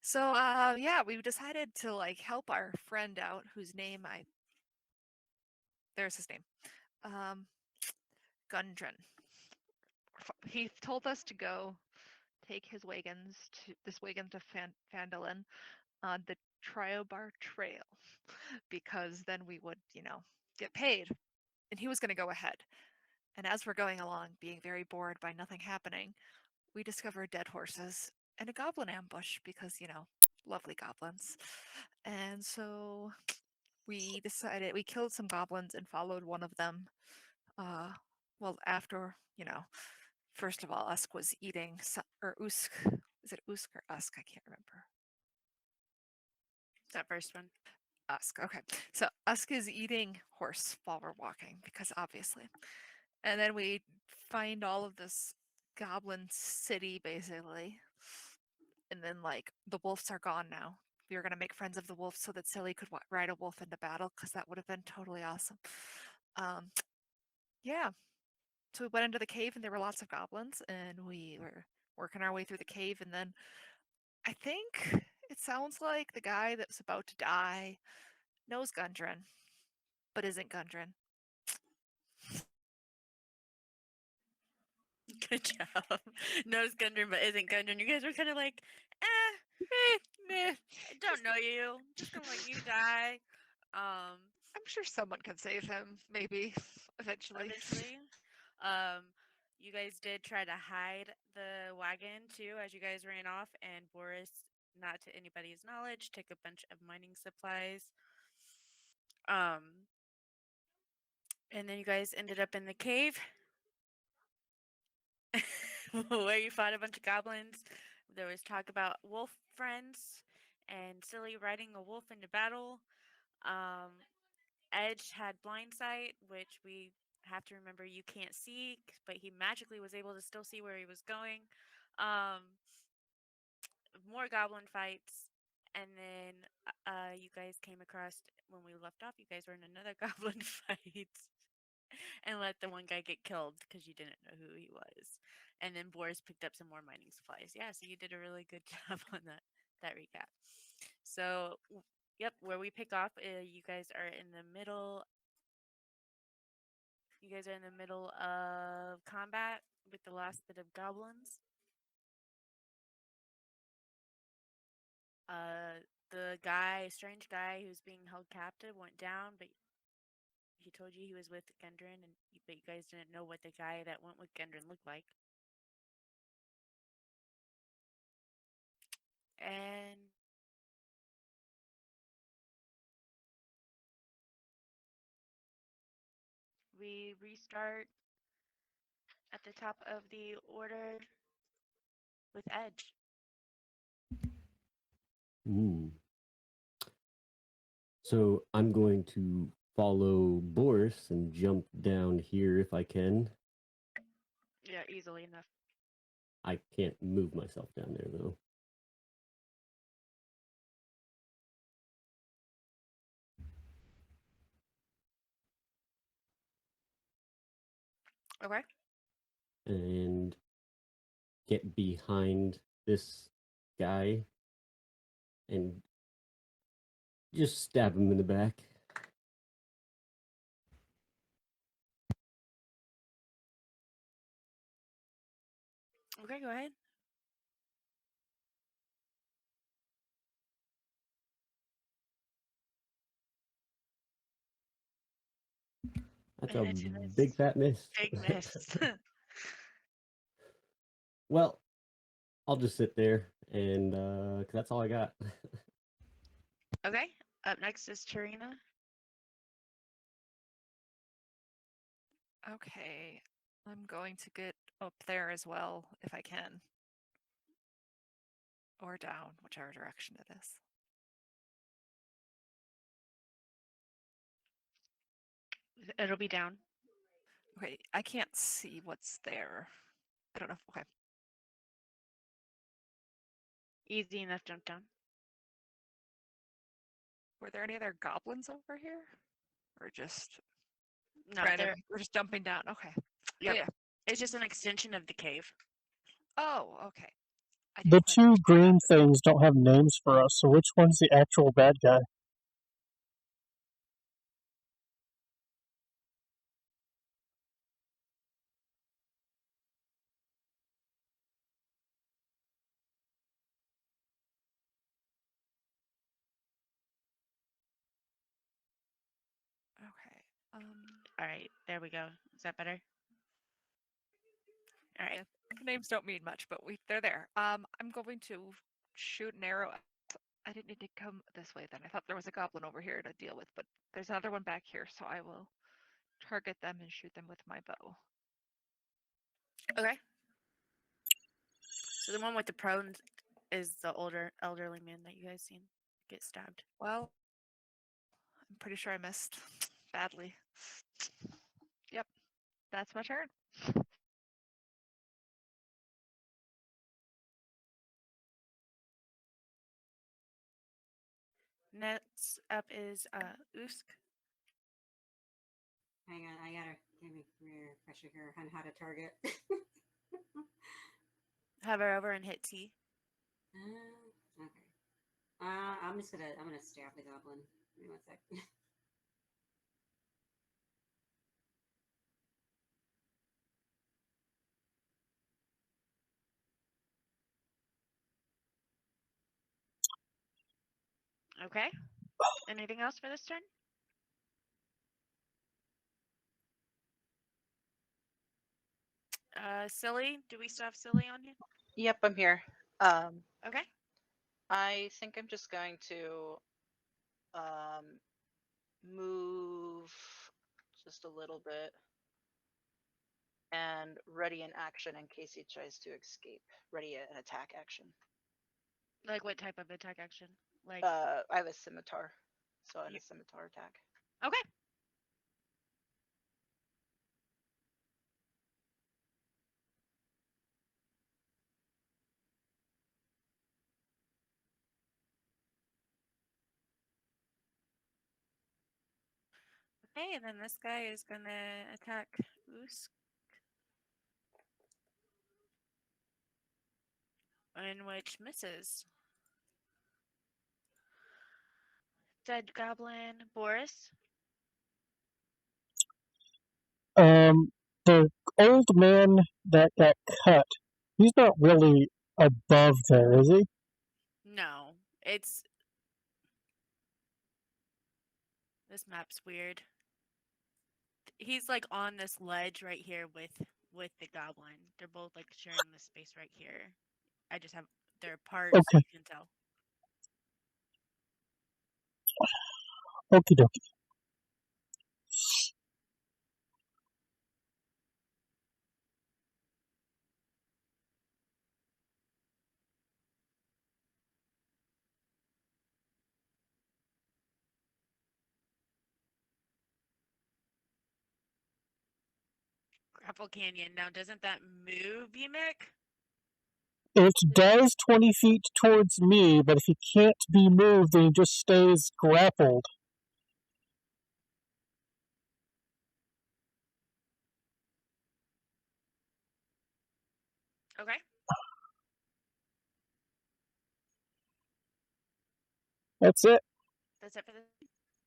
So, yeah, we decided to like help our friend out, whose name there's his name, um, Gundren. He told us to go take his wagons to this wagon to Fandolin on the Triobar Trail, because then we would, get paid. And he was going to go ahead. And as we're going along, being very bored by nothing happening, we discover dead horses and a goblin ambush because, lovely goblins. And so we decided we killed some goblins and followed one of them. Well, after, first of all, Usk was eating, or Usk, is it Usk or Usk? I can't remember. That first one. Usk, okay. So Usk is eating horse while we're walking, because obviously. And then we find all of this goblin city, basically. And then, like, the wolves are gone now. We were going to make friends of the wolves so that Silly could ride a wolf into battle, because that would have been totally awesome. Yeah. So we went into the cave, and there were lots of goblins, and we were working our way through the cave, and then I think it sounds like the guy that was about to die knows Gundren, but isn't Gundren. Good job. Knows Gundren, but isn't Gundren. You guys were kind of like, meh. I don't know you. Just gonna let you die. I'm sure someone can save him, maybe, eventually. You guys did try to hide the wagon too as you guys ran off, and Boris, not to anybody's knowledge, took a bunch of mining supplies. And then you guys ended up in the cave where you fought a bunch of goblins. There was talk about wolf friends and Silly riding a wolf into battle. Edge had blind sight, which we have to remember you can't see, but he magically was able to still see where he was going. More goblin fights, and then you guys came across, when we left off, you guys were in another goblin fight and let the one guy get killed because you didn't know who he was. And then Boris picked up some more mining supplies. Yeah, so you did a really good job on that recap. So, yep, where we pick off, you guys are in the middle. You guys are in the middle of combat with the last bit of goblins. The strange guy who's being held captive, went down, but he told you he was with Gendron, but you guys didn't know what the guy that went with Gendron looked like. And we restart at the top of the order with Edge. So I'm going to follow Boris and jump down here if I can. Yeah, easily enough. I can't move myself down there, though. Okay. And get behind this guy and just stab him in the back. Okay, go ahead. That's a big fat miss. Big miss. Well, I'll just sit there and 'cause that's all I got. Okay. Up next is Tarina. Okay, I'm going to get up there as well, if I can. Or down, whichever direction it is. It'll be down. Okay, I can't see what's there. I don't know. Okay. Easy enough, jump down. Were there any other goblins over here? Or just No, random? We're just jumping down. Okay. Yep. Oh, yeah. It's just an extension of the cave. Oh, okay. I The didn't quite two understand green that. things don't have names for us, so which one's the actual bad guy? Okay. All right, there we go. Is that better? All right. Yeah, names don't mean much, but they're there. I'm going to shoot an arrow. I didn't need to come this way then. I thought there was a goblin over here to deal with, but there's another one back here, so I will target them and shoot them with my bow. Okay. So the one with the prone is the elderly man that you guys seen get stabbed. Well, I'm pretty sure I missed badly. Yep, that's my turn. Next up is Usk. Hang on, I gotta give me a refresher here on how to target. Hover over and hit T. Okay. I'm gonna stab the goblin. Give me 1 sec. Okay. Anything else for this turn? Silly. Do we still have Silly on here? Yep, I'm here. Okay. I think I'm just going to move just a little bit and ready an action in case he tries to escape. Ready an attack action. Like what type of attack action? Like I have a scimitar, so I have a scimitar attack. okay. Okay, and then this guy is gonna attack Usk. In which misses. Dead goblin Boris. The old man that got cut, he's not really above there, is he? No, it's this map's weird. He's like on this ledge right here with the goblin. They're both like sharing this space right here. I just have their parts so Okay. you can tell. Okie dokie. Grapple Canyon. Now, doesn't that move, Mick? It does 20 feet towards me, but if he can't be moved, then he just stays grappled. Okay. That's it. That's it for this.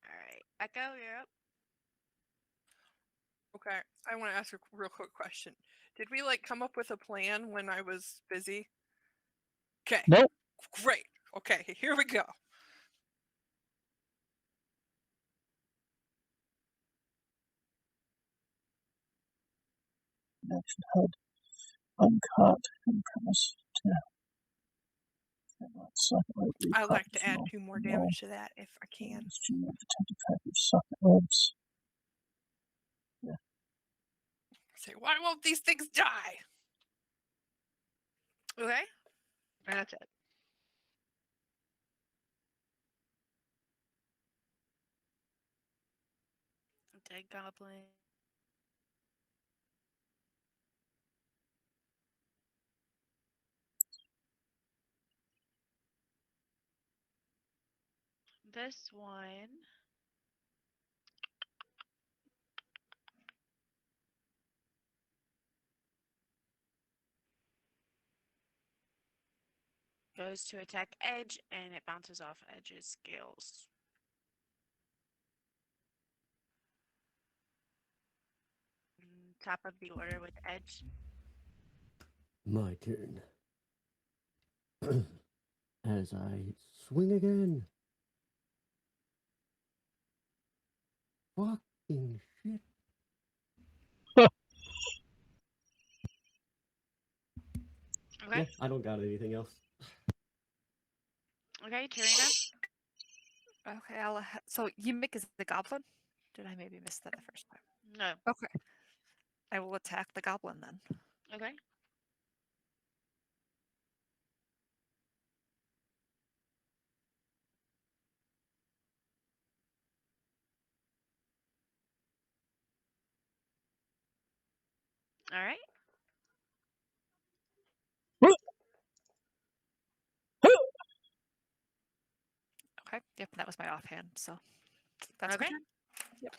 All right. Echo, you're up. Okay, I want to ask a real quick question. Did we come up with a plan when I was busy? Okay. Nope. Great. Okay, here we go. Action HUD. Uncaught. Premise. I'd like to add 2 more damage to that if I can. Yeah. Say, why won't these things die? Okay. And that's it. Dead goblin. This one. goes to attack Edge, and it bounces off Edge's scales. Top of the order with Edge. My turn. As I swing again. Fucking shit. Okay. Yeah, I don't got anything else. Okay, Tarina. Okay, so Yimik is the goblin? Did I maybe miss that the first time? No. Okay. I will attack the goblin then. Okay. All right. Okay. Yep, that was my offhand, so that's Okay. my turn. Yep.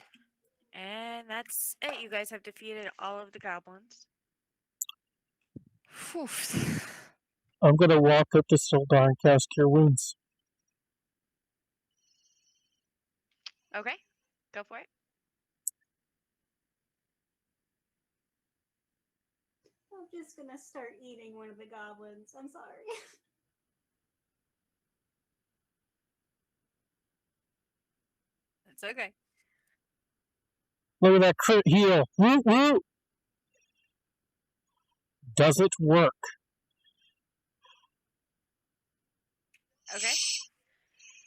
And that's it. You guys have defeated all of the goblins. Phew. I'm gonna walk up to Sildar and cast Cure Wounds. Okay. Go for it. I'm just gonna start eating one of the goblins. I'm sorry. That's okay. Look at that crit heal. Woo woo! Does it work? Okay.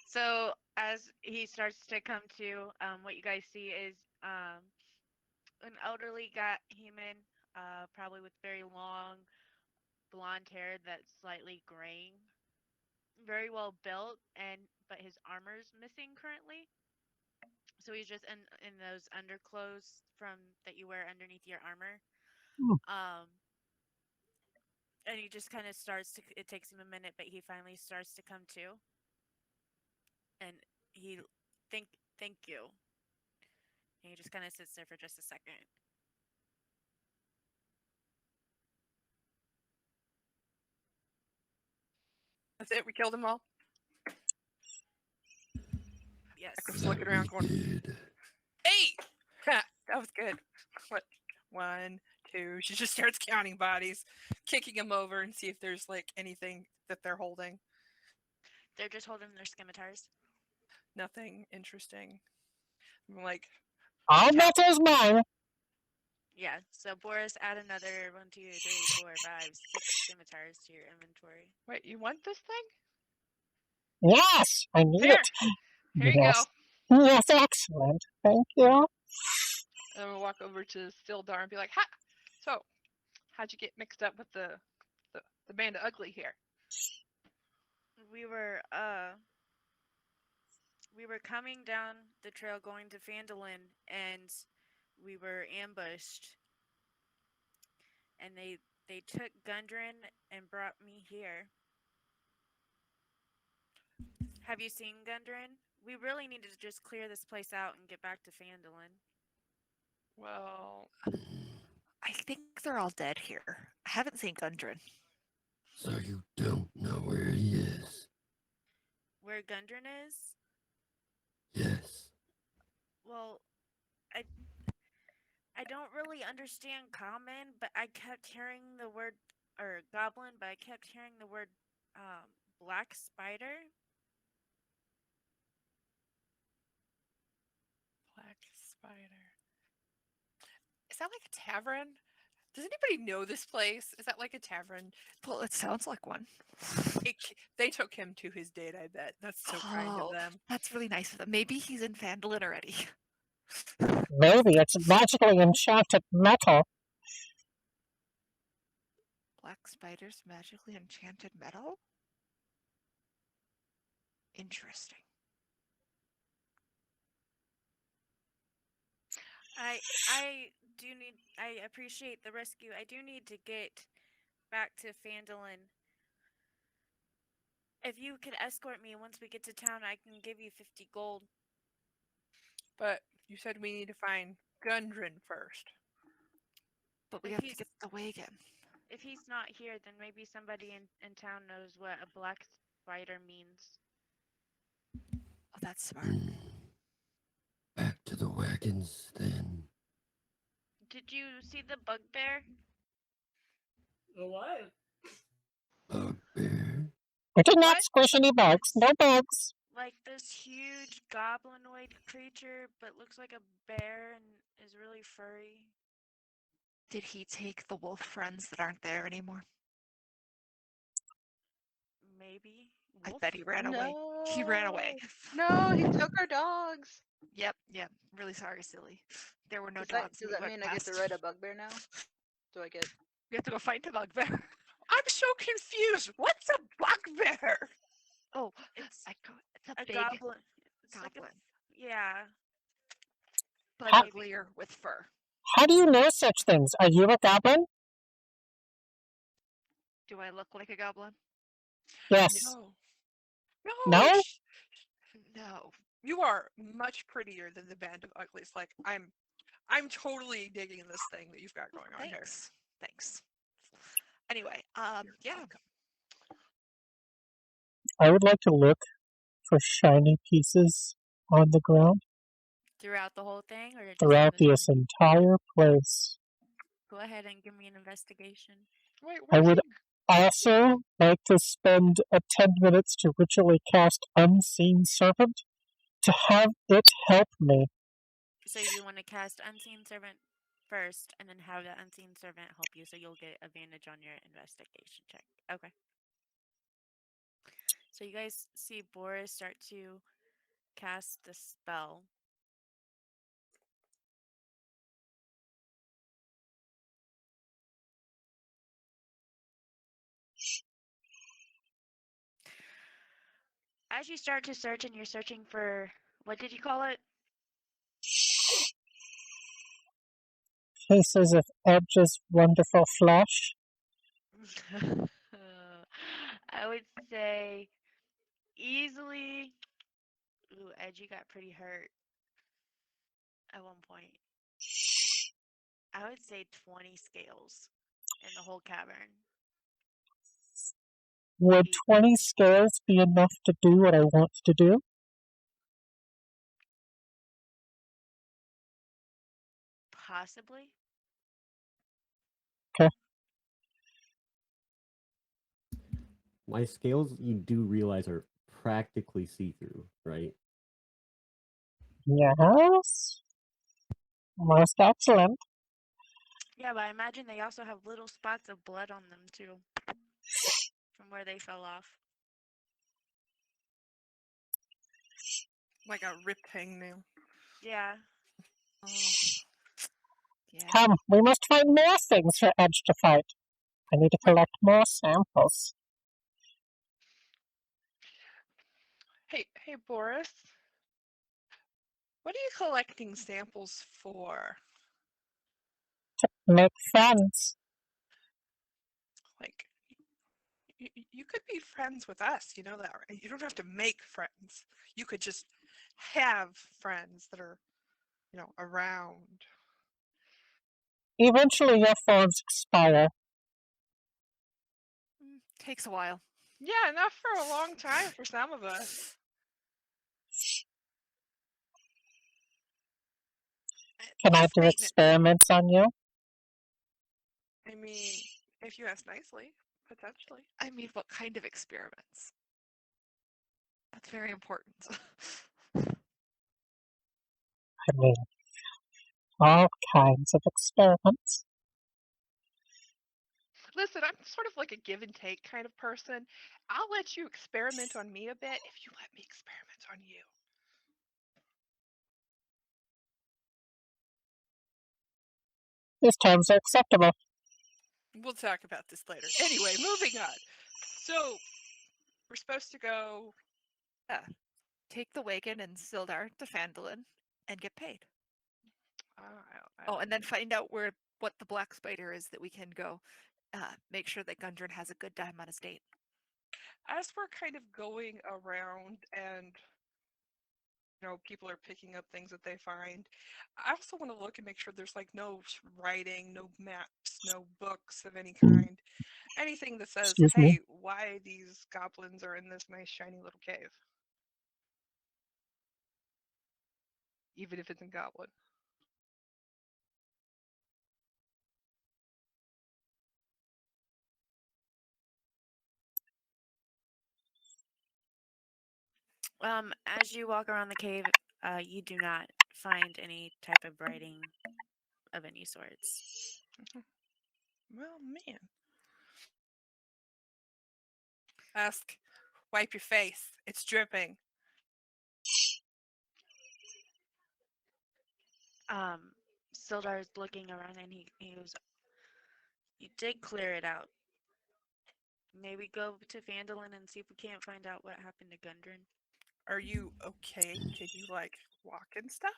So as he starts to come to, what you guys see is an elderly human, probably with very long blonde hair that's slightly graying, very well built, but his armor's missing currently. So he's just in those underclothes from that you wear underneath your armor. Hmm. And he just kind of starts to. It takes him a minute, but he finally starts to come to. And he thank you. And he just kind of sits there for just a second. That's it. We killed them all. Yes. Echo's looking around, going, Did. "Hey, ha, that was good." What? 1, 2. She just starts counting bodies, kicking them over, and see if there's like anything that they're holding. They're just holding their scimitars. Nothing interesting. I'm like, All matters mine. Yeah. So Boris, add another 1, 2, 3, 4, 5, 6 scimitars to your inventory. Wait, you want this thing? Yes, I need Here. it. Here you Yes. go. Yes, excellent. Thank you. And we'll walk over to Sildar and be like, "Ha! So, how'd you get mixed up with the band of ugly here?" We were coming down the trail going to Fandolin, and we were ambushed. And they took Gundren and brought me here. Have you seen Gundren? We really need to just clear this place out and get back to Fandolin. Well, I think they're all dead here. I haven't seen Gundren. So you don't know where he is? Where Gundren is? Yes. Well, I don't really understand common, but I kept hearing the word, or goblin, but I kept hearing the word black spider. Black spider. Is that like a tavern? Does anybody know this place? Is that like a tavern? Well, it sounds like one. They took him to his date, I bet. That's so kind of Oh, them. that's really nice of them. Maybe he's in Fandolin already. Maybe it's magically enchanted metal. Black spiders, magically enchanted metal? Interesting. I appreciate the rescue. I do need to get back to Fandolin. If you could escort me once we get to town, I can give you 50 gold. But you said we need to find Gundren first. But we If have to he's- get the wagon. if he's not here, then maybe somebody in town knows what a black spider means. Oh, that's smart. Back to the wagons then. Did you see the bugbear? What? Bugbear. We did not What? squish any bugs. No bugs. Like this huge goblinoid creature, but looks like a bear and is really furry. Did he take the wolf friends that aren't there anymore? Maybe. I bet he ran no. away. He ran away. No, he took our dogs. Yep. Really sorry, silly. There were no Does dogs. that when we mean went I get to past. ride a bugbear now? Do I get? We have to go find the bugbear. I'm so confused. What's a bugbear? Oh, It's it's a a big goblin. It's like goblin, yeah. but How- uglier with fur. How do you know such things? Are you a goblin? Do I look like a goblin? Yes. No. No? No. You are much prettier than the band of uglies. Like I'm totally digging this thing that you've got going on here. Thanks. Anyway, yeah. I would like to look for shiny pieces on the ground Throughout the whole thing, or just throughout in this room? entire place. Go ahead and give me an investigation. Wait, I where's would he? also like to spend 10 minutes to ritually cast Unseen Servant to have it help me. So you want to cast Unseen Servant first, and then have the Unseen Servant help you, so you'll get advantage on your investigation check. Okay. So you guys see Boris start to cast the spell. As you start to search, and you're searching for, what did you call it? Pieces of Edge's wonderful flesh. I would say easily. Ooh, Edgy got pretty hurt at one point. I would say 20 scales in the whole cavern. Would 20 scales be enough to do what I want to do? Possibly. My scales, you do realize, are practically see-through, right? Yes. Most excellent. Yeah, but I imagine they also have little spots of blood on them too, from where they fell off. Like a ripped hangnail. Yeah. Oh. Yeah. Come, we must find more things for Edge to fight. I need to collect more samples. Hey, Boris. What are you collecting samples for? Make friends. Like, you could be friends with us. You know that, right? You don't have to make friends. You could just have friends that are, around. Eventually your forms expire. Takes a while. Yeah, enough for a long time for some of us. Can I Just do maintenance. experiments on you? I mean, if you ask nicely, potentially. I mean, what kind of experiments? That's very important. I mean, all kinds of experiments. Listen, I'm sort of like a give and take kind of person. I'll let you experiment on me a bit if you let me experiment on you. These terms are acceptable. We'll talk about this later. Anyway, moving on. So, we're supposed to go. Take the wagon and Sildar to Fandolin and get paid. I Oh, don't and then know. find out what the black spider is that we can go. Make sure that Gundren has a good time on his date. As we're kind of going around and people are picking up things that they find. I also want to look and make sure there's like no writing, no maps, no books of any kind. Anything that says, Excuse me? hey, why these goblins are in this nice shiny little cave. Even if it's in Goblin. As you walk around the cave, you do not find any type of writing of any sorts. Well, man. Ask, wipe your face. It's dripping. Sildar's looking around and he goes, "You did clear it out. Maybe go to Vandalin and see if we can't find out what happened to Gundren." Are you okay? Can you, like, walk and stuff?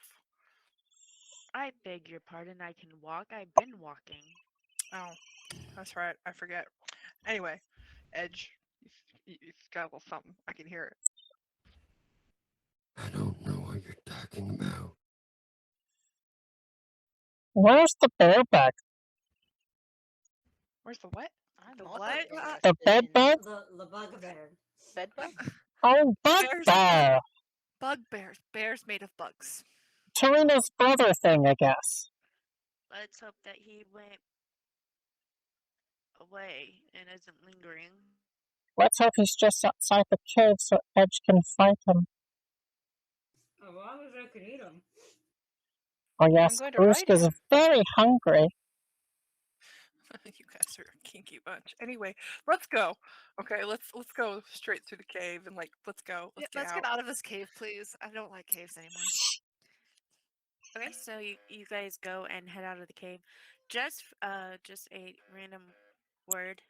I beg your pardon, I can walk. I've been walking. Oh, that's right. I forget. Anyway, Edge, you've got a little something. I can hear it. I don't know what you're talking about. Where's the bareback? Where's the what? I'm The also what? interested The bed in bug? The bugbear. bed bug. Oh, Bears, bugbear! Bugbears. Bears made of bugs. Tarina's brother thing, I guess. Let's hope that he went away and isn't lingering. Let's hope he's just outside the cave so Edge can fight him. As long as I can eat them. Oh yes, going to Bruce ride is him. very hungry. You guys are a kinky bunch. Anyway, let's go. Okay, let's go straight through the cave and let's go. Let's get out of this cave, please. I don't like caves anymore. Okay, so you guys go and head out of the cave. Just a random word.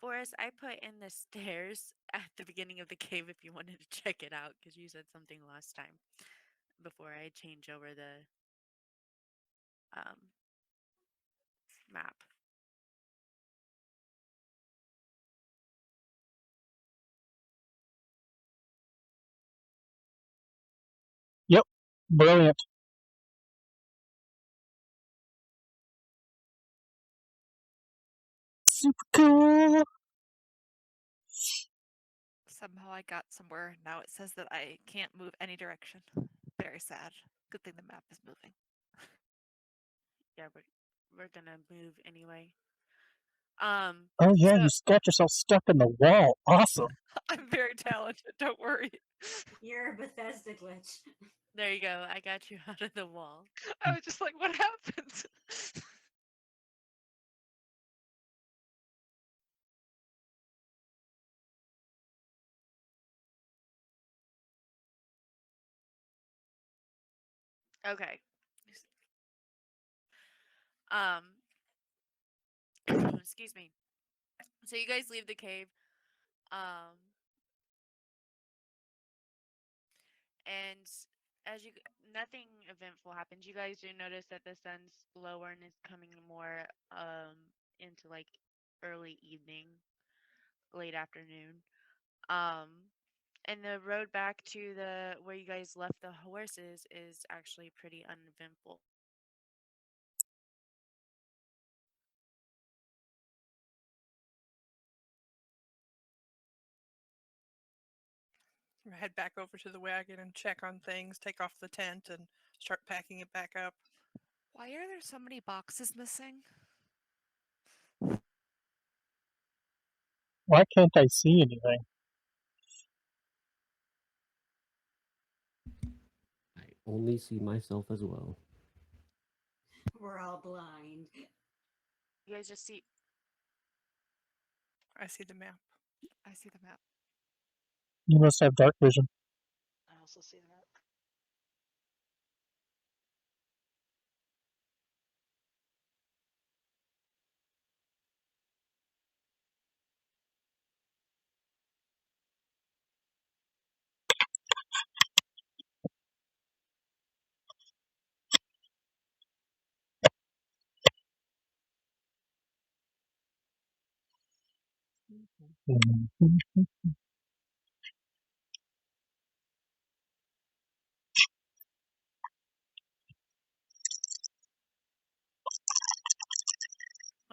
Forrest, I put in the stairs at the beginning of the cave if you wanted to check it out, because you said something last time before I change over the map. Yep, brilliant. Super cool! Somehow I got somewhere. Now it says that I can't move any direction. Very sad. Good thing the map is moving. Yeah, we're gonna move anyway. Oh yeah, so- you got yourself stuck in the wall. Awesome. I'm very talented. Don't worry. You're a Bethesda glitch. There you go. I got you out of the wall. I was just like, what happened? Okay. Excuse me. So you guys leave the cave. And as nothing eventful happens. You guys do notice that the sun's lower and is coming more into like early evening, late afternoon. And the road back to the where you guys left the horses is actually pretty uneventful. Head back over to the wagon and check on things, take off the tent, and start packing it back up. Why are there so many boxes missing? Why can't I see anything? I only see myself as well. We're all blind. You guys just see I see the map. I see the map. You must have dark vision. I also see that. Mhm.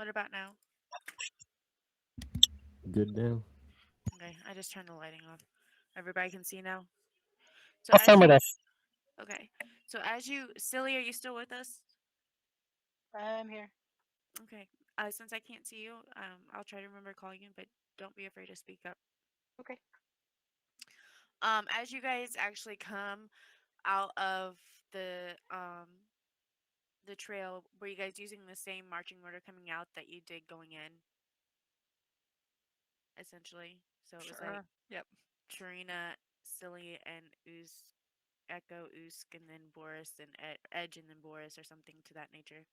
What about now? Good now. Okay, I just turned the lighting off. Everybody can see now. So as you, Affirmative. okay, so as you, Silly, are you still with us? I'm here. Okay. Since I can't see you, I'll try to remember calling you, but don't be afraid to speak up. Okay. As you guys actually come out of the trail, were you guys using the same marching order coming out that you did going in? Essentially. So it was like Sure. Yep. Trina, Silly, and Echo, Usk, and then Boris, and Edge, and then Boris, or something to that nature.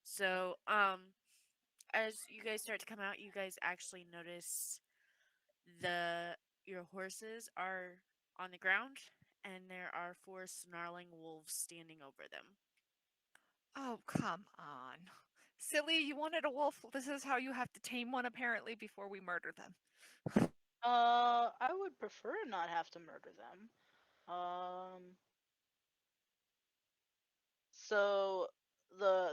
So, as you guys start to come out, you guys actually notice your horses are on the ground, and there are 4 snarling wolves standing over them. Oh, come on. Silly, you wanted a wolf. This is how you have to tame one, apparently, before we murder them. I would prefer not have to murder them. So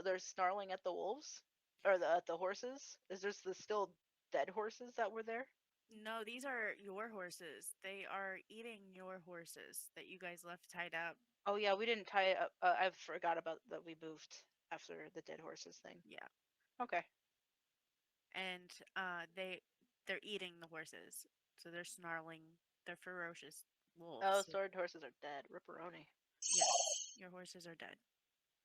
they're snarling at the wolves or at the horses. Is there still dead horses that were there? No, these are your horses. They are eating your horses that you guys left tied up. Oh yeah, we didn't tie it up. I forgot about that. We moved after the dead horses thing. Yeah. Okay. And they're eating the horses. So they're snarling. They're ferocious wolves. Oh, sword horses are dead. Ripperoni. Yes, your horses are dead.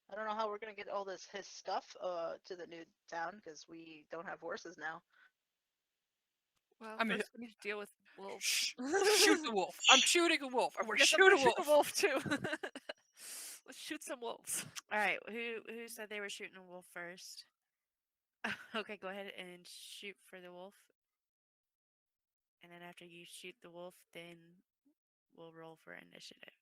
I don't know how we're gonna get all his stuff to the new town because we don't have horses now. Well, I mean- first we need to deal with wolves. Shh. Shoot the wolf. I'm shooting a wolf. I'm gonna Yes, I'm shoot a gonna wolf. shoot a wolf too. Let's shoot some wolves. All right, who said they were shooting a wolf first? Okay, go ahead and shoot for the wolf. And then after you shoot the wolf, then we'll roll for initiative.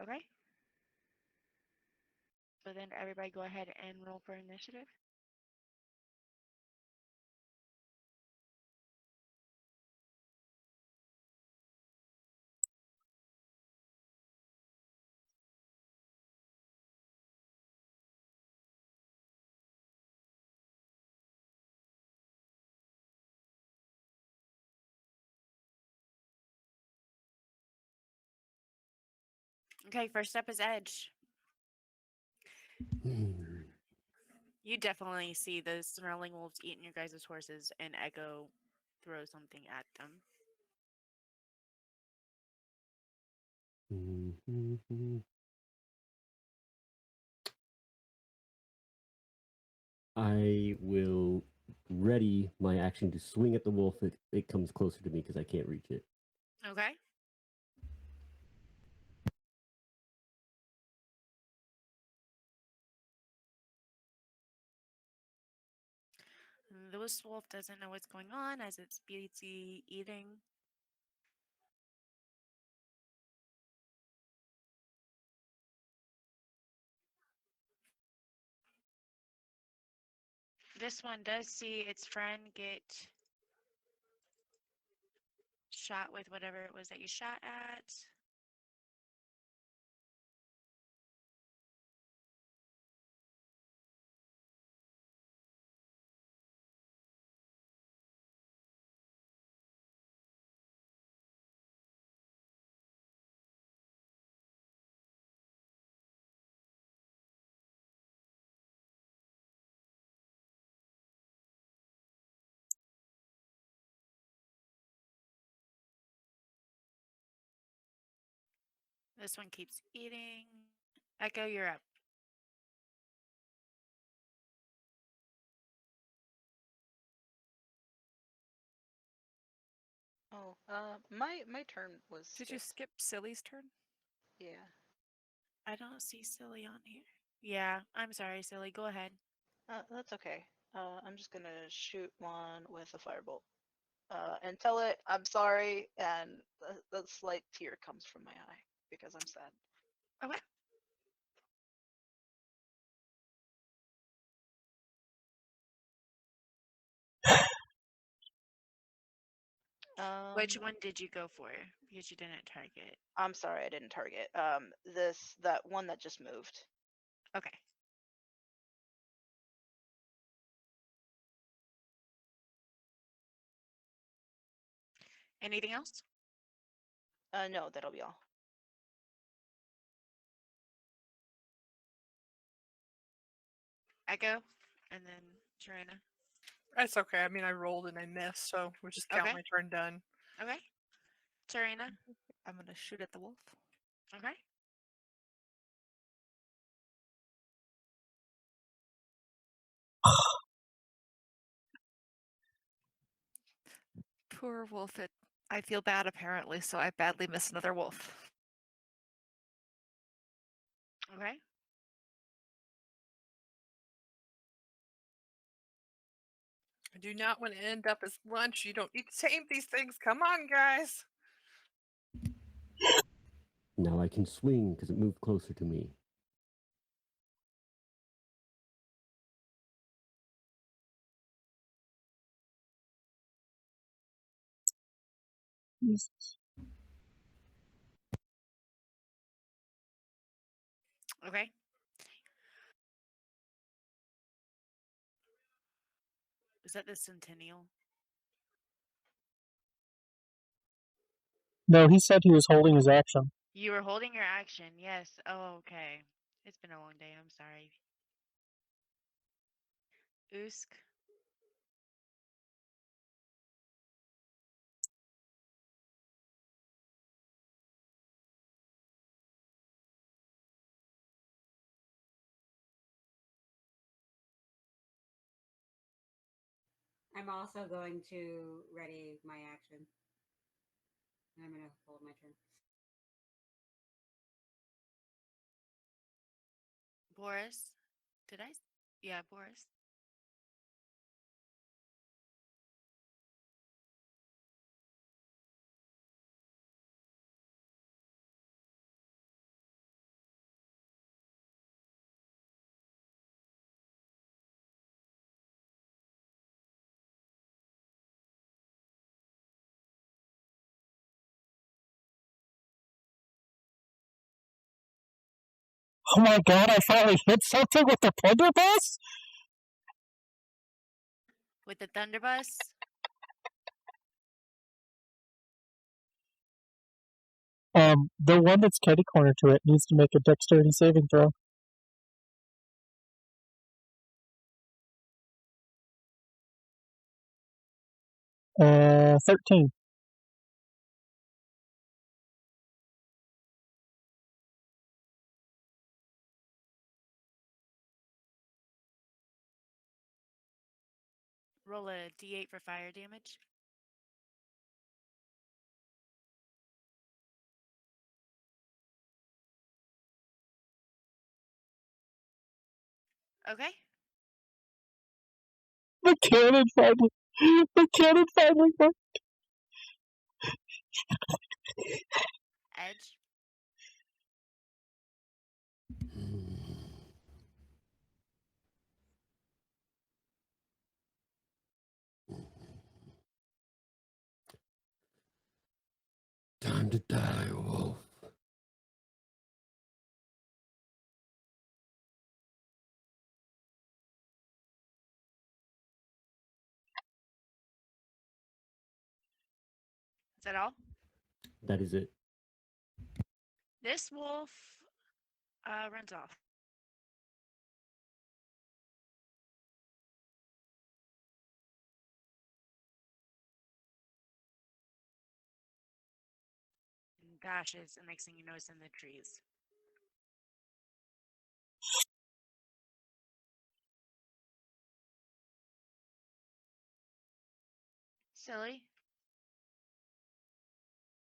Okay. So then everybody go ahead and roll for initiative. Okay, first up is Edge. You definitely see the snarling wolves eating your guys' horses, and Echo throw something at them. I will ready my action to swing at the wolf if it comes closer to me because I can't reach it. Okay. The wolf doesn't know what's going on as it's busy eating. This one does see its friend get shot with whatever it was that you shot at. This one keeps eating. Echo, you're up. Oh, my turn was. Did you skipped. skip Silly's turn? Yeah. I don't see Silly on here. Yeah, I'm sorry, Silly. Go ahead. That's okay. I'm just gonna shoot one with a firebolt. And tell it I'm sorry, and the slight tear comes from my eye because I'm sad. Okay. Which one did you go for? Because you didn't target. I'm sorry, I didn't target. That one that just moved. Okay. Anything else? No, that'll be all. Echo, and then Serena. That's okay. I mean, I rolled and I missed, so we'll just count Okay. my turn done. Okay. Serena. I'm gonna shoot at the wolf. Okay. Poor wolf. I feel bad apparently, so I badly miss another wolf. Okay. I do not want to end up as lunch. You don't need to tame these things. Come on, guys. Now I can swing because it moved closer to me. Jesus. Okay. Is that the Centennial? No, he said he was holding his action. You were holding your action, yes. Oh, okay. It's been a long day. I'm sorry. Usk. I'm also going to ready my action. And I'm going to hold my turn. Boris. Did I? Yeah, Boris. Oh my god, I finally hit something with the blunderbuss? With the Thunderbus. The one that's catty corner to it needs to make a dexterity saving throw. 13. Roll a d8 for fire damage. Okay. The cannon finally worked. Edge. Time to die, wolf. Is that all? That is it. This wolf runs off. And dashes, and next thing you know, it's in the trees. Silly.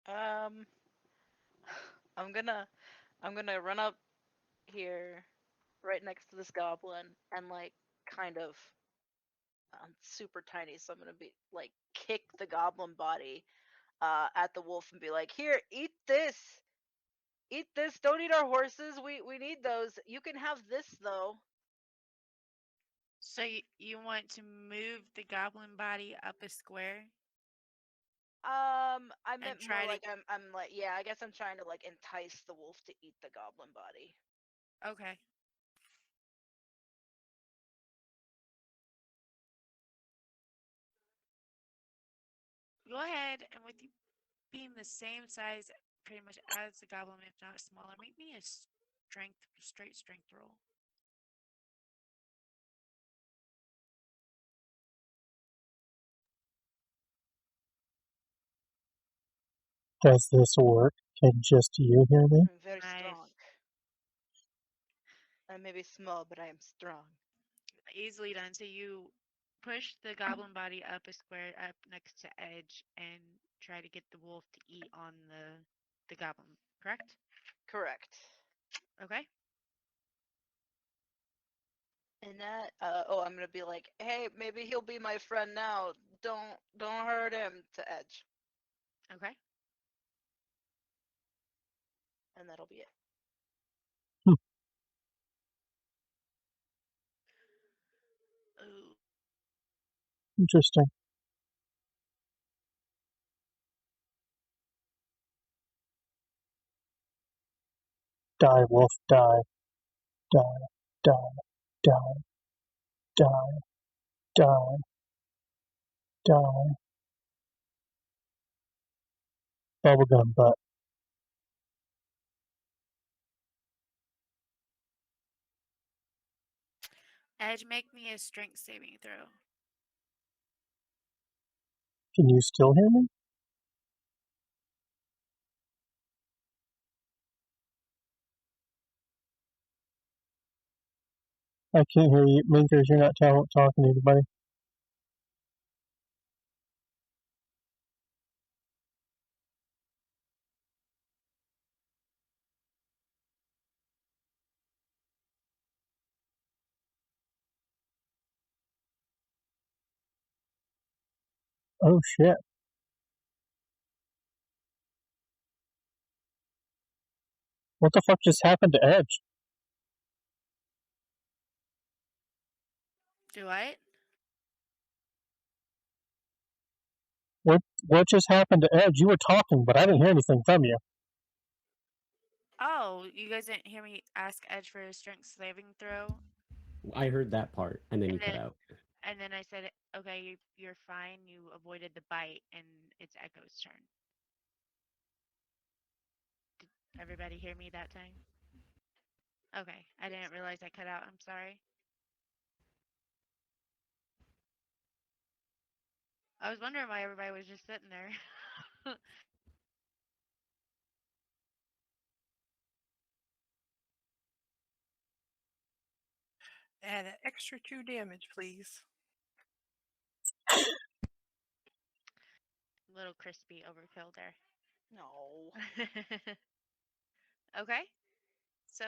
I'm gonna run up here, right next to this goblin, and like kind of, I'm super tiny, so I'm gonna be like kick the goblin body, at the wolf and be like, "Here, eat this. Eat this. Don't eat our horses. We need those. You can have this though." So you want to move the goblin body up a square? I meant try more to- like I'm like, yeah, I guess I'm trying to like entice the wolf to eat the goblin body. Okay. Go ahead, and with you being the same size pretty much as the goblin, if not smaller, make me a straight strength roll. Does this work? Can just you hear me? I'm very Nice. strong. I may be small, but I am strong. Easily done. So you push the goblin body up a square up next to Edge and try to get the wolf to eat on the goblin, correct? Correct. Okay. And that, I'm gonna be like, hey, maybe he'll be my friend now. Don't hurt him to Edge, Okay. and that'll be it. Ooh. Interesting. Die, wolf, die. Die, die, die, die, die, die. Bubblegum butt. Edge, make me a strength saving throw. Can you still hear me? I can't hear you. Minkers, you're not talking to anybody. Oh, shit. What the fuck just happened to Edge? Do I? What just happened to Edge? You were talking, but I didn't hear anything from you. Oh, you guys didn't hear me ask Edge for a strength saving throw? I heard that part, and then you And cut then- out. And then I said, okay, you're fine. You avoided the bite, and it's Echo's turn. Did everybody hear me that time? Okay, I didn't realize I cut out. I'm sorry. I was wondering why everybody was just sitting there. Add an extra 2 damage, please. Little crispy overkill there. No. Okay. So,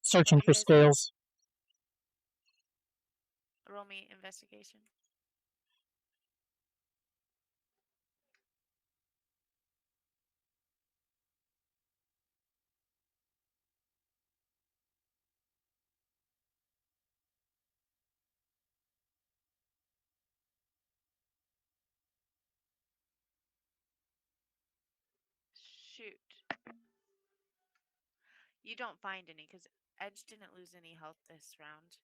Searching What for do you guys- scales. roll me investigation. Shoot. You don't find any because Edge didn't lose any health this round,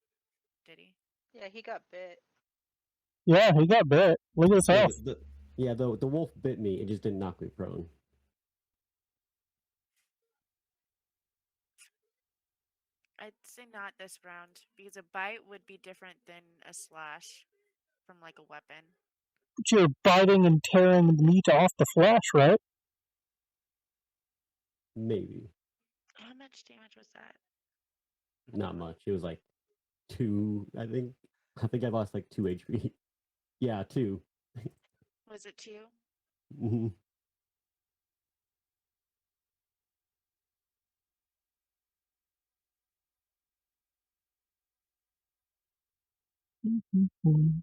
did he? Yeah, he got bit. Yeah, he got bit. Look at his Yeah, health. the wolf bit me. It just didn't knock me prone. I'd say not this round because a bite would be different than a slash from like a weapon. But you're biting and tearing the meat off the flesh, right? Maybe. How much damage was that? Not much. It was like 2, I think. I think I lost like 2 HP. Yeah, 2. Was it 2? Mhm. Mm-hmm.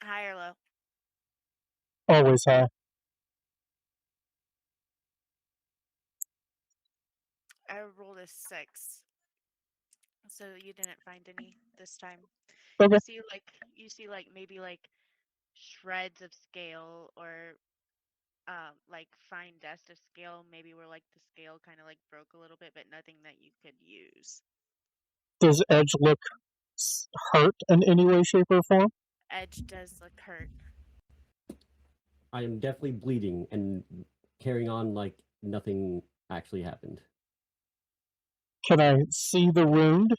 High or low? Always high. a 6. So you didn't find any this time. Okay. You see like maybe like shreds of scale or like fine dust of scale, maybe where like the scale kind of like broke a little bit, but nothing that you could use. Does Edge look hurt in any way, shape, or form? Edge does look hurt. I am definitely bleeding and carrying on like nothing actually happened. Can I see the wound?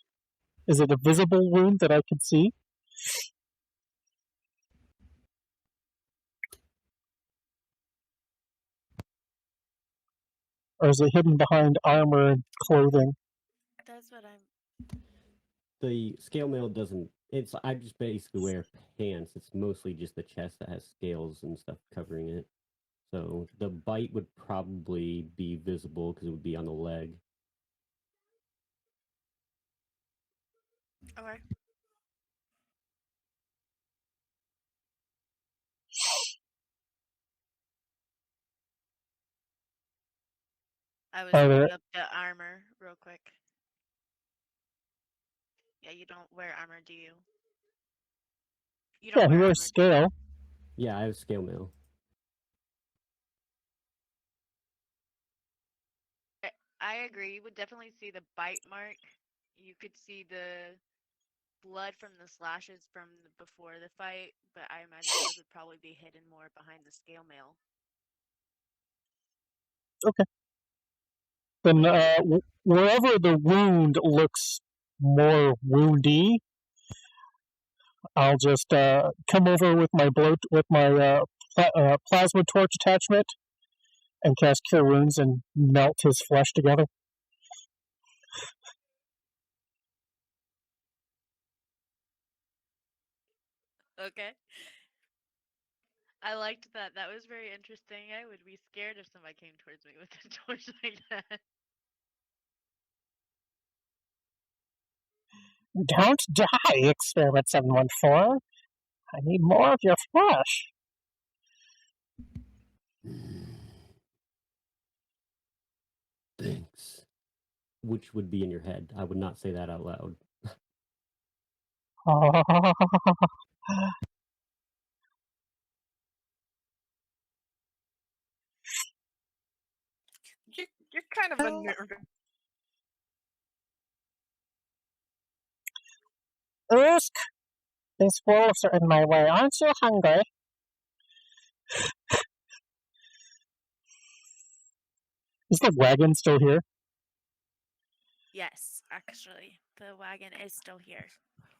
Is it a visible wound that I can see? Or is it hidden behind armor and clothing? That's what I'm. The scale mail doesn't. I just basically wear pants. It's mostly just the chest that has scales and stuff covering it. So the bite would probably be visible because it would be on the leg. Okay. I was Are looking there- up the armor real quick. Yeah, you don't wear armor, do you? You don't Yeah, he wear wears armor. scale. Yeah, I have scale mail. I agree. You would definitely see the bite mark. You could see the blood from the slashes from before the fight, but I imagine those would probably be hidden more behind the scale mail. Then wherever the wound looks more woundy, I'll just come over with my plasma torch attachment and cast Cure Wounds and melt his flesh together. Okay. I liked that. That was very interesting. I would be scared if somebody came towards me with a torch like that. Don't die, Experiment 714. I need more of your flesh. Thanks. Which would be in your head. I would not say that out loud. You're kind of unnerving. Usk, these wolves are in my way. Aren't you hungry? Is the wagon still here? Yes, actually. The wagon is still here.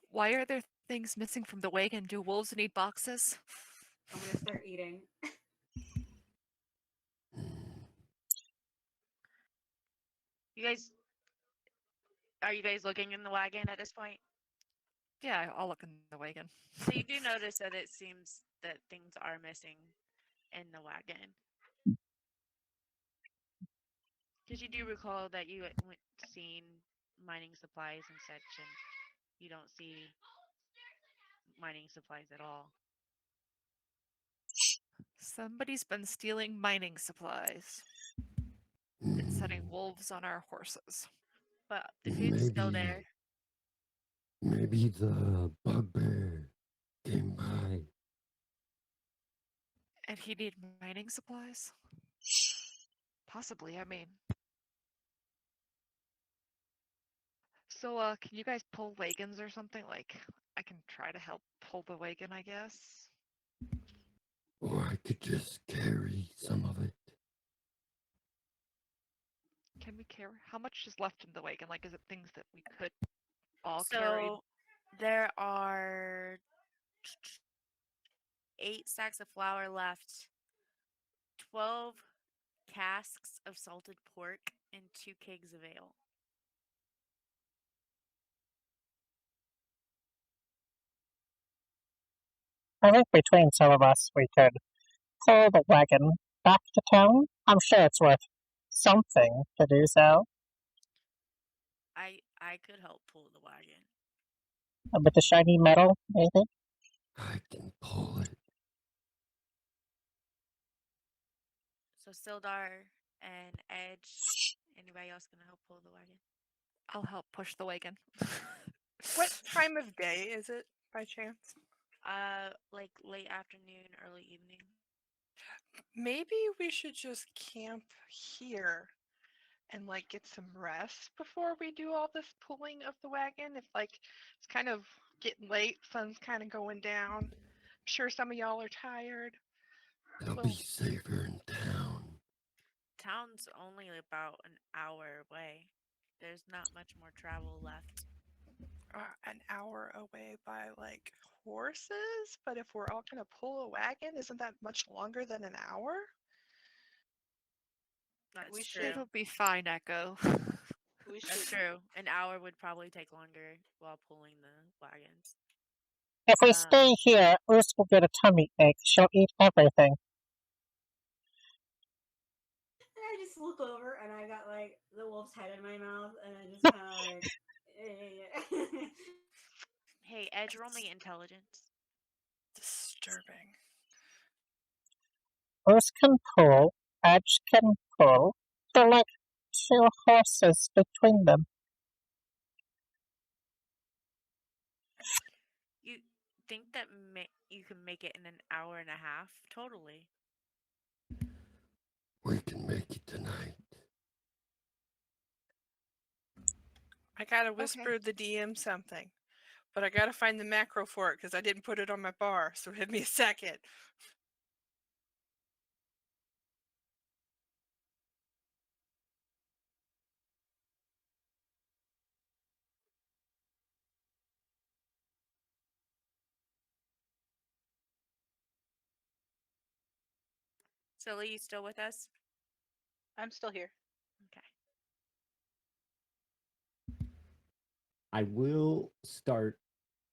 Why are there things missing from the wagon? Do wolves need boxes? I'm gonna start eating. Are you guys looking in the wagon at this point? Yeah, I'll look in the wagon. So you do notice that it seems that things are missing in the wagon. Because you do recall that you went seen mining supplies and such, and you don't see mining supplies at all. Somebody's been stealing mining supplies and setting wolves on our horses. But the food's still there. Maybe the bugbear came by. And he need mining supplies? Possibly, I mean. So, can you guys pull wagons or something? Like, I can try to help pull the wagon, I guess. Or I could just carry some of it. Can we carry? How much is left in the wagon? Like, is it things that we could all carry? So there are 8 sacks of flour left, 12 casks of salted pork, and 2 kegs of ale. I think between some of us we could pull the wagon back to town. I'm sure it's worth something to do so. I could help pull the wagon. With the shiny metal, maybe? I can pull it. So Sildar and Edge, anybody else gonna help pull the wagon? I'll help push the wagon. What time of day is it, by chance? Like late afternoon, early evening. Maybe we should just camp here and like get some rest before we do all this pulling of the wagon. If like it's kind of getting late, sun's kind of going down. I'm sure some of y'all are tired. It'll Well- be safer in town. Town's only about an hour away. There's not much more travel left. An hour away by like horses, but if we're all gonna pull a wagon, isn't that much longer than an hour? That's We true. should- It'll be fine, Echo. We That's should. true. An hour would probably take longer while pulling the wagons. If we Um, stay here, Urs will get a tummy ache. She'll eat everything. And I just look over and I got like the wolf's head in my mouth, and I just kind of like. Hey, Edge, roll me intelligence. Disturbing. Urs can pull, Edge can pull. They're like two horses between them. You think that you can make it in an hour and a half? Totally. We can make it tonight. I gotta whisper the DM something, but I gotta find the macro for it because I didn't put it on my bar. So give me a second. Silly, you still with us? I'm still here. Okay. I will start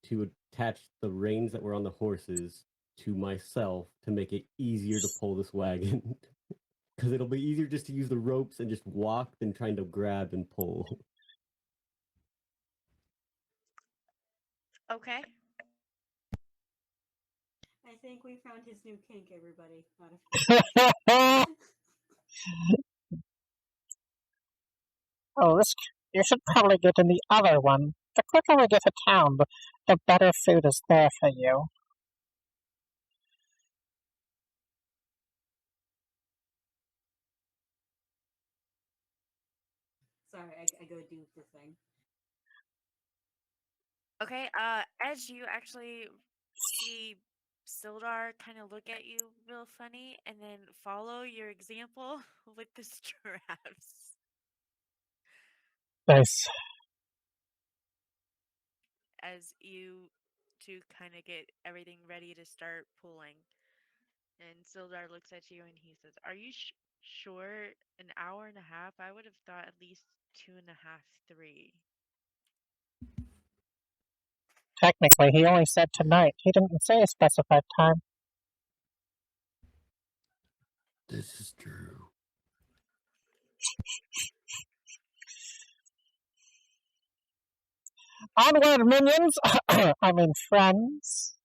to attach the reins that were on the horses to myself to make it easier to pull this wagon. Because it'll be easier just to use the ropes and just walk than trying to grab and pull. Okay. I think we found his new kink, everybody. Not a Urs, you should probably get in the other one. The quicker we get to town, the better food is there for you. Sorry, I go do the thing. Okay, Edge, you actually see Sildar kind of look at you real funny and then follow your example with the straps. Nice. As you two kind of get everything ready to start pulling. And Sildar looks at you and he says, "Are you sure? An hour and a half? I would have thought at least 2.5, 3." Technically, he only said tonight. He didn't say a specified time. This is true. Onward, minions! I mean, friends.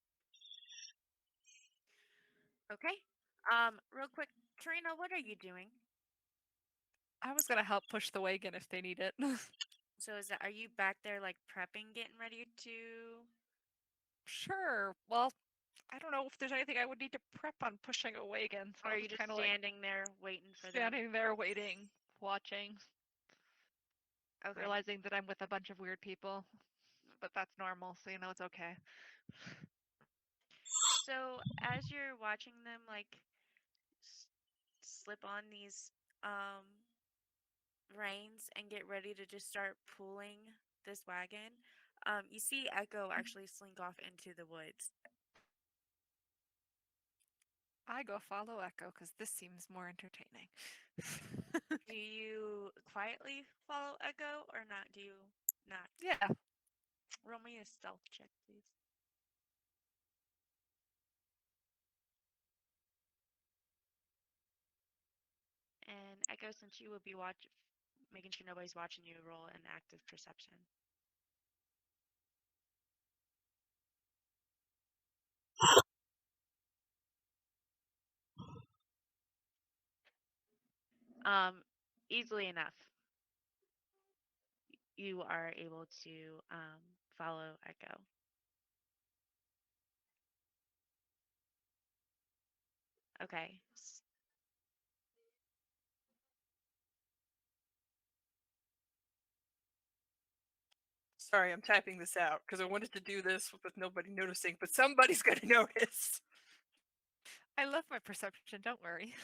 Okay. Real quick, Trina, what are you doing? I was gonna help push the wagon if they need it. So are you back there like prepping, getting ready to? Sure. Well, I don't know if there's anything I would need to prep on pushing a wagon. So Or are I'm you just kind of like standing there waiting for them? standing there waiting, watching, Okay. realizing that I'm with a bunch of weird people. But that's normal, so you know it's okay. So as you're watching them like slip on these reins and get ready to just start pulling this wagon, you see Echo actually slink off into the woods. I go follow Echo because this seems more entertaining. Do you quietly follow Echo or not? Do you not? Yeah. Roll me a stealth check, please. And Echo, since you will be making sure nobody's watching you, roll an active perception. Easily enough. you are able to follow Echo. Okay. Sorry, I'm typing this out because I wanted to do this with nobody noticing, but somebody's going to notice. I love my perception. Don't worry.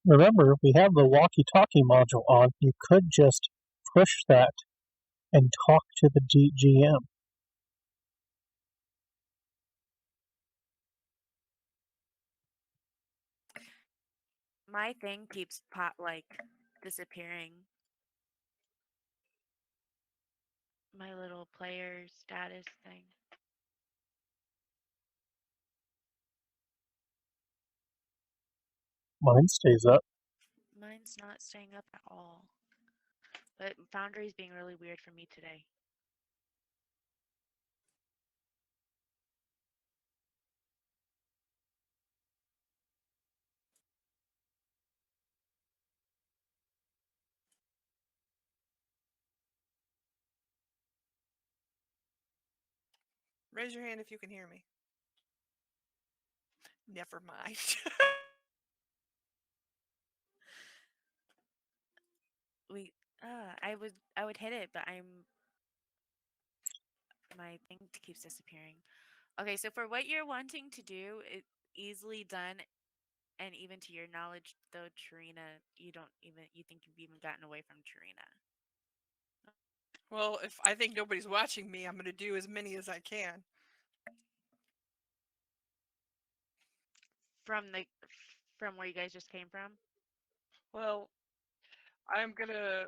Remember, we have the walkie-talkie module on. You could just push that and talk to the GM. My thing keeps disappearing. My little player status thing. Mine stays up. Mine's not staying up at all. But Foundry's being really weird for me today. Raise your hand if you can hear me. Never mind. I would hit it, but my thing keeps disappearing. Okay, so for what you're wanting to do, it's easily done, and even to your knowledge, though, Tarina, you think you've even gotten away from Tarina. Well, if I think nobody's watching me, I'm going to do as many as I can. From where you guys just came from? Well, I'm going to,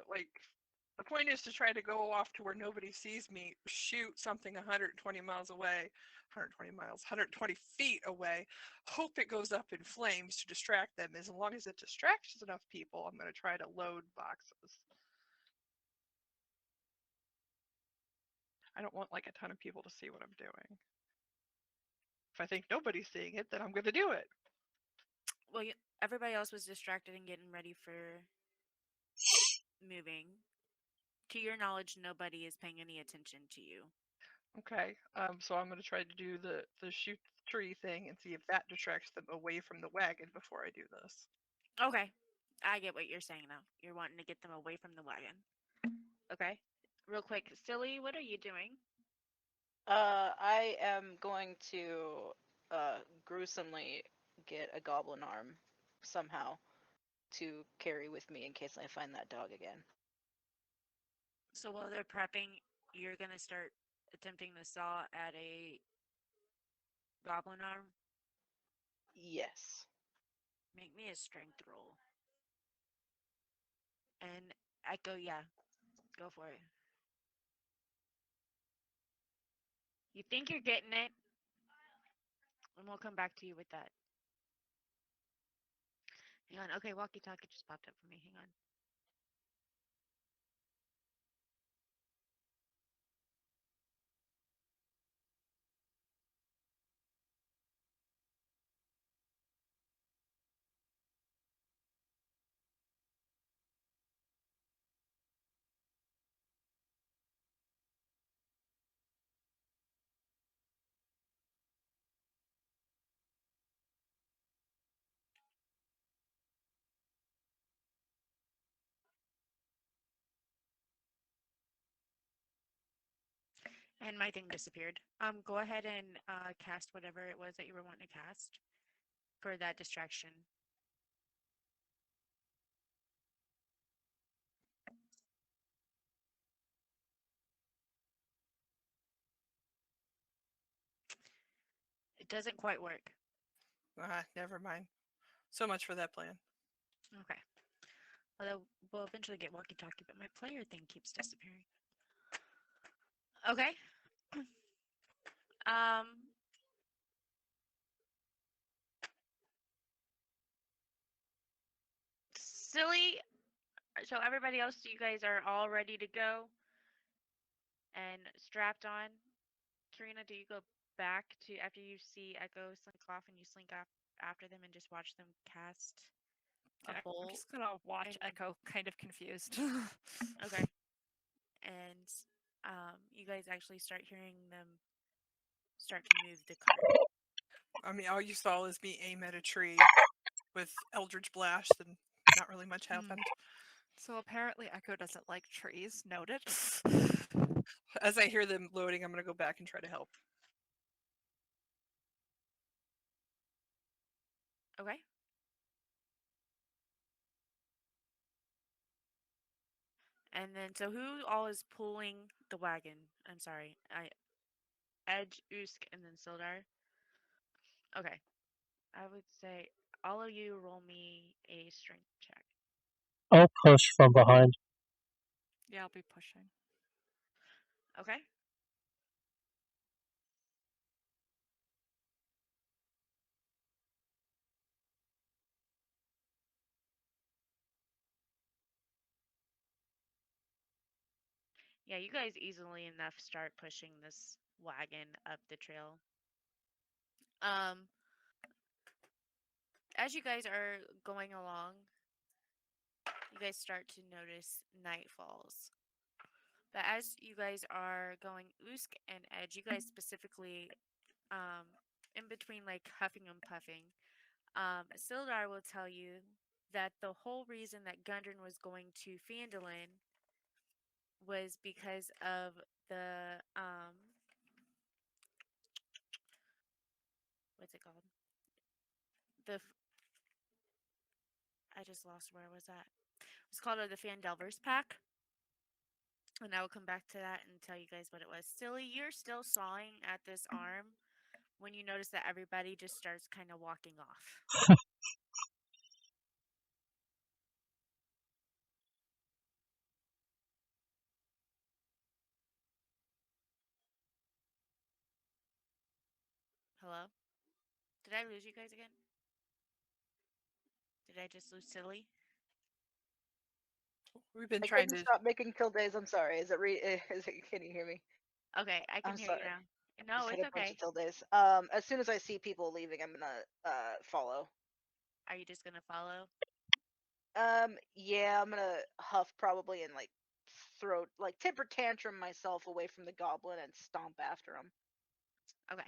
the point is to try to go off to where nobody sees me, shoot something 120 miles away, 120 feet away, hope it goes up in flames to distract them. As long as it distracts enough people, I'm going to try to load boxes. I don't want a ton of people to see what I'm doing. If I think nobody's seeing it, then I'm going to do it. Well, everybody else was distracted and getting ready for moving. To your knowledge, nobody is paying any attention to you. Okay, so I'm going to try to do the shoot the tree thing and see if that distracts them away from the wagon before I do this. Okay, I get what you're saying now. You're wanting to get them away from the wagon. Okay, real quick, Silly, what are you doing? I am going to gruesomely get a goblin arm somehow to carry with me in case I find that dog again. So while they're prepping, you're gonna start attempting to saw at a goblin arm? Yes. Make me a strength roll. And Echo, yeah, go for it. You think you're getting it? And we'll come back to you with that. Hang on. Okay, walkie-talkie just popped up for me. Hang on. And my thing disappeared. Go ahead and cast whatever it was that you were wanting to cast for that distraction. It doesn't quite work. Never mind. So much for that plan. Okay. Although we'll eventually get walkie-talkie, but my player thing keeps disappearing. Okay. Um. Silly. So everybody else, you guys are all ready to go and strapped on. Karina, do you go back to after you see Echo slink off and you slink off after them and just watch them cast a I'm bolt. just gonna watch and- Echo, kind of confused. Okay. And you guys actually start hearing them start to move the cart. I mean, all you saw is me aim at a tree with Eldritch Blast, and not really much happened. So apparently Echo doesn't like trees. Noted. As I hear them loading, I'm going to go back and try to help. Okay. And then, so who all is pulling the wagon? I'm sorry. Edge, Usk, and then Sildar. Okay. I would say all of you roll me a strength check. I'll push from behind. Yeah, I'll be pushing. Okay. Yeah, you guys easily enough start pushing this wagon up the trail. As you guys are going along, you guys start to notice night falls. But as you guys are going, Usk and Edge, you guys specifically, in between like huffing and puffing, Sildar will tell you that the whole reason that Gundren was going to Phandalin was because of the what's it called? I just lost where was that? It's called the Fandelver's Pack. And I will come back to that and tell you guys what it was. Silly, you're still sawing at this arm when you notice that everybody just starts kind of walking off. Hello? Did I lose you guys again? Did I just lose Silly? We've been I trying couldn't to. stop making kill days. I'm sorry. Is it is it? Can you hear me? Okay, I can I'm hear sorry. you now. No, Just hit it's a bunch okay. of kill days. As soon as I see people leaving, I'm gonna follow. Are you just gonna follow? Yeah, I'm gonna huff probably and like throw like temper tantrum myself away from the goblin and stomp after him. Okay.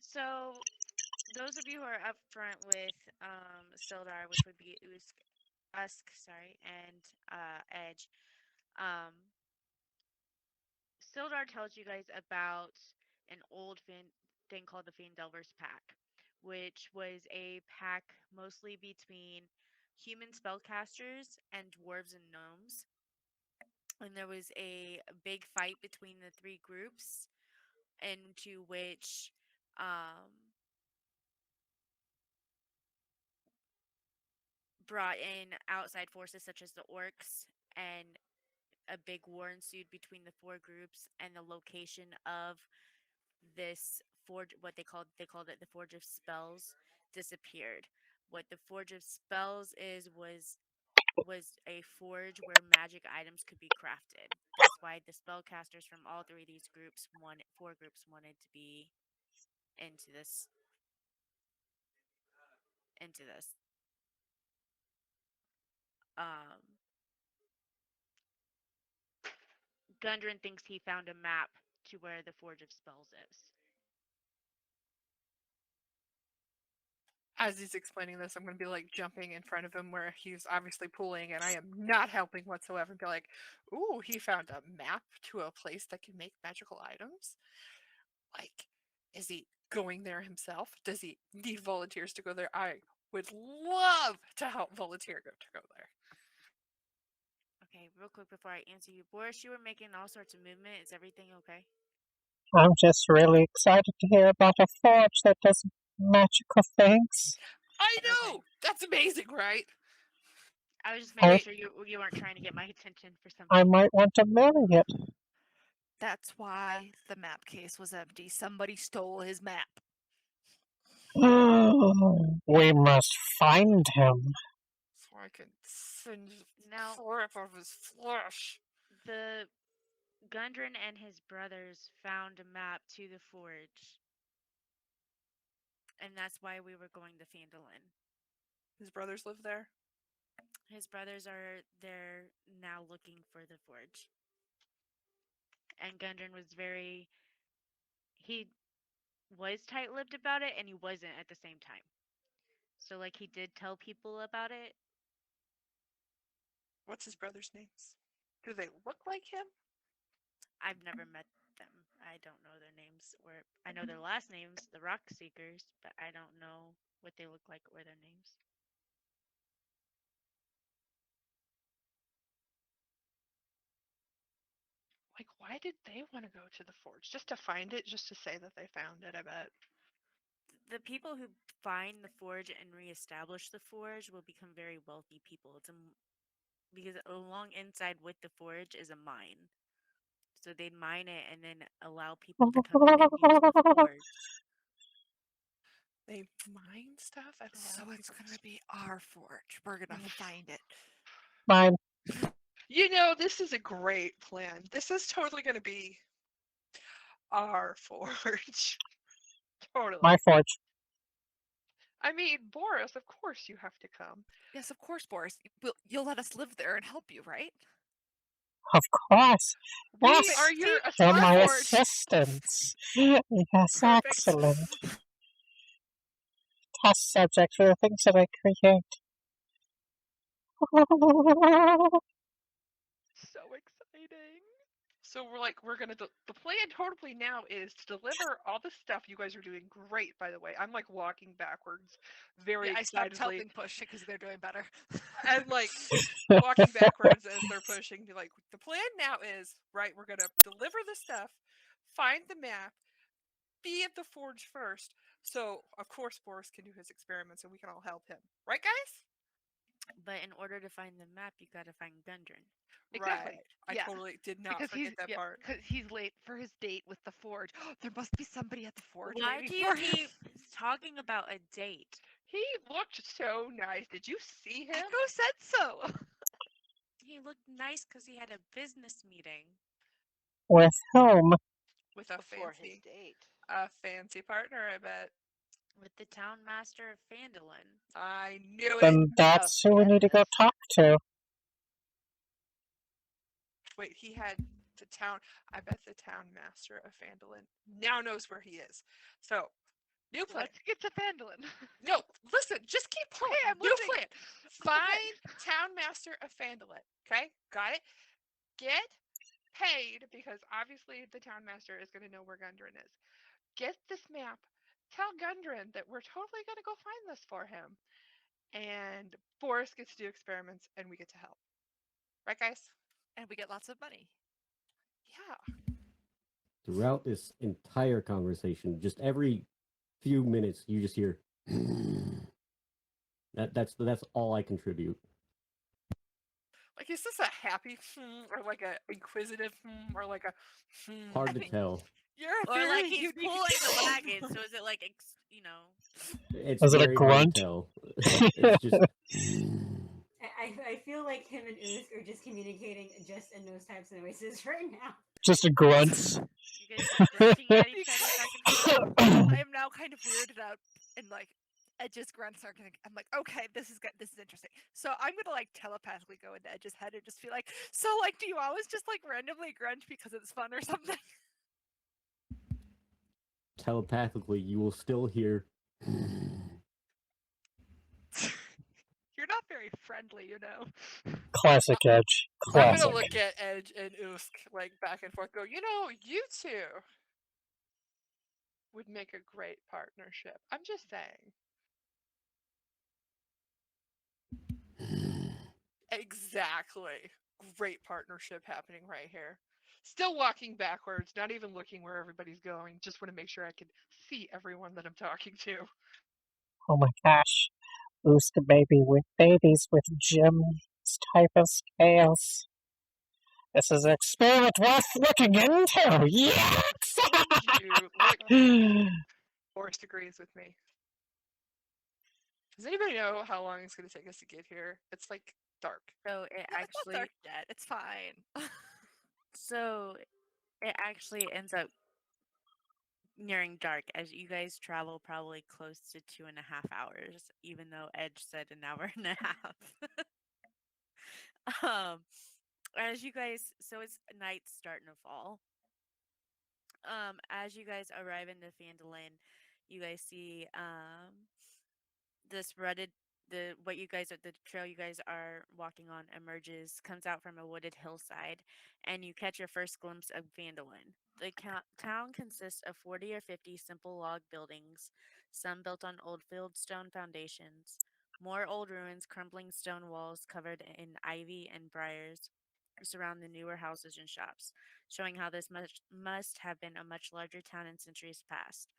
So those of you who are up front with Sildar, which would be Usk, sorry, and Edge, um, Sildar tells you guys about an old thing called the Fandelver's Pack, which was a pack mostly between human spellcasters and dwarves and gnomes. And there was a big fight between the three groups, into which brought in outside forces such as the orcs, and a big war ensued between the four groups, and the location of this forge, what they called it the Forge of Spells, disappeared. What the Forge of Spells was a forge where magic items could be crafted. That's why the spellcasters from all three of these four groups wanted to be into this into this. Gundren thinks he found a map to where the Forge of Spells is. As he's explaining this, I'm going to be like jumping in front of him where he's obviously pulling, and I am not helping whatsoever. And be like, "Ooh, he found a map to a place that can make magical items. Like, is he going there himself? Does he need volunteers to go there? I would love to help volunteer to go there." Okay, real quick before I answer you, Boris, you were making all sorts of movement. Is everything okay? I'm just really excited to hear about a forge that does magical things. I Okay. know! That's amazing, right? I was just making I- sure you weren't trying to get my attention for something. I might want to marry it. That's why the map case was empty. Somebody stole his map. We must find him. So I can singe Now- slurp of his flesh. The Gundren and his brothers found a map to the forge. and that's why we were going to Fandolin. His brothers live there. His brothers are there now looking for the forge. And Gundren was he was tight-lipped about it, and he wasn't at the same time. So, like, he did tell people about it. What's his brothers' names? Do they look like him? I've never met them. I don't know their names, or I know their last names, the Rock Seekers, but I don't know what they look like or their names. Like, why did they want to go to the forge? Just to find it? Just to say that they found it, I bet. The people who find the forge and reestablish the forge will become very wealthy people. Because along inside with the forge is a mine. So they'd mine it and then allow people to come in and use the forge. They mine stuff? I don't know. So it's gonna be our forge. We're gonna find it. Mine. You know, this is a great plan. This is totally going to be our forge. Totally. My forge. I mean, Boris, of course you have to come. Yes, of course, Boris. You'll let us live there and help you, right? Of course. We Yes. are your You're my forge. assistants. Yes, Perfect. excellent. Test subject for the things that I create. So exciting. So we're gonna the plan totally now is to deliver all the stuff. You guys are doing great, by the way. I'm like walking backwards, very Yeah, I stopped excitedly, helping push because they're doing better. and like walking backwards as they're pushing. Like the plan now is right. We're gonna deliver the stuff, find the map, be at the forge first. So of course Boris can do his experiments, and we can all help him. Right, guys? But in order to find the map, you gotta find Gundren. Exactly. Right. I Yeah. totally did not Because forget that part. Because he's late for his date with the forge. There must be somebody at the forge. Why waiting do you for him. keep talking about a date? He looked so nice. Did you see him? Who said so? He looked nice because he had a business meeting. With whom? With a Before his fancy, date. partner, I bet. With the town master of Fandolin. I knew it. Then that's who we need to go goodness. talk to. Wait, he had the town. I bet the town master of Fandolin now knows where he is. So, new plan. Let's get to Fandolin. No, listen, just keep playing. Okay, I'm New listening. plan. Find town master of Fandolin. Okay, got it. Get paid because obviously the town master is going to know where Gundren is. Get this map. Tell Gundren that we're totally going to go find this for him. And Boris gets to do experiments and we get to help. Right, guys? And we get lots of money. Yeah. Throughout this entire conversation, just every few minutes, you just hear that's all I contribute. Like, is this a happy or like a inquisitive or like a Hard to tell. You're a Or very like he's unique pulling the wagon, so is it like, It's Is it a very hard grunt? to tell. It's just I feel like him and Usk are just communicating just in those types of noises right now. Just a grunts. you guys are grunting at each other back and forth? I am now kind of weirded out and like Edge's grunts are gonna. I'm like, okay, this is good. This is interesting. So I'm gonna like telepathically go into Edge's head and just be like, so like, do you always just like randomly grunt because it's fun or something? telepathically, you will still hear. You're not very friendly, you know. Classic Edge. I'm Classic. gonna look at Edge and Usk like back and forth. Go, you know, you two would make a great partnership. I'm just saying. Exactly. Great partnership happening right here. Still walking backwards, not even looking where everybody's going. Just want to make sure I can see everyone that I'm talking to. Oh my gosh. Boost the baby with babies with Jim's type of scales. This is an experiment worth looking into. Yes! Told you. Look, Boris agrees with me. Does anybody know how long it's going to take us to get here? It's like dark. So it Yeah, it's not actually, dark yet. It's fine. so it actually ends up nearing dark as you guys travel probably close to 2.5 hours, even though Edge said an hour and a half. As you guys, so it's night starting to fall. As you guys arrive into Fandolin, you guys see this rutted what you guys are the trail you guys are walking on emerges comes out from a wooded hillside, and you catch your first glimpse of Vandalin. The town consists of 40 or 50 simple log buildings, some built on old fieldstone foundations, more old ruins, crumbling stone walls covered in ivy and briars surround the newer houses and shops, showing how this must have been a much larger town in centuries past.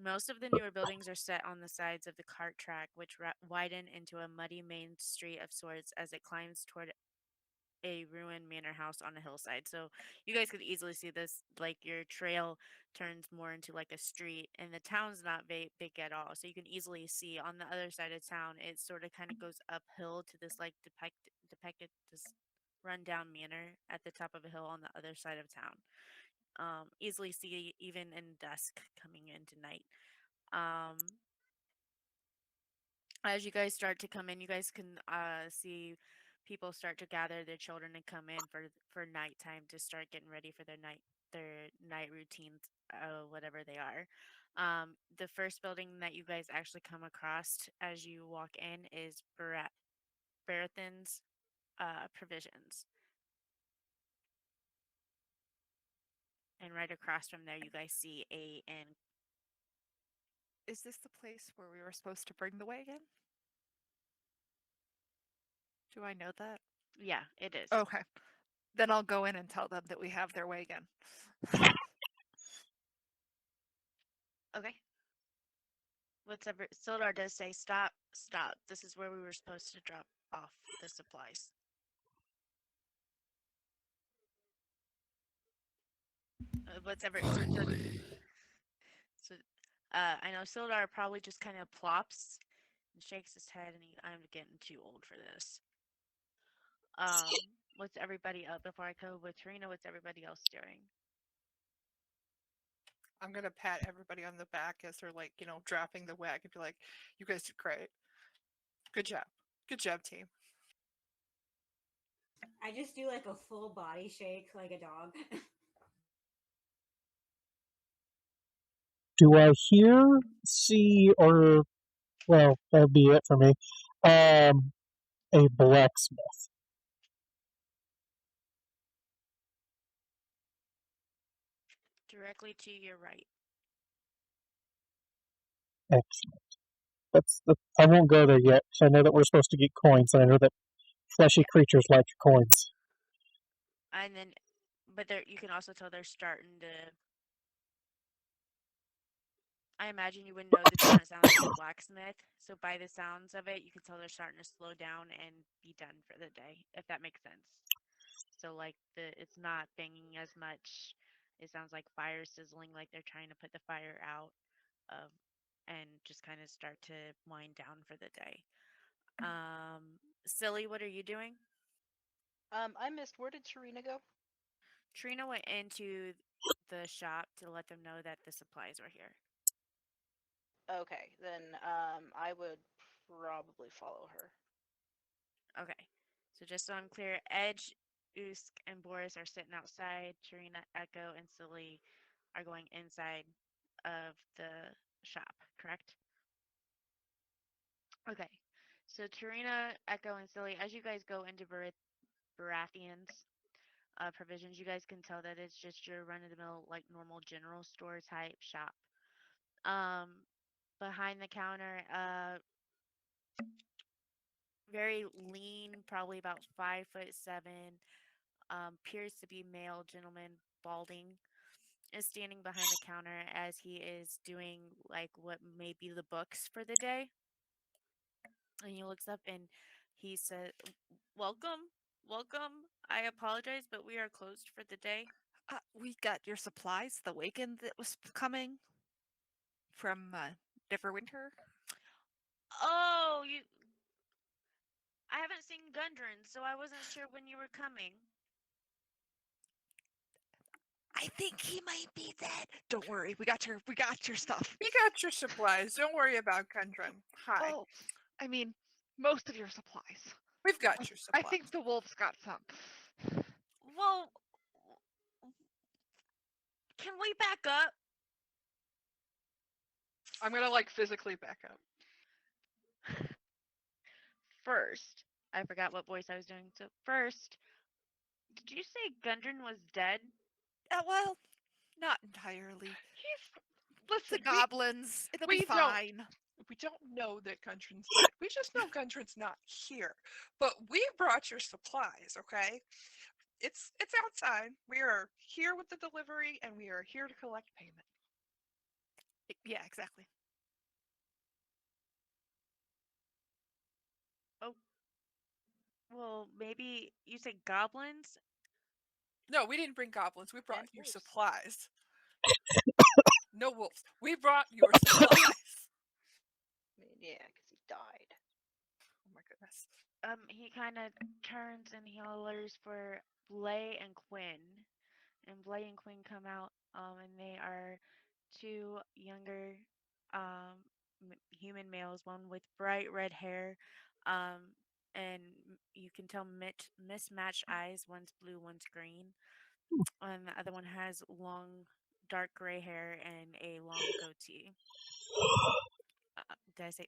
Most of the newer buildings are set on the sides of the cart track, which widen into a muddy main street of sorts as it climbs toward a ruined manor house on a hillside. So you guys could easily see this, like your trail turns more into like a street, and the town's not big at all. So you can easily see on the other side of town, it sort of kind of goes uphill to this like depicted this rundown manor at the top of a hill on the other side of town. Easily see even in dusk coming into night. Um, as you guys start to come in, you guys can see people start to gather their children and come in for nighttime to start getting ready for their night routines, whatever they are. The first building that you guys actually come across as you walk in is Barathon's Provisions. And right across from there, you guys see a inn. Is this the place where we were supposed to bring the wagon? Do I know that? Yeah, it is. Okay. Then I'll go in and tell them that we have their wagon. Okay. Whatever. Sildar does say, stop. This is where we were supposed to drop off the supplies. Whatever. So I know Sildar probably just kind of plops and shakes his head, and I'm getting too old for this. What's everybody up before I go with Tarina? What's everybody else doing? I'm gonna pat everybody on the back as they're like, dropping the wagon and be like, "You guys did great. Good job, team." I just do like a full body shake like a dog. Do I hear, see, or, well, that'd be it for me, a blacksmith? Directly to your right. Excellent. I won't go there yet, because I know that we're supposed to get coins, and I know that fleshy creatures like coins. And then, but you can also tell they're starting to. I imagine you would know the town. It sounds like a blacksmith. So by the sounds of it, you can tell they're starting to slow down and be done for the day, if that makes sense. So like it's not banging as much. It sounds like fire sizzling, like they're trying to put the fire out, and just kind of start to wind down for the day. Silly, what are you doing? I missed. Where did Tarina go? Trina went into the shop to let them know that the supplies were here. Okay, then I would probably follow her. Okay. So just so I'm clear, Edge, Usk, and Boris are sitting outside. Tarina, Echo, and Silly are going inside of the shop, correct? Okay. So Tarina, Echo, and Silly, as you guys go into Baratheon's Provisions, you guys can tell that it's just your run-of-the-mill, like normal general store type shop. Behind the counter, very lean, probably about 5'7", appears to be male gentleman, balding, is standing behind the counter as he is doing like what may be the books for the day. And he looks up and he says, welcome. I apologize, but we are closed for the day. We got your supplies, the wagon that was coming from Neverwinter. Oh, I haven't seen Gundren, so I wasn't sure when you were coming. I I think he might be dead. Don't worry, we got your stuff. We got your supplies. Don't worry about Gundren. Hi. Well, I mean, most of your supplies. We've got your I supplies. think the wolves got some. Well, can we back up? I'm gonna like physically back up. First, I forgot what voice I was doing. So first, did you say Gundren was dead? Well, not entirely. He's The listen. goblins, it'll be we don't- fine. We don't know that Gundren's dead. We just know Gundren's not here. But we brought your supplies, okay? It's outside. We are here with the delivery, and we are here to collect payment. Yeah, exactly. Well, maybe you said goblins? No, we didn't bring goblins. We brought And your wolves. supplies. No wolves. We brought your supplies. I mean, yeah, because he died. Oh my goodness. He kind of turns and he hollers for Blay and Quinn. And Blay and Quinn come out, and they are two younger human males, one with bright red hair, and you can tell mismatched eyes. One's blue, one's green, and the other one has long, dark gray hair and a long goatee. Did I say?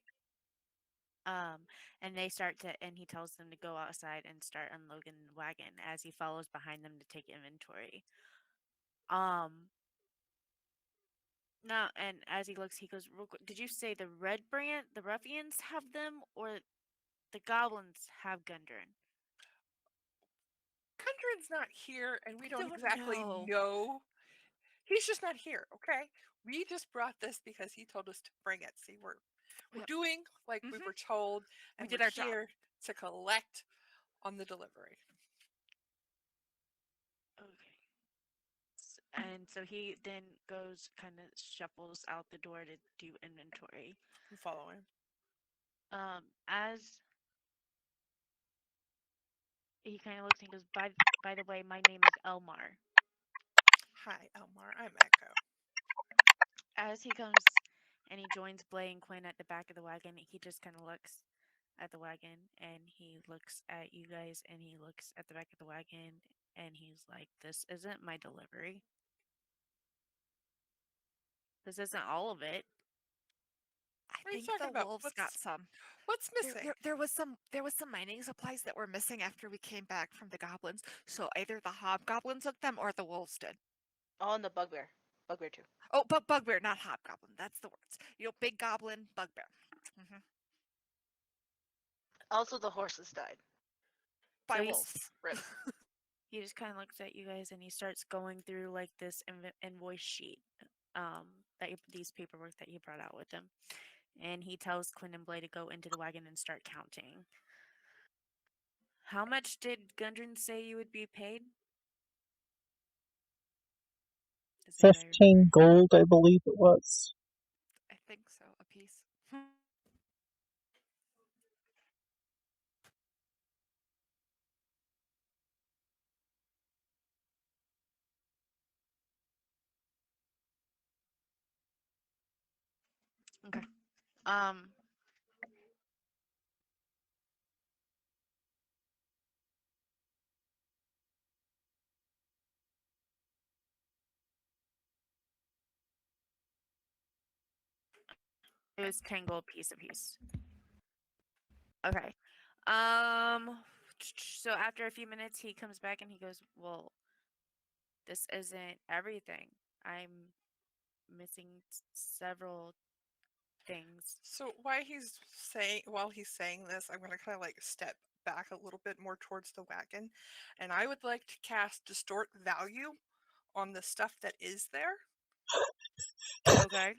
And they start to, and he tells them to go outside and start unloading the wagon as he follows behind them to take inventory. No, and as he looks, he goes, "Real quick, did you say the Red Brand, the ruffians have them, or the goblins have Gundren?" Gundren's not here, and we don't Don't exactly know. know. He's just not here, okay? We just brought this because he told us to bring it. See, we're Yep. doing like we Mhm. were told, We and did we're our job. here to collect on the delivery. Okay. And so he then goes, kind of shuffles out the door to do inventory. I'm following. As he kind of looks and goes, by the way, my name is Elmar. Hi, Elmar. I'm Echo. As he comes and he joins Blay and Quinn at the back of the wagon, he just kind of looks at the wagon and he looks at you guys and he looks at the back of the wagon and he's like, "This isn't my delivery. This isn't all of it." I What are you think talking the about? wolves got some. What's missing? There was some mining supplies that were missing after we came back from the goblins. So either the hobgoblins took them or the wolves did. Oh, and the bugbear. Bugbear too. Oh, but bugbear, not hobgoblin. That's the words. Big goblin, bugbear. Mhm. Also, the horses died. By So he's- wolves. Rip. He just kind of looks at you guys and he starts going through like this invoice sheet, these paperwork that he brought out with him, and he tells Quinn and Blay to go into the wagon and start counting. How much did Gundren say you would be paid? Does anybody 15 remember? gold, I believe it was. I think so. A piece. Okay. Um. It was 10 gold piece apiece. Okay. So after a few minutes, he comes back and he goes, "Well, this isn't everything. I'm missing several things." So while he's saying this, I'm gonna kind of like step back a little bit more towards the wagon, and I would like to cast distort value on the stuff that is there. Okay.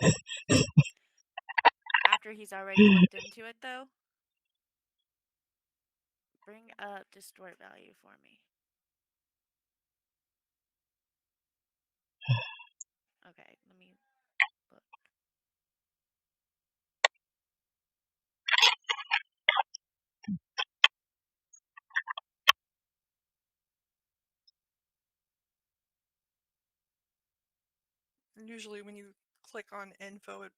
After he's already looked into it, though, bring up distort value for me. Okay, let me look. Usually when you click on info, it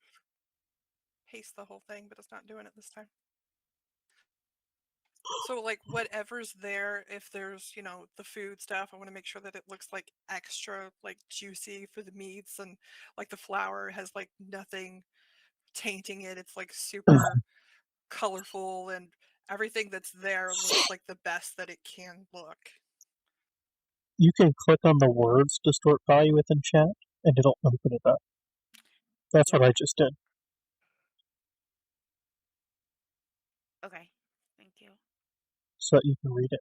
pastes the whole thing, but it's not doing it this time. So like whatever's there, if there's, the food stuff, I want to make sure that it looks like extra like juicy for the meats, and like the flour has like nothing tainting it. It's like super colorful, and everything that's there looks like the best that it can look. You can click on the words distort value within chat, and it'll open it up. That's what I just did. Okay. Thank you. So that you can read it.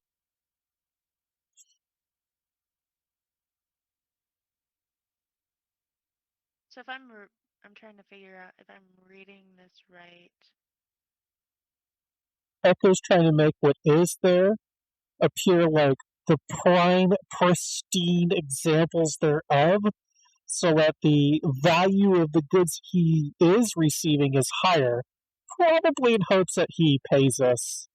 So if I'm trying to figure out if I'm reading this right. Echo's trying to make what is there appear like the prime, pristine examples thereof, so that the value of the goods he is receiving is higher, probably in hopes that he pays us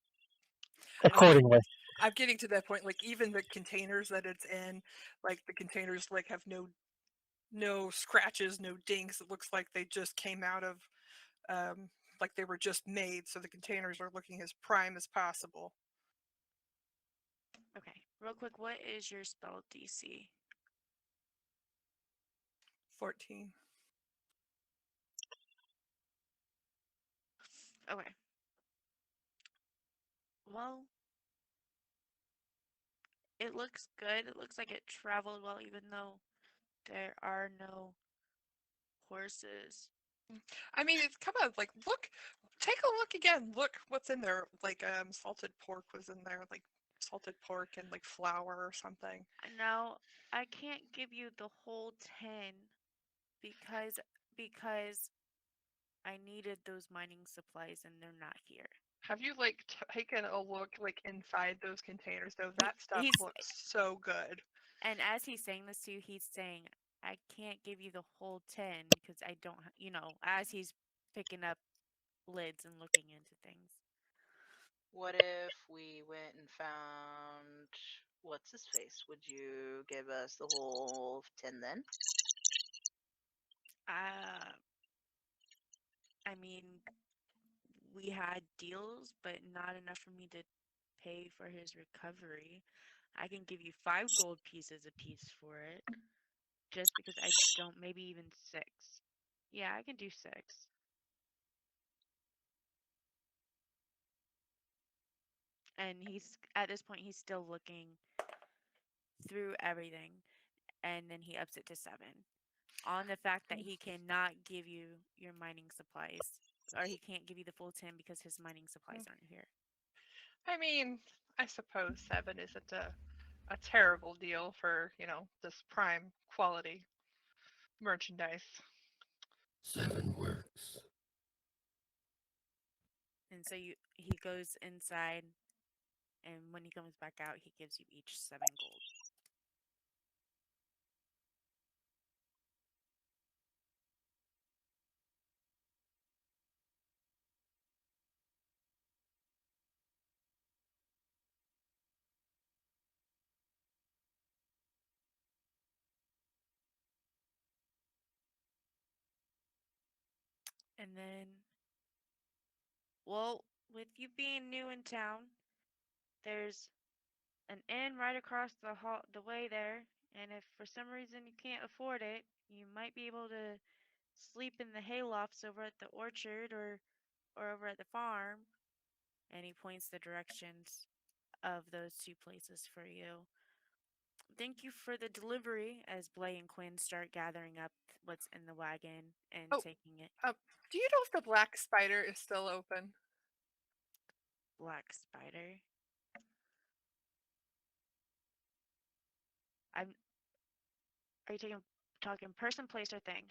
accordingly. I'm getting to that point, like even the containers that it's in, like the containers like have no scratches, no dings. It looks like they just came out of, like they were just made, so the containers are looking as prime as possible. Okay. Real quick, what is your spell DC? 14. Okay. Well, it looks good. It looks like it traveled well, even though there are no horses. I mean, it's come out like, take a look again. Look what's in there. Like, salted pork was in there, like salted pork and like flour or something. Now, I can't give you the whole 10 because I needed those mining supplies and they're not here. Have you like taken a look like inside those containers though? That stuff looks so good. And as he's saying this to you, he's saying, I can't give you the whole 10 because I don't, as he's picking up lids and looking into things. What if we went and found what's his face? Would you give us the whole 10 then? I mean, we had deals, but not enough for me to pay for his recovery. I can give you 5 gold pieces apiece for it, just because I don't, maybe even 6. Yeah, I can do 6. And at this point, he's still looking through everything, and then he ups it to 7. On the fact that he cannot give you your mining supplies, or he can't give you the full 10 because his mining supplies aren't here. I mean, I suppose 7 isn't a terrible deal for, this prime quality merchandise. 7 works. And so he goes inside, and when he comes back out, he gives you each 7 gold. And then, well, with you being new in town, there's an inn right across the way there, and if for some reason you can't afford it, you might be able to sleep in the haylofts over at the orchard or over at the farm. And he points the directions of those 2 places for you. Thank you for the delivery, as Blay and Quinn start gathering up what's in the wagon and taking it. Do you know if the Black Spider is still open? Black Spider? Are you talking person, place, or thing?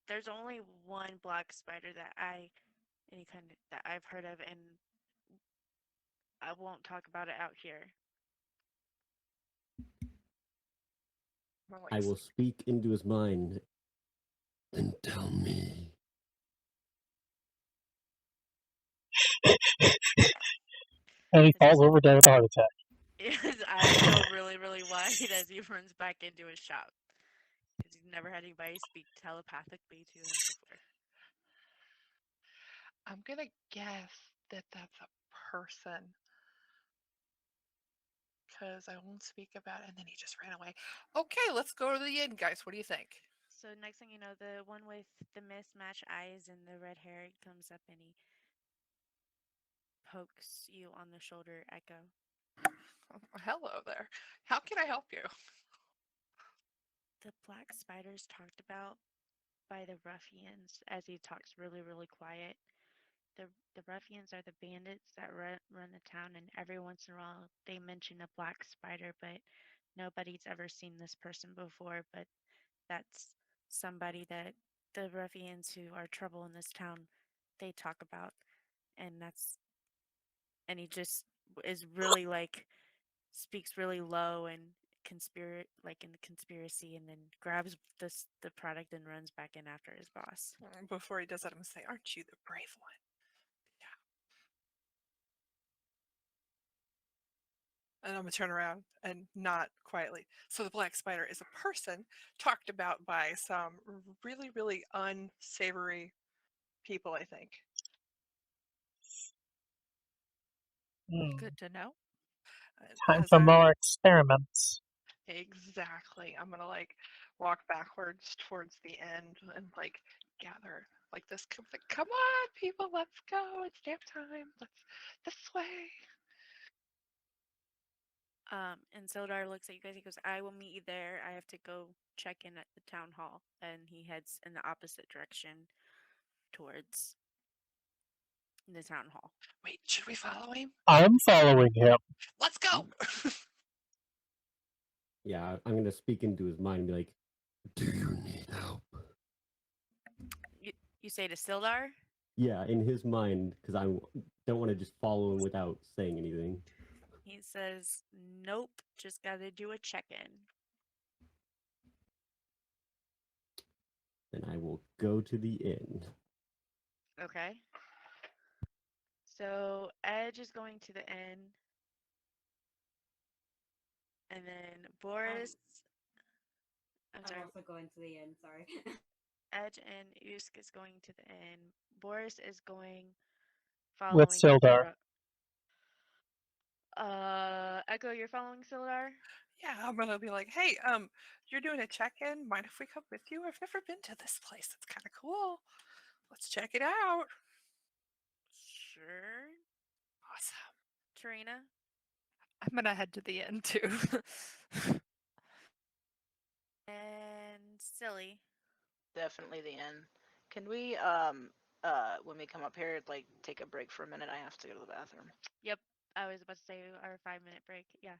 There's only one Black Spider that I've heard of, and I won't talk about it out here. I will speak into his mind. Then tell me. And he falls over dead with a heart attack. His eyes go really, really wide as he runs back into his shop. never had anybody speak telepathically to him before. I'm gonna guess that that's a person. Because I won't speak about it, and then he just ran away. Okay, let's go to the inn, guys. What do you think? So next thing you know, the one with the mismatched eyes and the red hair comes up and he pokes you on the shoulder, Echo. Oh, hello there. How can I help you? The black spiders talked about by the ruffians, as he talks really quiet. The ruffians are the bandits that run the town, and every once in a while they mention a black spider, but nobody's ever seen this person before. But that's somebody that the ruffians who are trouble in this town they talk about, and he just is really like speaks really low and like in the conspiracy, and then grabs the product and runs back in after his boss. Before he does that, I'm going to say, aren't you the brave one? Yeah. And I'm going to turn around and nod quietly. So the black spider is a person talked about by some really unsavory people, I think. Good to know. Time Has for a- more experiments. Exactly. I'm gonna like walk backwards towards the end and like gather like this. Come on, people, let's go. It's nap time. Let's this way. And Sildar looks at you guys. He goes, "I will meet you there. I have to go check in at the town hall." And he heads in the opposite direction towards the town hall. Wait, should we follow him? I'm following him. Let's go. Yeah, I'm gonna speak into his mind and be like, "Do you need help?" You say to Sildar? Yeah, in his mind, because I don't want to just follow him without saying anything. He says, "Nope, just gotta do a check-in." Then I will go to the inn. Okay. So Edge is going to the inn, and then Boris. I'm sorry. I'm also going to the inn. Sorry. Edge and Usk is going to the inn. Boris is going With following Sildar. Echo, you're following Sildar? Yeah, I'm gonna be like, hey, you're doing a check-in. Mind if we come with you? I've never been to this place. It's kind of cool. Let's check it out. Sure. Awesome. Tarina? I'm gonna head to the inn too. And Silly. Definitely the end. Can we when we come up here like take a break for a minute? I have to go to the bathroom. Yep, I was about to say our 5-minute break. Yeah.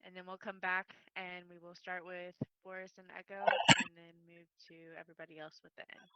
And then we'll come back and we will start with Boris and Echo and then move to everybody else with the N.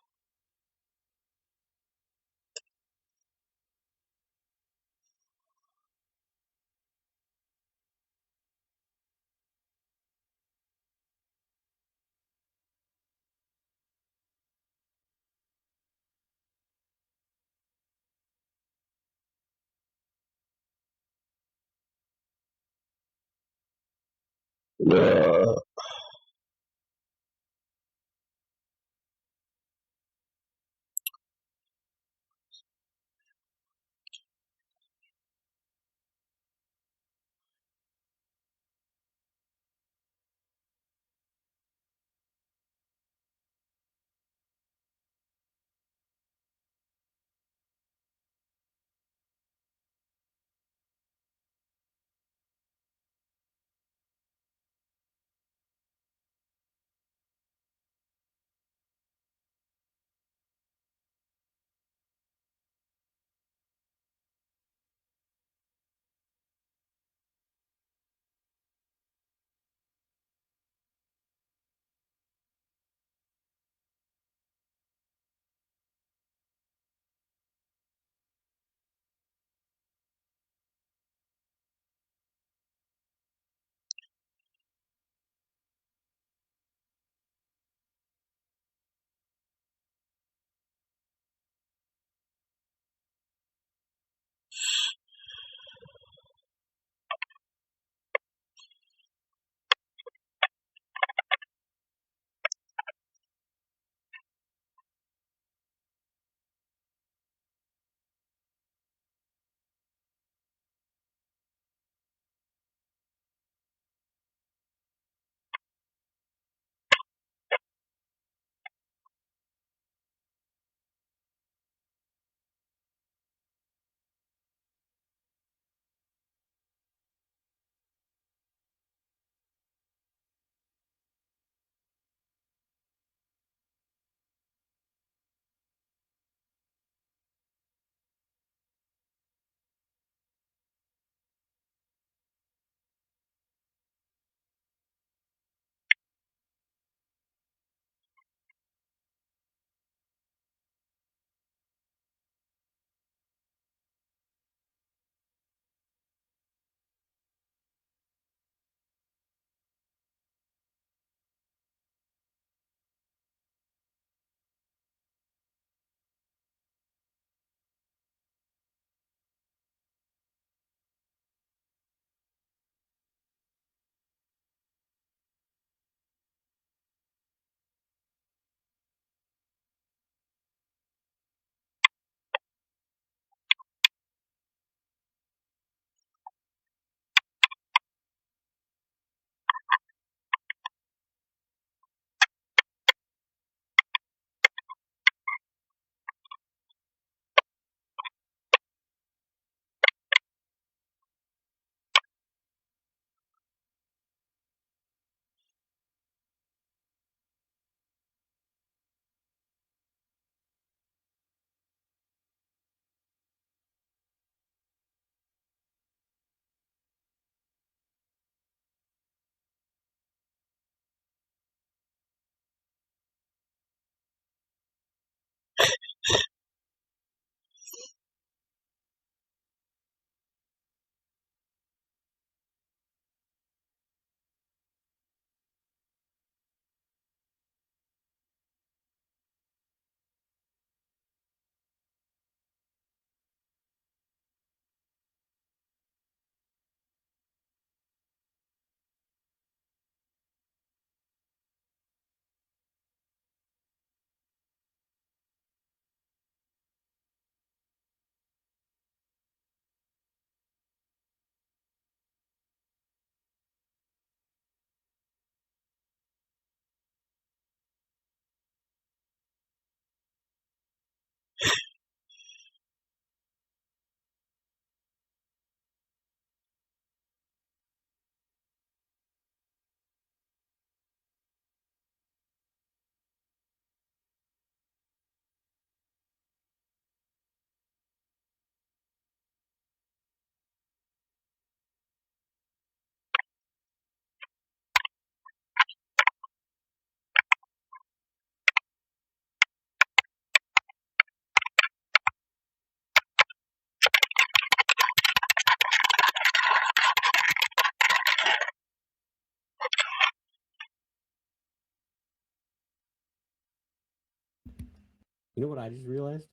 You know what I just realized?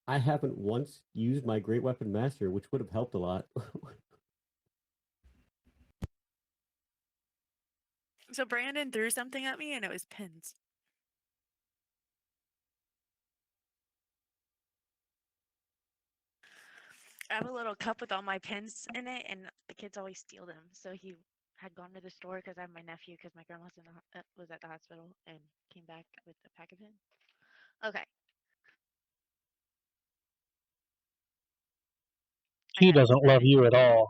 I haven't once used my Great Weapon Master, which would have helped a lot. So Brandon threw something at me and it was pins. I have a little cup with all my pins in it, and the kids always steal them. So he had gone to the store because I have my nephew because my grandma was at the hospital and came back with a pack of pins. Okay. I He got doesn't love excited. you at all.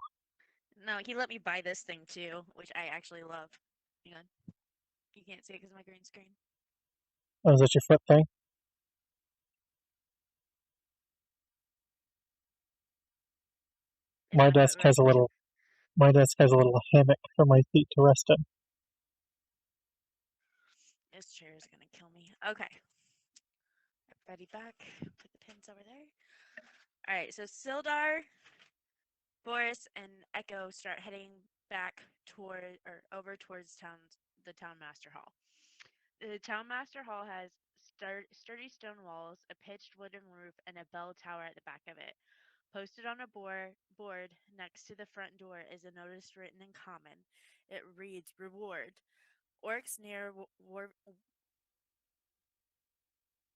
No, he let me buy this thing too, which I actually love. Hang on. You can't see it because of my green screen. Oh, is that your foot thing? Is My that what desk has a little. My desk has a little hammock for my feet to rest in. This chair is gonna kill me. Okay. Ready back. Put the pins over there. Alright, so Sildar, Boris, and Echo start heading back toward or over towards the town master hall. The town master hall has sturdy stone walls, a pitched wooden roof, and a bell tower at the back of it. Posted on a board next to the front door is a notice written in common. It reads, "Reward. Orcs near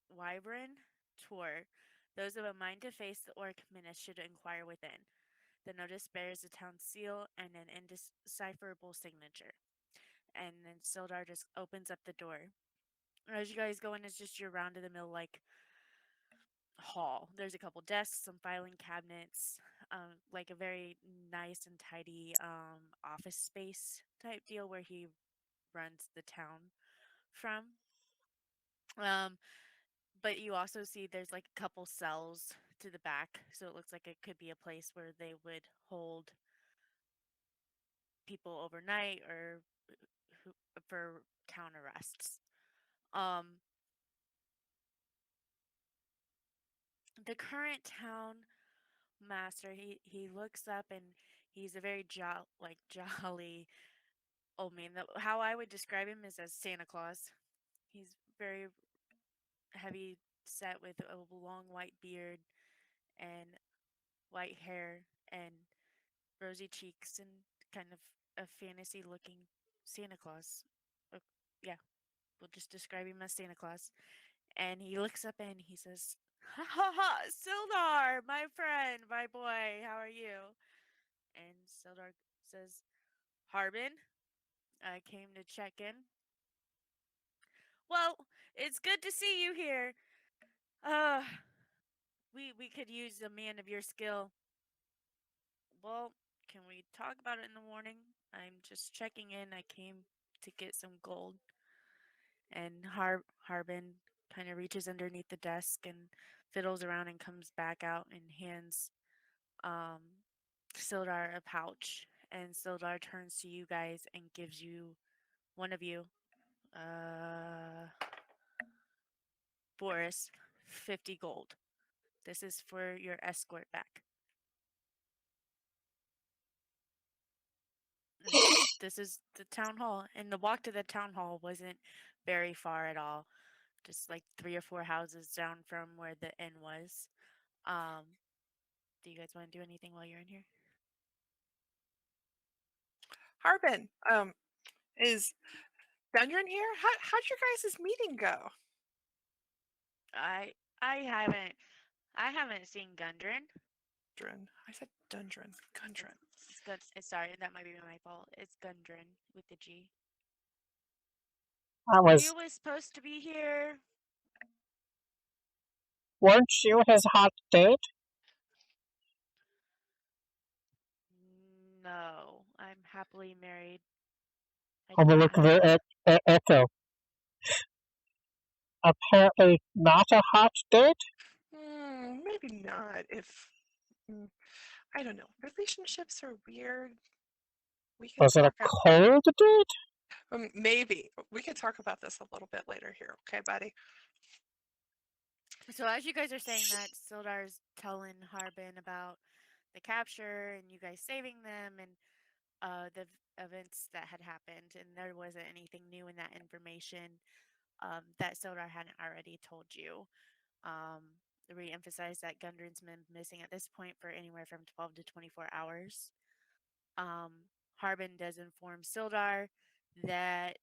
Wyvern Tour. Those of a mind to face the orc menace should inquire within." The notice bears the town seal and an indecipherable signature. And then Sildar just opens up the door. As you guys go in, it's just your round of the mill like hall. There's a couple desks, some filing cabinets, like a very nice and tidy office space type deal where he runs the town from. But you also see there's like a couple cells to the back, so it looks like it could be a place where they would hold people overnight or for town arrests. The current town master, he looks up and he's a very jolly old man. How I would describe him is as Santa Claus. He's very heavy set with a long white beard and white hair and rosy cheeks and kind of a fantasy looking Santa Claus. Yeah, we'll just describe him as Santa Claus. And he looks up and he says, "Ha ha ha, Sildar, my friend, my boy, how are you?" And Sildar says, "Harbin, I came to check in." "Well, it's good to see you here. Uh, we could use a man of your skill." "Well, can we talk about it in the morning? I'm just checking in. I came to get some gold." And Harbin kind of reaches underneath the desk and fiddles around and comes back out and hands um, Sildar a pouch. And Sildar turns to you guys and gives you, one of you, Boris, 50 gold. This is for your escort back. And this is the town hall. And the walk to the town hall wasn't very far at all. Just like 3 or 4 houses down from where the inn was. Do you guys want to do anything while you're in here? Harbin, is Gundren here? How'd your guys' meeting go? I haven't seen Gundren. Dundren. I said Dundren. Gundren. It's good. Sorry, that might be my fault. It's Gundren with the G. You was supposed to be here. Weren't you his hot date? No, I'm happily married. I'm gonna look at Echo. Apparently not a hot date? Maybe not. I don't know. Relationships are weird. We can Was it a talk. cold date? Maybe. We can talk about this a little bit later here, okay, buddy? So as you guys are saying that, Sildar's telling Harbin about the capture and you guys saving them and the events that had happened, and there wasn't anything new in that information. that Sildar hadn't already told you. Re-emphasize that Gundren's been missing at this point for anywhere from 12 to 24 hours. Harbin does inform Sildar that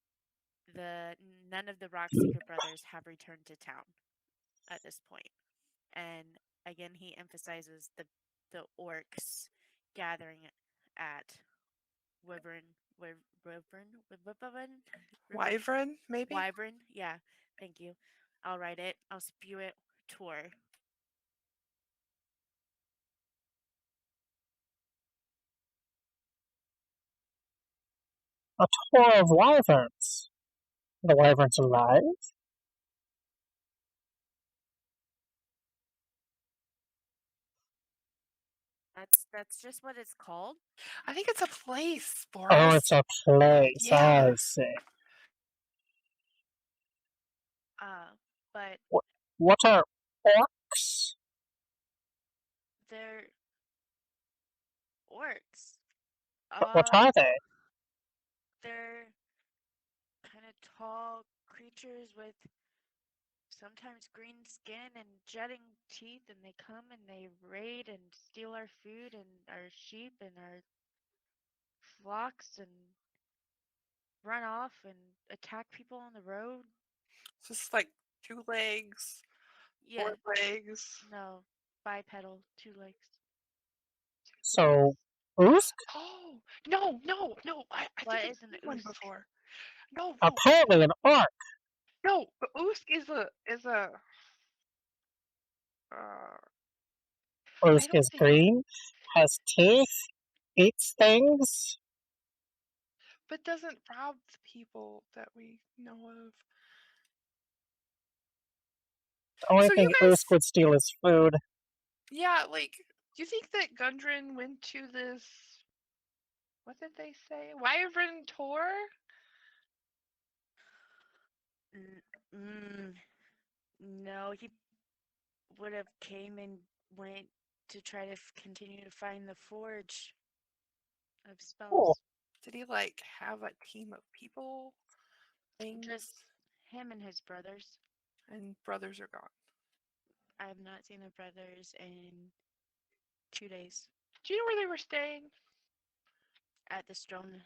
none of the Rockseeker brothers have returned to town at this point. And again, he emphasizes the orcs gathering at Wyvern, maybe? Wyvern, yeah, thank you. I'll write it. I'll spew it. Tour. A tour of wyverns. The wyverns alive? That's just what it's called. I think it's a place, Oh, Boris. it's a place. Yeah. I see. But What are orcs? they're orcs. What are they? They're kind of tall creatures with sometimes green skin and jutting teeth, and they come and they raid and steal our food and our sheep and our flocks and run off and attack people on the road. Just like 2 legs, Yeah, 4 legs. no, bipedal, 2 legs. So, Usk? Oh, no. I What think is an I've seen one Usk? before. No. Apparently an orc. No, but Usk is a Usk don't is think- green, has teeth, eats things. but doesn't rob the people that we know of. The only So you thing guys- Usk would steal is food. Yeah, like, do you think that Gundren went to this, what did they say? Wyvern tour? No, he would have came and went to try to continue to find the forge of spells. Did he, like, have a team of people? Things? Just him and his brothers. And brothers are gone. I have not seen the brothers in 2 days Do you know where they were staying? at the Stonehill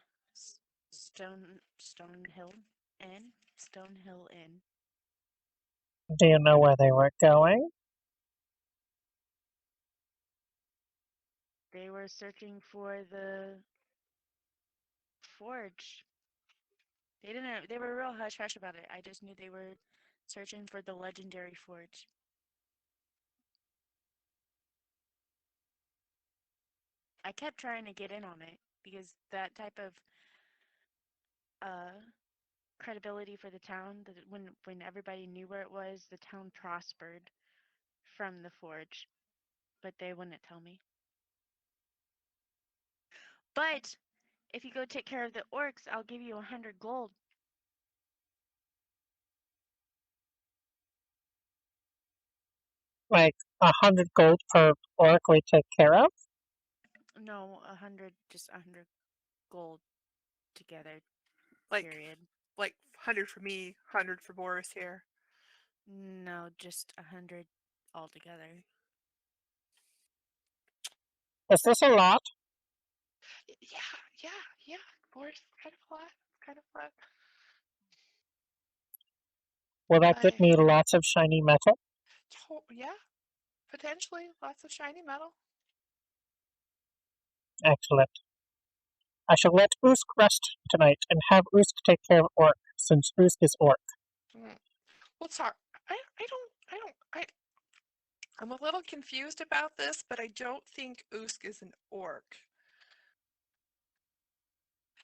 Inn. Stonehill Inn. Do you know where they were going? They were searching for the forge. They didn't. They were real hush hush about it. I just knew they were searching for the legendary forge. I kept trying to get in on it because that type of credibility for the town, that when everybody knew where it was, the town prospered from the forge, but they wouldn't tell me. But if you go take care of the orcs, I'll give you 100 gold. Like 100 gold per orc we take care of? No, 100, just 100 gold together. Like, Period. like 100 for me, 100 for Boris here. No, just 100 altogether. Is this a lot? Yeah. Boris, kind of flat. Will that get me lots of shiny metal? Yeah, potentially lots of shiny metal. Excellent. I shall let Usk rest tonight and have Usk take care of Orc, since Usk is Orc. Well, sorry, I'm a little confused about this, but I don't think Usk is an orc.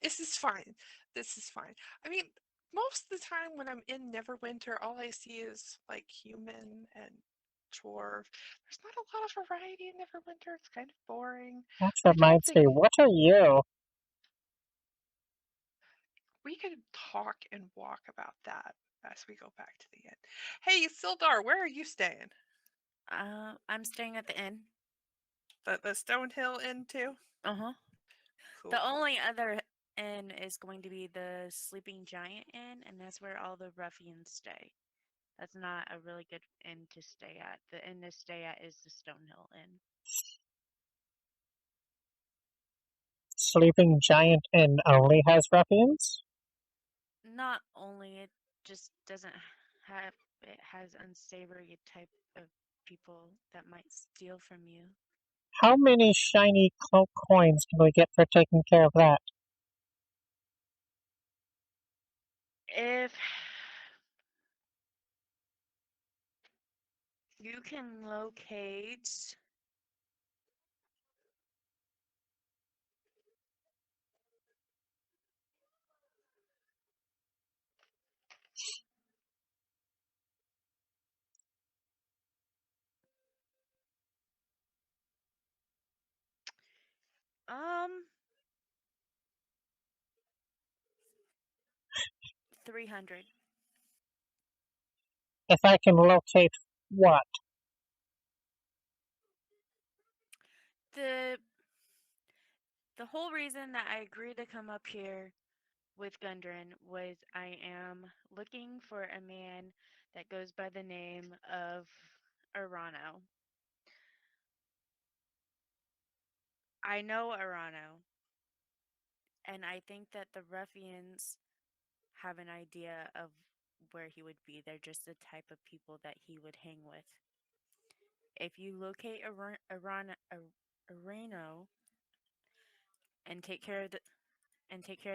This is fine. I mean, most of the time when I'm in Neverwinter, all I see is like human and dwarf. There's not a lot of variety in Neverwinter. It's kind of boring. That reminds me, what are you? We could talk and walk about that as we go back to the inn. Hey, Sildar, where are you staying? I'm staying at the inn. The Stonehill Inn too? Uh-huh. Cool. The only other inn is going to be the Sleeping Giant Inn, and that's where all the ruffians stay. That's not a really good inn to stay at. The inn to stay at is the Stonehill Inn. Sleeping Giant Inn only has ruffians? Not only, it just doesn't have, it has unsavory type of people that might steal from you. How many shiny coins can we get for taking care of that? If you can locate um 300. If I can locate what? The whole reason that I agreed to come up here with Gundren was I am looking for a man that goes by the name of Arano. I know Arano, and I think that the ruffians have an idea of where he would be. They're just the type of people that he would hang with. If you locate Arano and take care of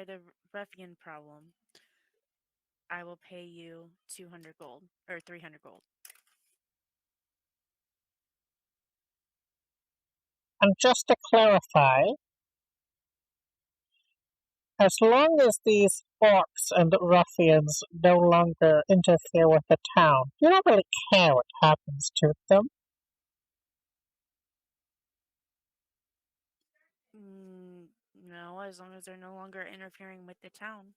the ruffian problem, I will pay you 200 gold or 300 gold. And just to clarify, as long as these orcs and ruffians no longer interfere with the town, you don't really care what happens to them. No, as long as they're no longer interfering with the town.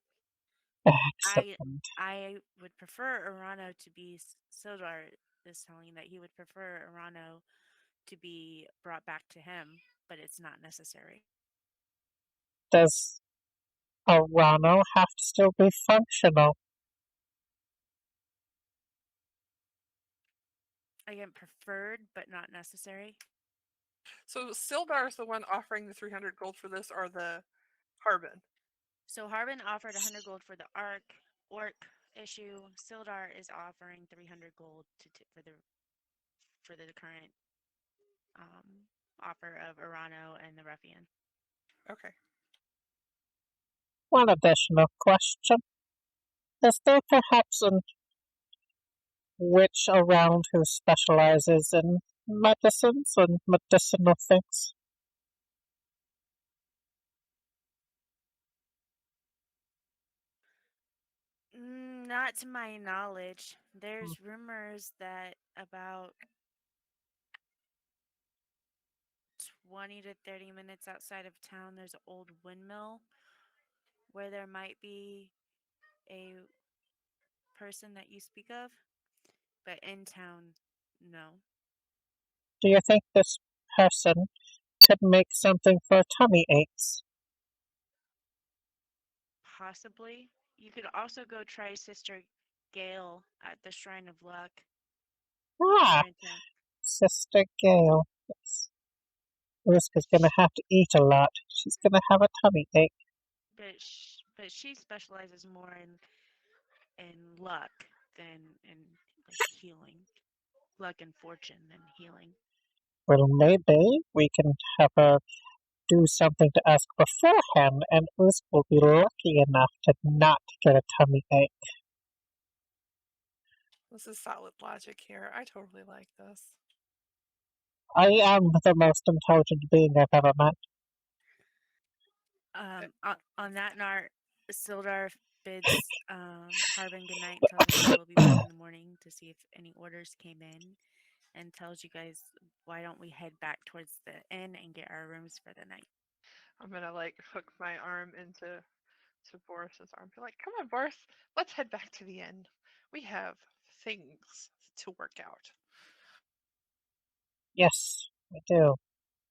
Excellent. I would prefer Arano to be Sildar is telling that he would prefer Arano to be brought back to him, but it's not necessary. Does Arano have to still be functional? Again, preferred but not necessary. So Sildar is the one offering the 300 gold for this, or the Harbin? So Harbin offered 100 gold for the orc issue. Sildar is offering 300 gold for the current offer of Arano and the ruffian. Okay. One additional question. Is there perhaps an witch around who specializes in medicines and medicinal things? Not to my knowledge. There's rumors that about 20 to 30 minutes outside of town, there's an old windmill where there might be a person that you speak of, but in town, no. Do you think this person could make something for tummy aches? Possibly. You could also go try Sister Gale at the Shrine of Luck. Ah, here in town. Sister Gale. Yes. Ruska's gonna have to eat a lot. She's gonna have a tummy ache. But she specializes more in luck than in like healing. Luck and fortune than healing. Well, maybe we can have her do something to ask beforehand, and Usk will be lucky enough to not get a tummy ache. This is solid logic here. I totally like this. I am the most intelligent being I've ever met. On that note, Sildar bids Harbin goodnight and tells him he will be back in the morning to see if any orders came in, and tells you guys, why don't we head back towards the inn and get our rooms for the night. I'm gonna like hook my arm into Boris's arm. Be like, come on, Boris, let's head back to the inn. We have things to work out. Yes, I do.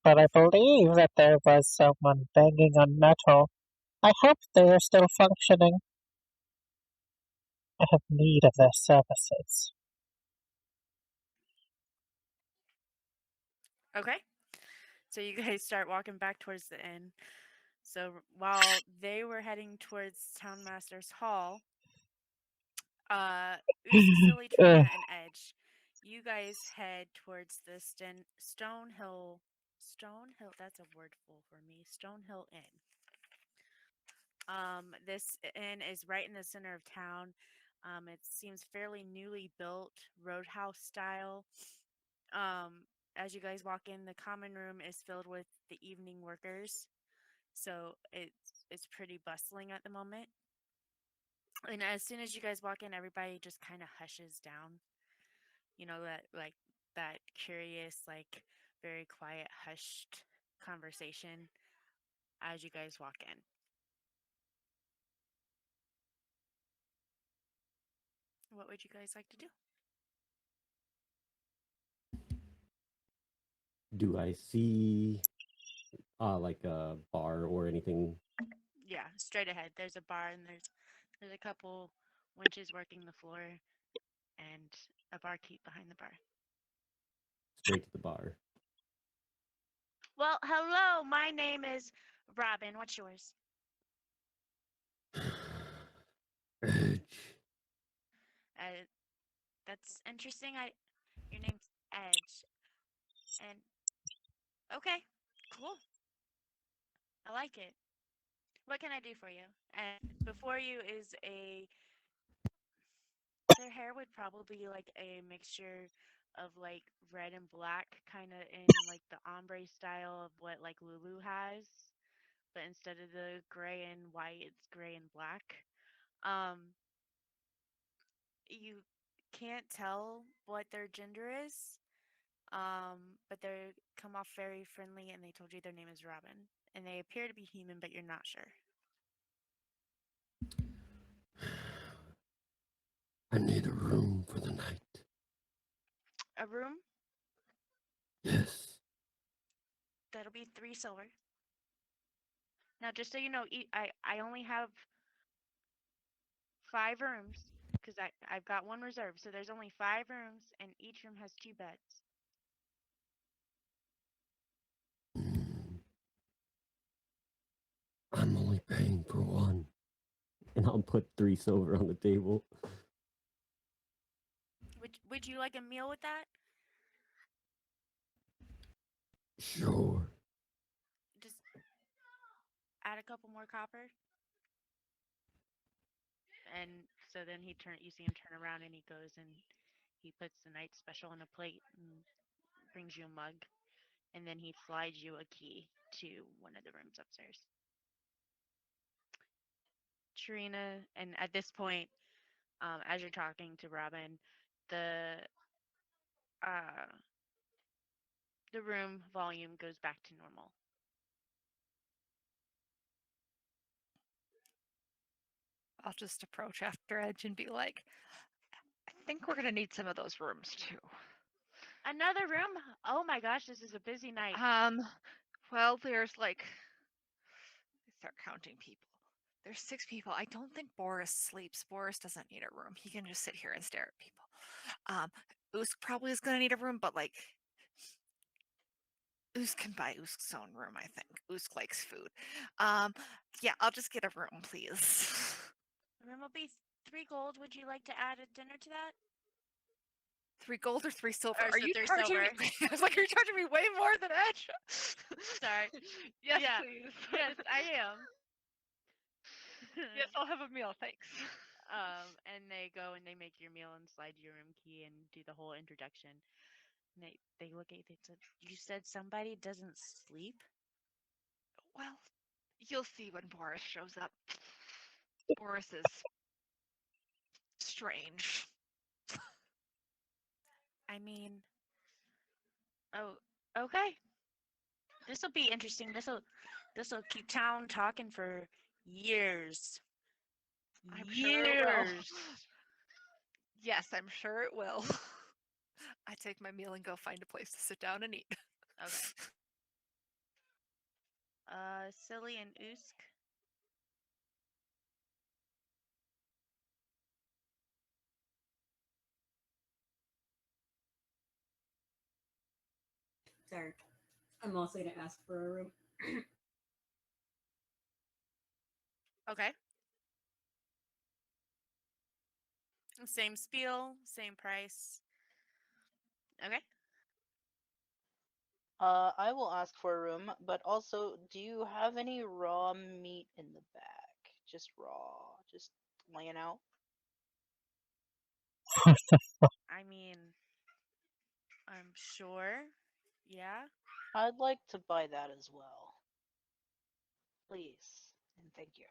But I believe that there was someone banging on metal I hope they are still functioning. I have need of their services. Okay. So you guys start walking back towards the inn. So while they were heading towards Townmaster's Hall, Usk, Silly, Trina, and Edge, you guys head towards the Stonehill. Stonehill. That's a word full for me. Stonehill Inn. This inn is right in the center of town. It seems fairly newly built, roadhouse style. As you guys walk in, the common room is filled with the evening workers, so it's pretty bustling at the moment. And as soon as you guys walk in, everybody just kind of hushes down. You know, that curious, like very quiet, hushed conversation as you guys walk in. What would you guys like to do? Do I see like a bar or anything? Yeah, straight ahead. There's a bar and there's a couple wenches working the floor and a barkeep behind the bar. Straight to the bar. Well, hello. My name is Robin. What's yours? Edge. That's interesting. Your name's Edge, and okay, cool. I like it. What can I do for you? And before you is their hair would probably be like a mixture of like red and black, kind of in like the ombre style of what like Lulu has, but instead of the gray and white, it's gray and black. Um, you can't tell what their gender is, but they come off very friendly, and they told you their name is Robin, and they appear to be human, but you're not sure. I need a room for the night. A room? Yes. That'll be 3 silver. Now, just so you know, I only have 5 rooms because I've got 1 reserved, so there's only 5 rooms, and each room has 2 beds. I'm only paying for 1. And I'll put 3 silver on the table. Would you like a meal with that? Sure. Just add a couple more copper. And so then you see him turn around, and he goes and he puts the night special on a plate and brings you a mug, and then he slides you a key to one of the rooms upstairs. Trina, and at this point, as you're talking to Robin, the uh, the room volume goes back to normal. I'll just approach after Edge and be like, I think we're gonna need some of those rooms too. Another room? Oh my gosh, this is a busy night. Well, there's like, start counting people. There's 6 people. I don't think Boris sleeps. Boris doesn't need a room. He can just sit here and stare at people. Usk probably is gonna need a room, but like, Usk can buy Usk's own room, I think. Usk likes food. Yeah, I'll just get a room, please. The room will be 3 gold. Would you like to add a dinner to that? 3 gold or 3 silver? Or Are so you 3 charging silver. me? I was like, you're charging me way more than Edge. Sorry. Yes, Yeah. please. Yes, I am. Yes, I'll have a meal, thanks. And they go and they make your meal and slide your room key and do the whole introduction. And they look at you. They said, "You said somebody doesn't sleep?" Well, you'll see when Boris shows up. Boris is strange. I mean, oh, okay. This will be interesting. This will keep town talking for years. I'm sure it will. Years. Yes, I'm sure it will. I take my meal and go find a place to sit down and eat. Okay. Silly and Usk. start. I'm also gonna ask for a room. Okay. Same spiel, same price. Okay. I will ask for a room, but also, do you have any raw meat in the back? Just raw, just laying out. I mean, I'm sure. Yeah. I'd like to buy that as well. Please, and thank you.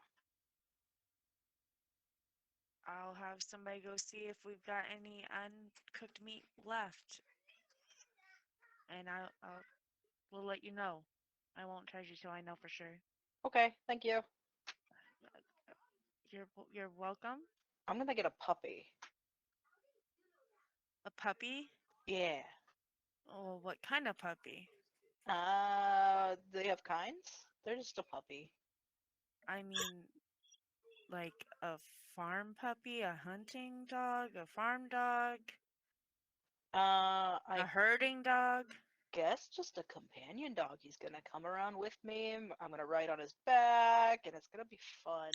I'll have somebody go see if we've got any uncooked meat left. And we'll let you know. I won't charge you till I know for sure. Okay, thank you. You're welcome. I'm gonna get a puppy. A puppy? Yeah. Oh, what kind of puppy? They have kinds? They're just a puppy. I mean, like a farm puppy, a hunting dog, a farm dog, I a herding dog. guess just a companion dog. He's gonna come around with me. I'm gonna ride on his back, and it's gonna be fun.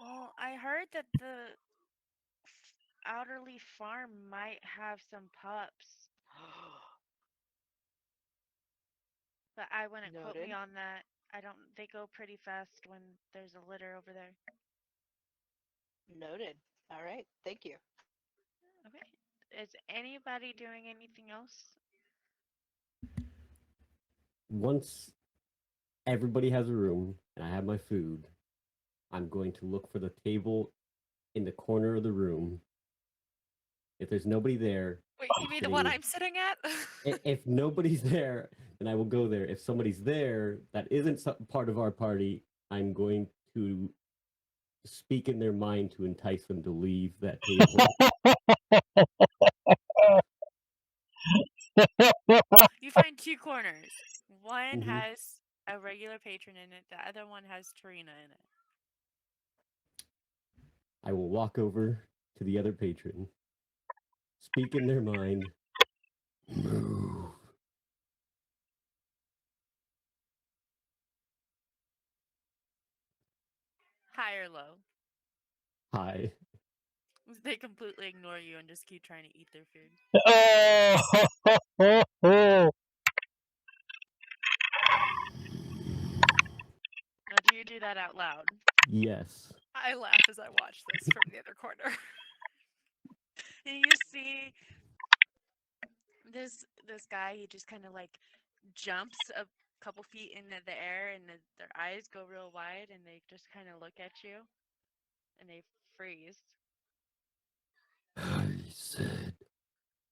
Well, I heard that the Outerly Farm might have some pups, but I wouldn't quote me Noted. on that. I don't. They go pretty fast when there's a litter over there. Noted. All right, thank you. Okay. Is anybody doing anything else? Once everybody has a room and I have my food, I'm going to look for the table in the corner of the room. If there's nobody there, Wait, you mean the one sitting- I'm sitting at? if nobody's there, then I will go there. If somebody's there that isn't part of our party, I'm going to speak in their mind to entice them to leave that table. You find two corners. One Mhm. has a regular patron in it. The other one has Tarina in it. I will walk over to the other patron, speak in their mind, move. High or low? Hi. They completely ignore you and just keep trying to eat their food. Oh, Now, do you do that out loud? Yes. I laugh as I watch this from the other corner. And you see this guy. He just kind of like jumps a couple feet into the air, and their eyes go real wide, and they just kind of look at you, and they freeze. I said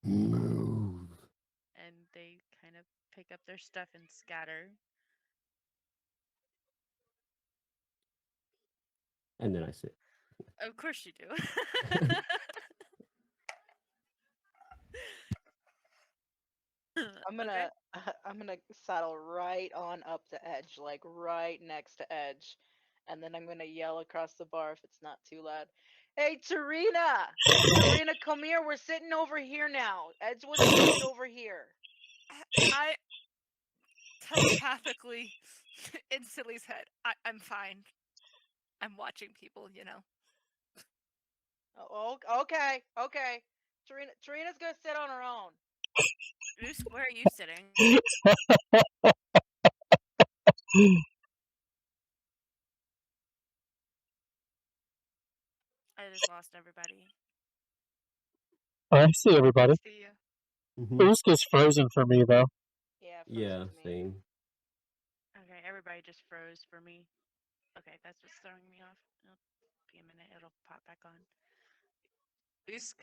move. And they kind of pick up their stuff and scatter. And then I sit. Of course you do. I'm gonna I'm gonna saddle right on up to Edge, like right next to Edge, and then I'm gonna yell across the bar if it's not too loud. Hey, Tarina! Tarina, come here. We're sitting over here now. Edge was sitting over here. I telepathically in Silly's head. I'm fine. I'm watching people, you know. Oh, okay, okay. Tarina's gonna sit on her own. Oosk, where are you sitting? I just lost everybody. I see everybody. See ya. Mhm. Boost is frozen for me, though. Yeah, Yeah, frozen to me. same. Okay, everybody just froze for me. Okay, that's what's throwing me off. It'll be a minute. It'll pop back on. Oosk.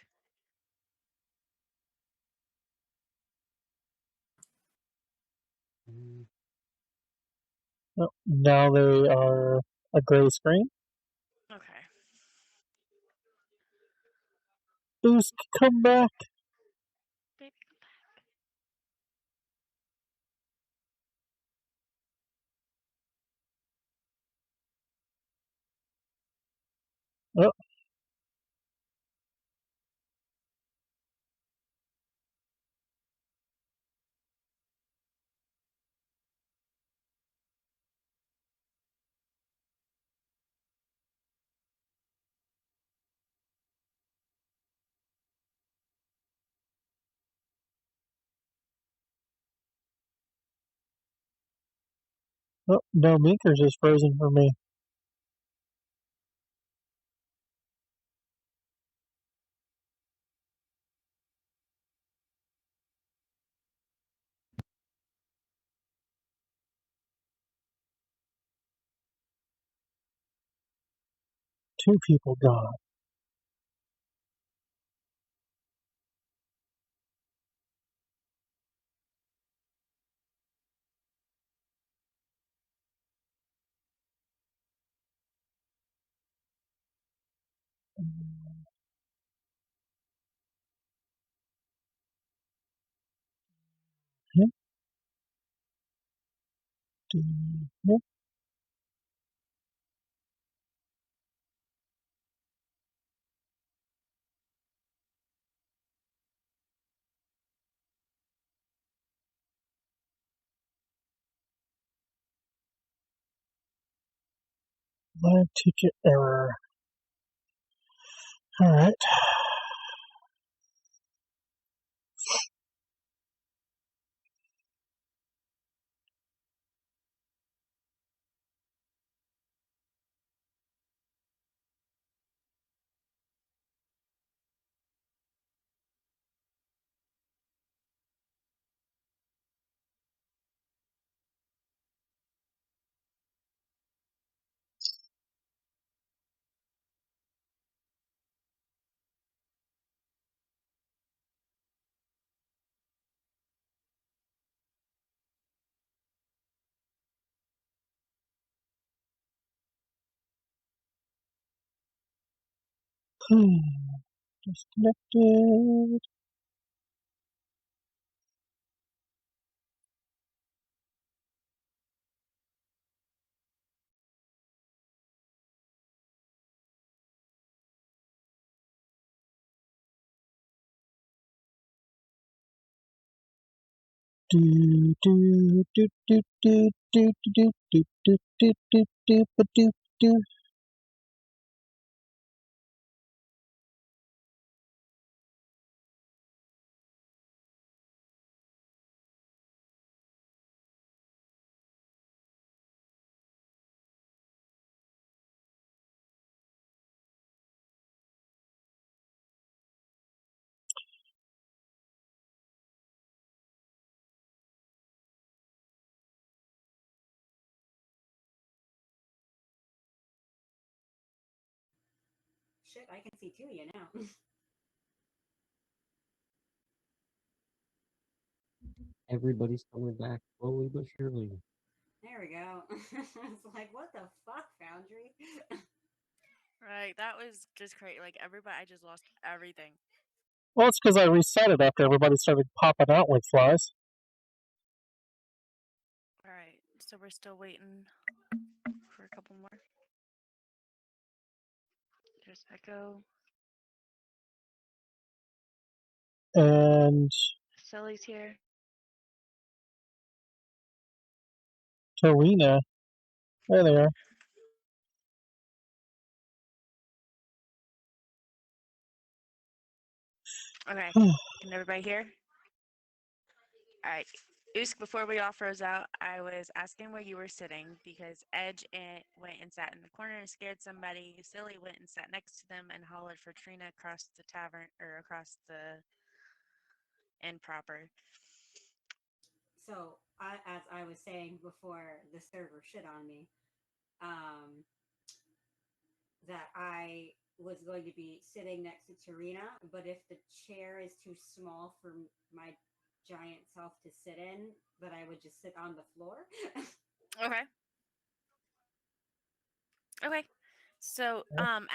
Mm. Oh, now they are a gray screen. Okay. Boost, come back. Baby, come back. Oh, Oh, no, Minkers is frozen for me. Two people gone. Yep. Yep. Live ticket error. All right. Disconnected. Do do do do do do do do do do do do do do. Shit, I can see Tuya now. Everybody's coming back slowly but surely. There we go. It's like, what the fuck, Foundry? Right, that was just crazy. Like everybody, I just lost everything. Well, it's because I reset it after everybody started popping out like flies. All right, so we're still waiting for a couple more. There's Echo. And Sully's here. Tarina. There they are. Okay, can everybody hear? All right. Usk, before we all froze out, I was asking where you were sitting because Edge went and sat in the corner and scared somebody. Silly went and sat next to them and hollered for Trina across the tavern or across the end proper. So, as I was saying before the server shit on me, that I was going to be sitting next to Tarina, but if the chair is too small for my giant self to sit in, that I would just sit on the floor. Okay. Okay. So,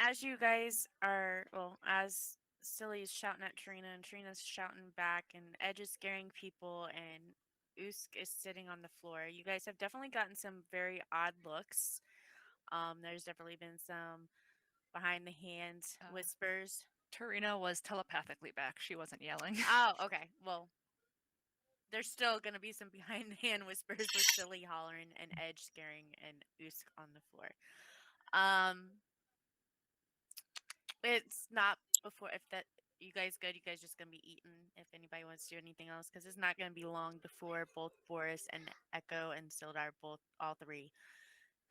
as you guys are, well, as Silly's shouting at Trina and Trina's shouting back, and Edge is scaring people, and Usk is sitting on the floor, you guys have definitely gotten some very odd looks. There's definitely been some behind the hands whispers. Tarina was telepathically back. She wasn't yelling. Oh, okay. Well, there's still going to be some behind the hand whispers with Silly hollering and Edge scaring and Usk on the floor. It's not before if that you guys good? You guys just gonna be eating if anybody wants to do anything else? Because it's not gonna be long before both Boris and Echo and Sildar, all three,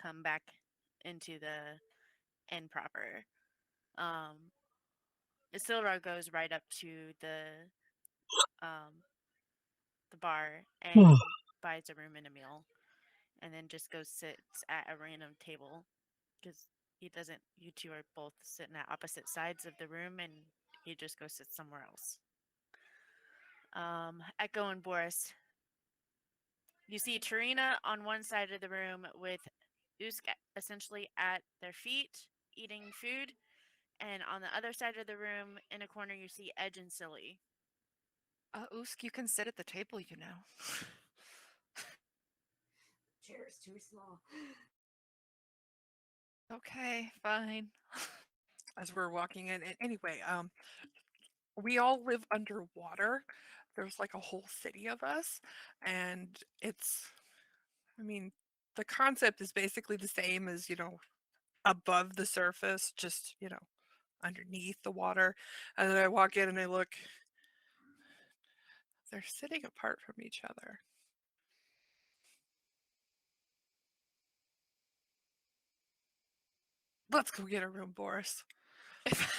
come back into the inn proper. Sildar goes right up to the bar and buys a room and a meal, and then just goes sits at a random table because he doesn't. You two are both sitting at opposite sides of the room, and he just goes sit somewhere else. Echo and Boris. You see Tarina on one side of the room with Usk essentially at their feet eating food, and on the other side of the room in a corner you see Edge and Silly. Usk, you can sit at the table, you know. Chair's too small. Okay, fine. As we're walking in, anyway, we all live underwater. There's like a whole city of us, and the concept is basically the same as, above the surface, just, underneath the water. And then I walk in and I look, they're sitting apart from each other. Let's go get a room, Boris. If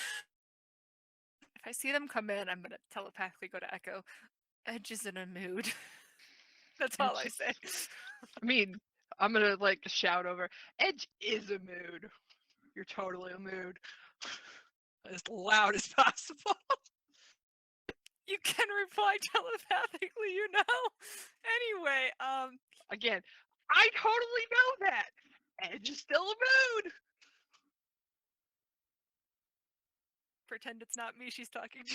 I see them come in, I'm gonna telepathically go to Echo. Edge is in a mood. That's all I Edge- say. I mean, I'm gonna like shout over. Edge is a mood. You're totally a mood. As loud as possible. You can reply telepathically, Anyway, Again, I totally know that. Edge is still a mood. pretend it's not me she's talking to.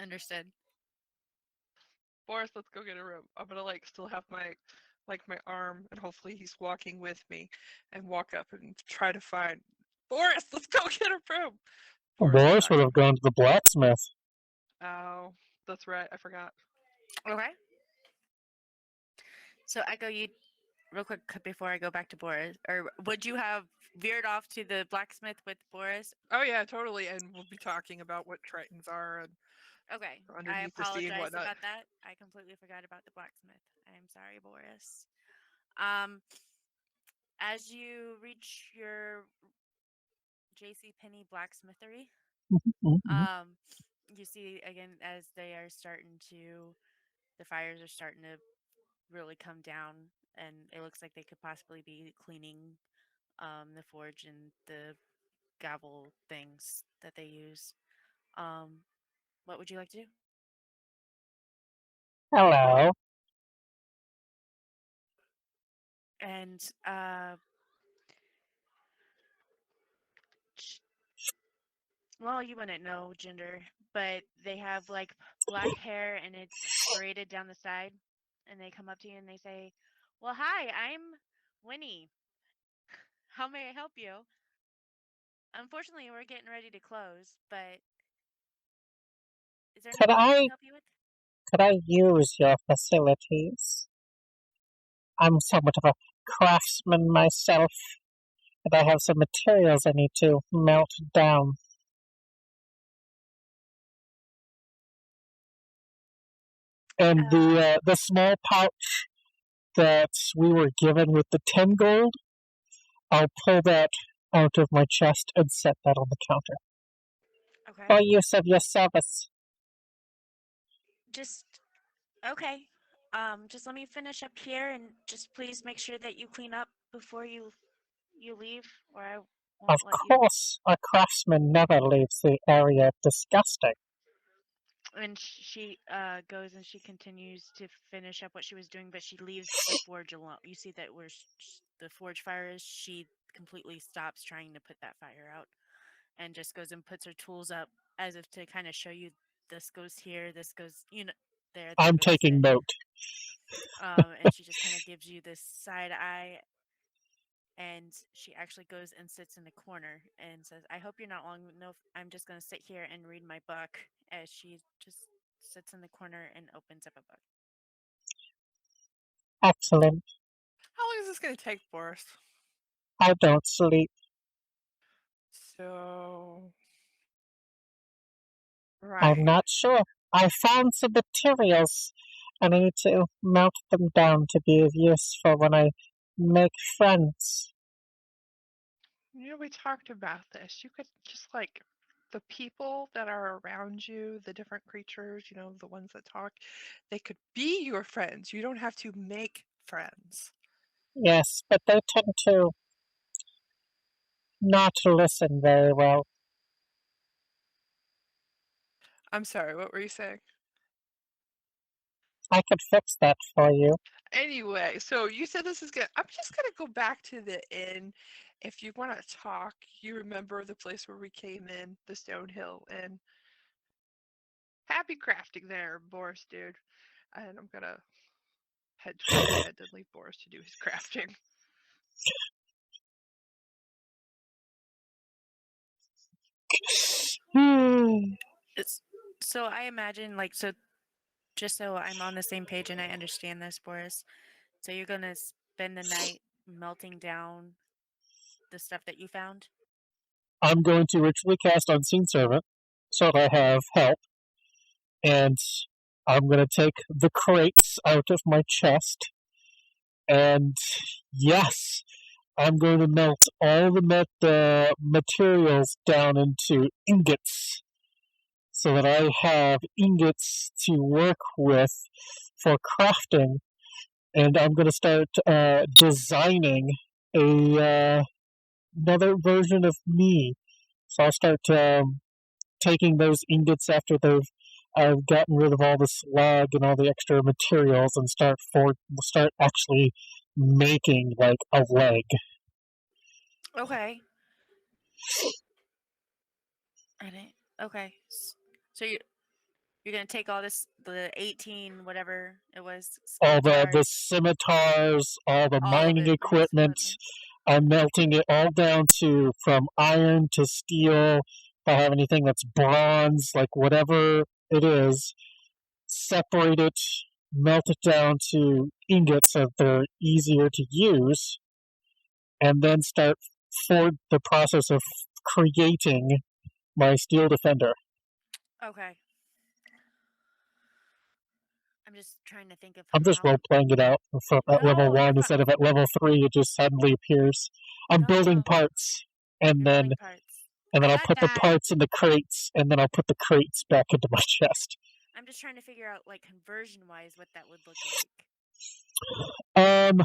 Understood. Boris, let's go get a room. I'm gonna like still have my arm, and hopefully he's walking with me, and walk up and try to find Boris. Let's go get a room. Boris would have gone to the blacksmith. Oh, that's right. I forgot. Okay. So Echo, you real quick before I go back to Boris, or would you have veered off to the blacksmith with Boris? Oh yeah, totally. And we'll be talking about what Tritons are and Okay. I underneath the sea and apologize whatnot. about that. I completely forgot about the blacksmith. I'm sorry, Boris. As you reach your JC Penney blacksmithery, you see again as they are the fires are starting to really come down, and it looks like they could possibly be cleaning the forge and the gavel things that they use. What would you like to do? Hello. And well, you wouldn't know gender, but they have like black hair and it's braided down the side, and they come up to you and they say, "Well, hi, I'm Winnie. How may I help you?" Unfortunately, we're getting ready to close, but is there Could anything I I can help you with? could I use your facilities? I'm somewhat of a craftsman myself, and I have some materials I need to melt down. And the small pouch that we were given with the 10 gold, I'll pull that out of my chest and set that on the counter. Okay. For use of your service. Just okay. Just let me finish up here, and just please make sure that you clean up before you leave, or I won't Of let you. course, a craftsman never leaves the area disgusting. And she goes and she continues to finish up what she was doing, but she leaves the forge alone. You see that where the forge fire is, she completely stops trying to put that fire out, and just goes and puts her tools up as if to kind of show you this goes here, this goes, there. I'm goes taking there. note. And she just kind of gives you this side eye, and she actually goes and sits in the corner and says, "I hope you're not long enough. I'm just going to sit here and read my book," as she just sits in the corner and opens up a book. Excellent. How long is this going to take, Boris? I don't sleep. So Right. I'm not sure. I found some materials, and I need to melt them down to be of use for when I make friends. We talked about this. You could just like the people that are around you, the different creatures, the ones that talk, they could be your friends. You don't have to make friends. Yes, but they tend to not listen very well. I'm sorry, what were you saying? I could fix that for you. Anyway, so you said this is good. I'm just gonna go back to the inn. If you want to talk, you remember the place where we came in, the Stonehill Inn. Happy crafting there, Boris, dude. And I'm gonna head towards the bed and leave Boris to do his crafting. So I imagine, just so I'm on the same page and I understand this, Boris. So you're gonna spend the night melting down the stuff that you found? I'm going to ritually cast Unseen Servant so that I have help, and I'm going to take the crates out of my chest, and yes, I'm going to melt all the materials down into ingots so that I have ingots to work with for crafting, and I'm going to start designing another version of me. So I'll start taking those ingots after I've gotten rid of all the slag and all the extra materials, and start actually making like a leg. Okay. Okay. So you're gonna take all the 18 whatever it was. All the scimitars, all the mining equipment. I'm melting it all down to from iron to steel. If I have anything that's bronze, like whatever it is, separate it, melt it down to ingots so they're easier to use, and then start for the process of creating my steel defender. Okay. I'm just trying to think of. I'm just role playing it out at level 1 instead of at level 3. It just suddenly appears. I'm building parts, and then I'll put the parts in the crates, and then I'll put the crates back into my chest. I'm just trying to figure out, conversion wise, what that would look like.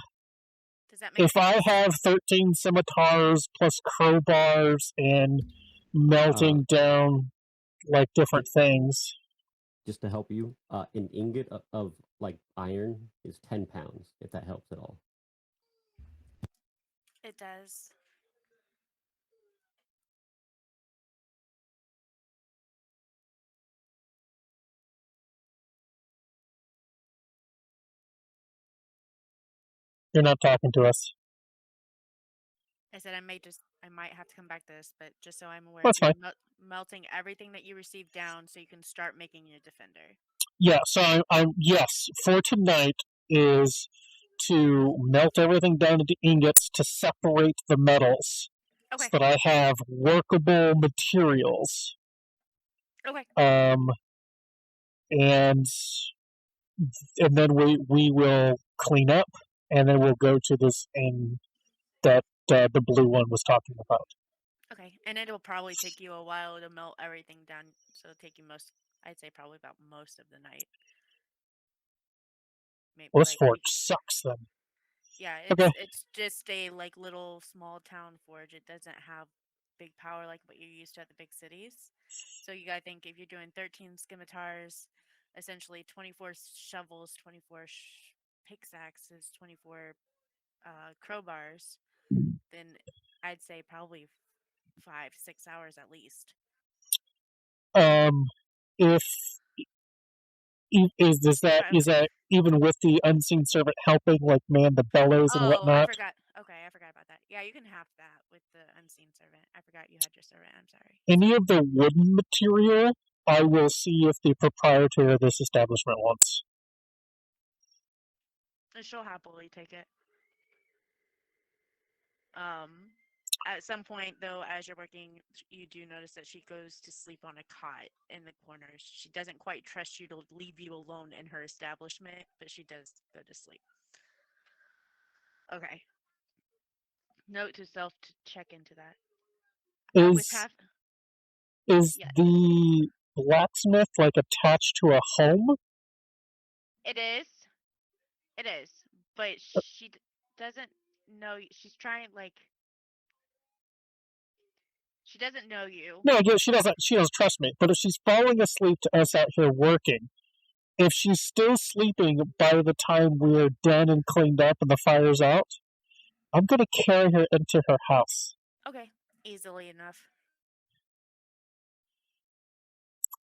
Does that make if sense? I have 13 scimitars plus crowbars and melting down like different things. Just to help you, an ingot of like iron is 10 pounds, if that helps at all. It does. You're not talking to us. I said I might have to come back to this, but just so I'm aware, That's fine. Melting everything that you received down so you can start making your defender. Yeah, so yes, for tonight is to melt everything down into ingots to separate the metals. Okay. So that I have workable materials. Okay. And then we will clean up, and then we'll go to this inn that the blue one was talking about. Okay, and it'll probably take you a while to melt everything down, so it'll take you I'd say probably about most of the night. Maybe this forge sucks then. Yeah, it's just a little small town forge. It doesn't have big power like what you're used to at the big cities. So you gotta think, if you're doing 13 scimitars, essentially 24 shovels, 24 pickaxes, 24 crowbars, then I'd say probably 5 to 6 hours at least. Is that even with the unseen servant helping, man the bellows and whatnot? I forgot. Okay, I forgot about that. Yeah, you can have that with the unseen servant. I forgot you had your servant. I'm sorry. Any of the wooden material, I will see if the proprietor of this establishment wants. She'll happily take it. at some point, though, as you're working, you do notice that she goes to sleep on a cot in the corner. She doesn't quite trust you to leave you alone in her establishment, but she does go to sleep. Okay. Note to self to check into that. With Is half. is Yeah. the blacksmith like attached to a home? It is. It is. But she doesn't know. She's trying like. She doesn't know you. No, yeah, she doesn't trust me. But if she's falling asleep to us out here working, if she's still sleeping by the time we're done and cleaned up and the fire's out, I'm gonna carry her into her house. Okay, easily enough.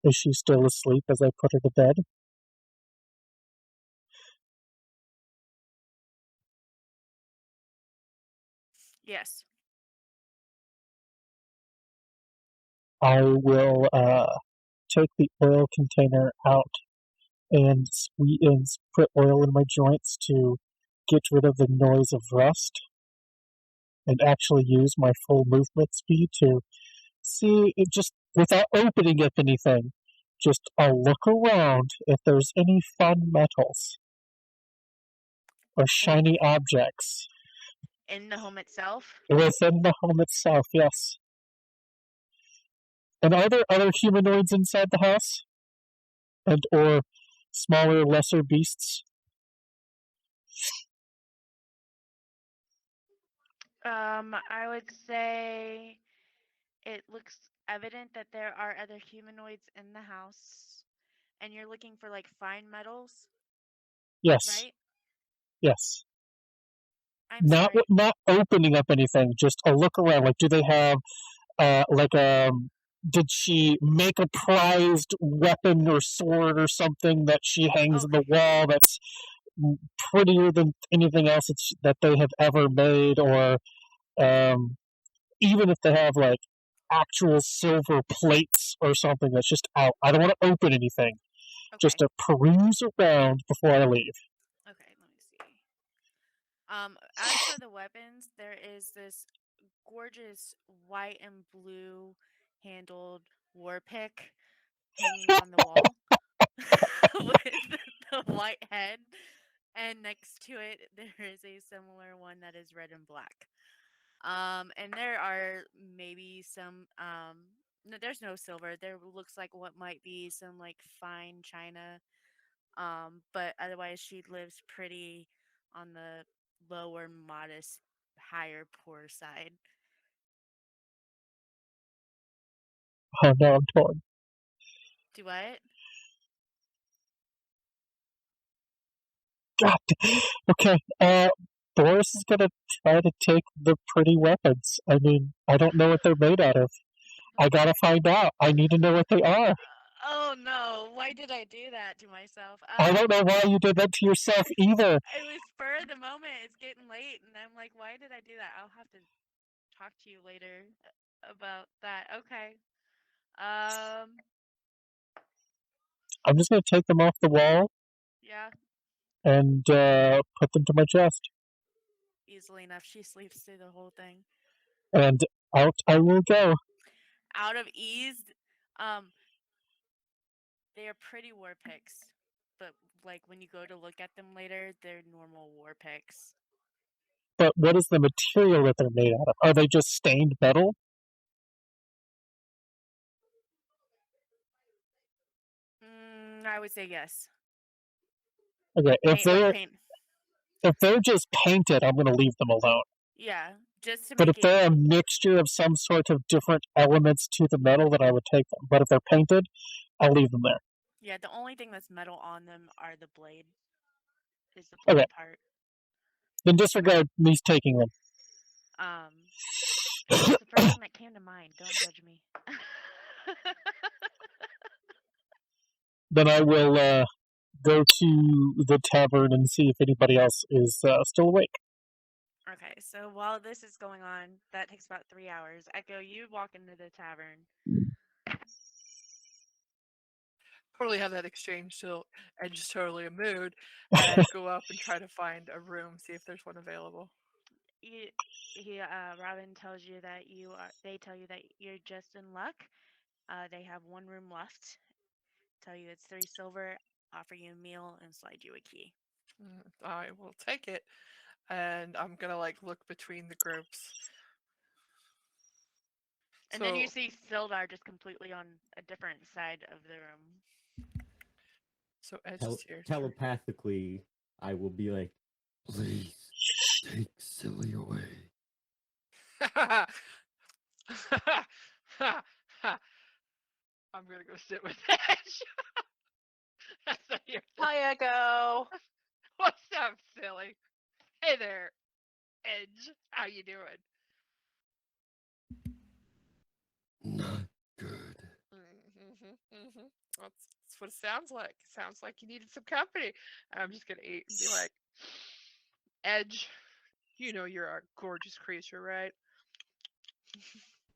Is she still asleep as I put her to bed? Yes. I will take the oil container out and put oil in my joints to get rid of the noise of rust, and actually use my full movement speed to see it just without opening up anything. Just I'll look around if there's any fun metals or shiny objects In the home itself. within the home itself. Yes. And are there other humanoids inside the house? And or smaller, lesser beasts? I would say it looks evident that there are other humanoids in the house, and you're looking for like fine metals, Yes. right? Yes. I'm sorry. Not opening up anything. Just a look around. Like, do they have did she make a prized weapon or sword or something that she hangs in the wall that's prettier than anything else that they have ever made? Or even if they have like actual silver plates or something that's just out. I don't want to open anything. Just to peruse around before I leave. Okay, let me see. As for the weapons, there is this gorgeous white and blue handled war pick hanging on the wall with the white head, and next to it there is a similar one that is red and black. And there are maybe some no, there's no silver. There looks like what might be some like fine china. But otherwise she lives pretty on the lower modest, higher poor side. Oh no, I'm torn. Do what? God. Okay. Boris is gonna try to take the pretty weapons. I mean, I don't know what they're made out of. I gotta find out. I need to know what they are. Oh no, why did I do that to myself? I don't know why you did that to yourself either. It was spur of the moment. It's getting late, and I'm like, why did I do that? I'll have to talk to you later about that. Okay. I'm just gonna take them off the wall Yeah, and put them to my chest. easily enough. She sleeps through the whole thing. And out I will go. Out of ease, they are pretty war picks, but like when you go to look at them later, they're normal war picks. But what is the material that they're made out of? Are they just stained metal? I would say yes. Okay, Paint. if they're just painted, I'm gonna leave them alone. Yeah, just to But make if they're a mixture of some sort of different elements to the metal, then I would take them. But if they're painted, I'll leave them there. Yeah, the only thing that's metal on them are the blade. Is the blade part. Then disregard me taking them. It's the first thing that came to mind. Don't judge me. Then I will go to the tavern and see if anybody else is still awake. Okay, so while this is going on, that takes about 3 hours. Echo, you walk into the tavern. Totally have that exchange still, and just totally a mood, and go up and try to find a room, see if there's one available. Robin tells you that they tell you that you're just in luck. They have one room left. Tell you it's 3 silver, offer you a meal, and slide you a key. I will take it, and I'm gonna like look between the groups. And then you So- see Sildar just completely on a different side of the room. So Edge is here. Telepathically, I will be like, please take Silly away. I'm gonna go sit with Edge. That's what you're saying. Hi, Echo. What's up, Silly? Hey there, Edge. How you doing? Not good. That's what it sounds like. Sounds like you needed some company. I'm just gonna eat and be like, Edge, you know you're a gorgeous creature, right?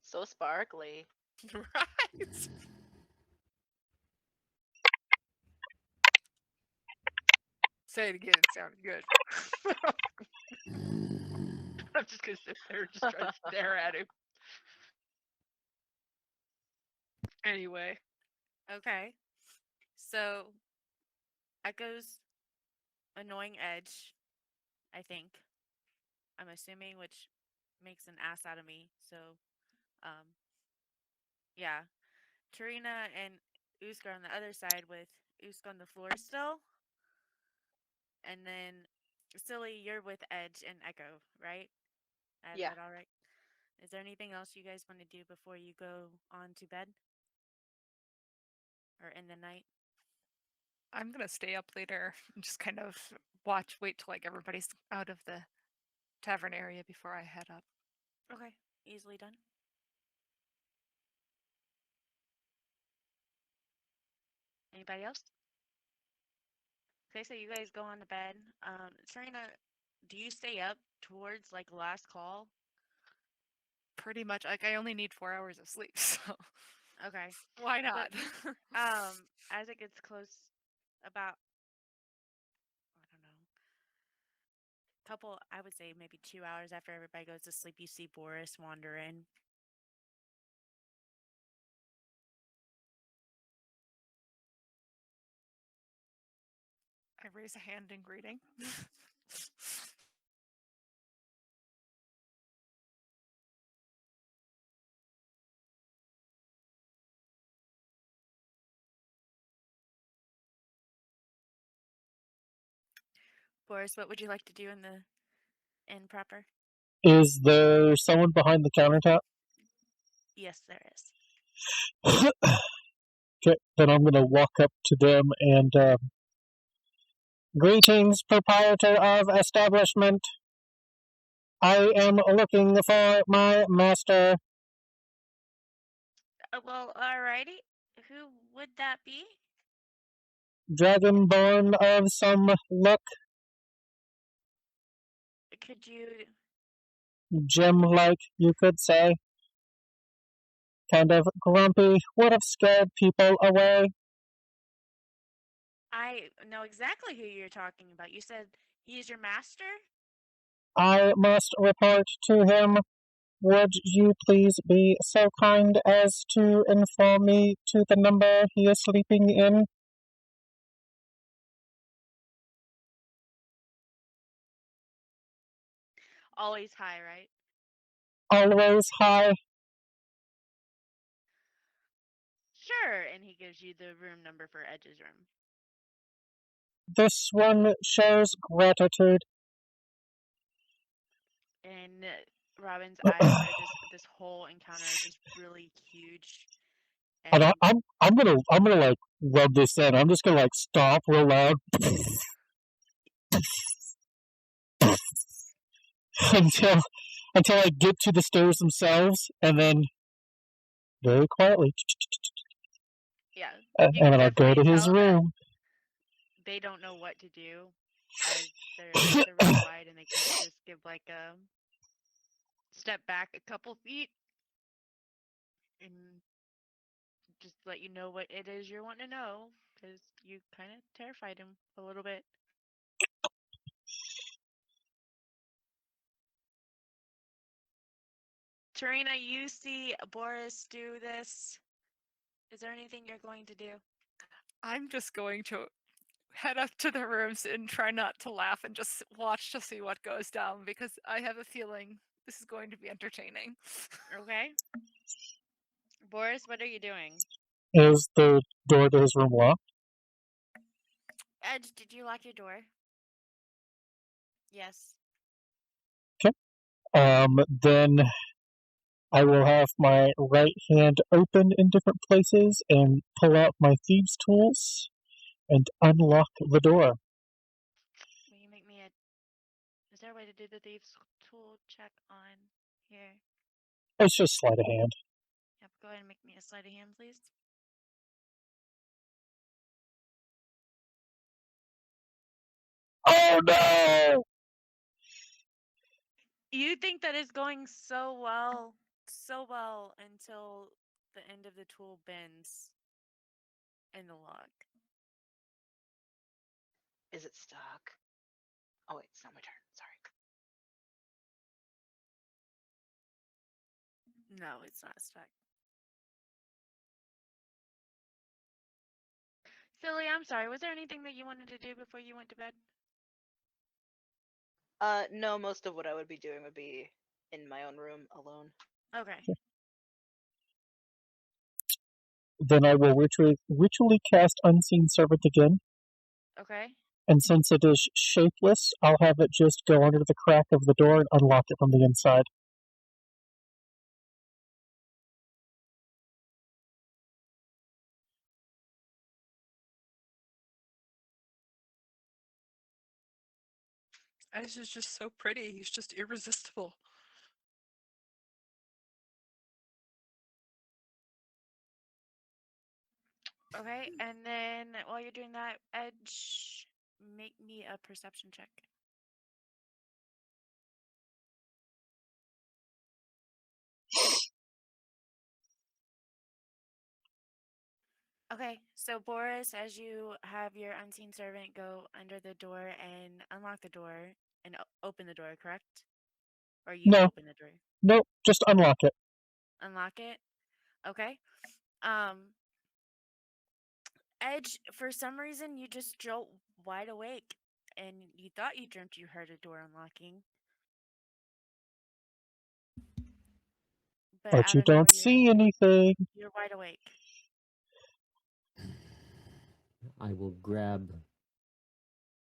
So sparkly. Right. Say it again. It sounded good. I'm just gonna sit there and just try to stare at him. Anyway, Okay. So Echo's annoying Edge, I think. I'm assuming, which makes an ass out of me. So, yeah. Tarina and Uska on the other side with Uska on the floor still. And then, Silly, you're with Edge and Echo, right? I have Yeah. that all right. Is there anything else you guys want to do before you go on to bed? Or in the night? I'm gonna stay up later and just kind of wait till like everybody's out of the tavern area before I head up. Okay, easily done. Anybody else? Okay, so you guys go on to bed. Serena, do you stay up towards like last call? Pretty much, like I only need 4 hours of sleep, so Okay. why not? As it gets close, about I don't know, couple, I would say maybe 2 hours after everybody goes to sleep, you see Boris wander in. I raise a hand in greeting. Boris, what would you like to do in the inn proper? Is there someone behind the countertop? Yes, there is. Okay, then I'm gonna walk up to them and greetings, proprietor of establishment. I am looking for my master. Well, alrighty. Who would that be? Dragonborn of some look, Could you? gem-like, you could say. Kind of grumpy, would have scared people away. I know exactly who you're talking about. You said he's your master? I must report to him. Would you please be so kind as to inform me to the number he is sleeping in? Always high, right? Always high. Sure, and he gives you the room number for Edge's room. This one shows gratitude. And Robin's eyes are just this whole encounter is just really huge. And And I'm gonna like rub this in. I'm just gonna like stop real loud until I get to the stairs themselves, and then very quietly, yeah, and you can then I'll go to definitely his tell that room. they don't know what to do as they're really wide and they can't just give like a step back a couple feet and just let you know what it is you're wanting to know because you kind of terrified him a little bit. Tarina, you see Boris do this. Is there anything you're going to do? I'm just going to head up to the rooms and try not to laugh and just watch to see what goes down because I have a feeling this is going to be entertaining. Okay. Boris, what are you doing? Is the door to his room locked? Edge, did you lock your door? Yes. Then I will have my right hand open in different places and pull out my thieves' tools and unlock the door. Will you make me a... Is there a way to do the thieves tool check on here? It's just sleight of hand. Yep, go ahead and make me a sleight of hand, please. Oh no! You think that is going so well until the end of the tool bends in the lock. Is it stuck? Oh wait, it's not my turn. Sorry. No, it's not stuck. Silly, I'm sorry. Was there anything that you wanted to do before you went to bed? No, most of what I would be doing would be in my own room alone. Okay. Then I will ritually cast Unseen Servant again, Okay. and since it is shapeless, I'll have it just go under the crack of the door and unlock it from the inside. Edge is just so pretty. He's just irresistible. Okay, and then while you're doing that, Edge, make me a perception check. Okay, so Boris, as you have your unseen servant go under the door and unlock the door and open the door, correct? Or you No. open the door? Nope, just unlock it. Unlock it? Okay. Edge, for some reason, you just jolt wide awake, and you thought you dreamt you heard a door unlocking. But out you of nowhere, don't see anything. you're wide awake. I will grab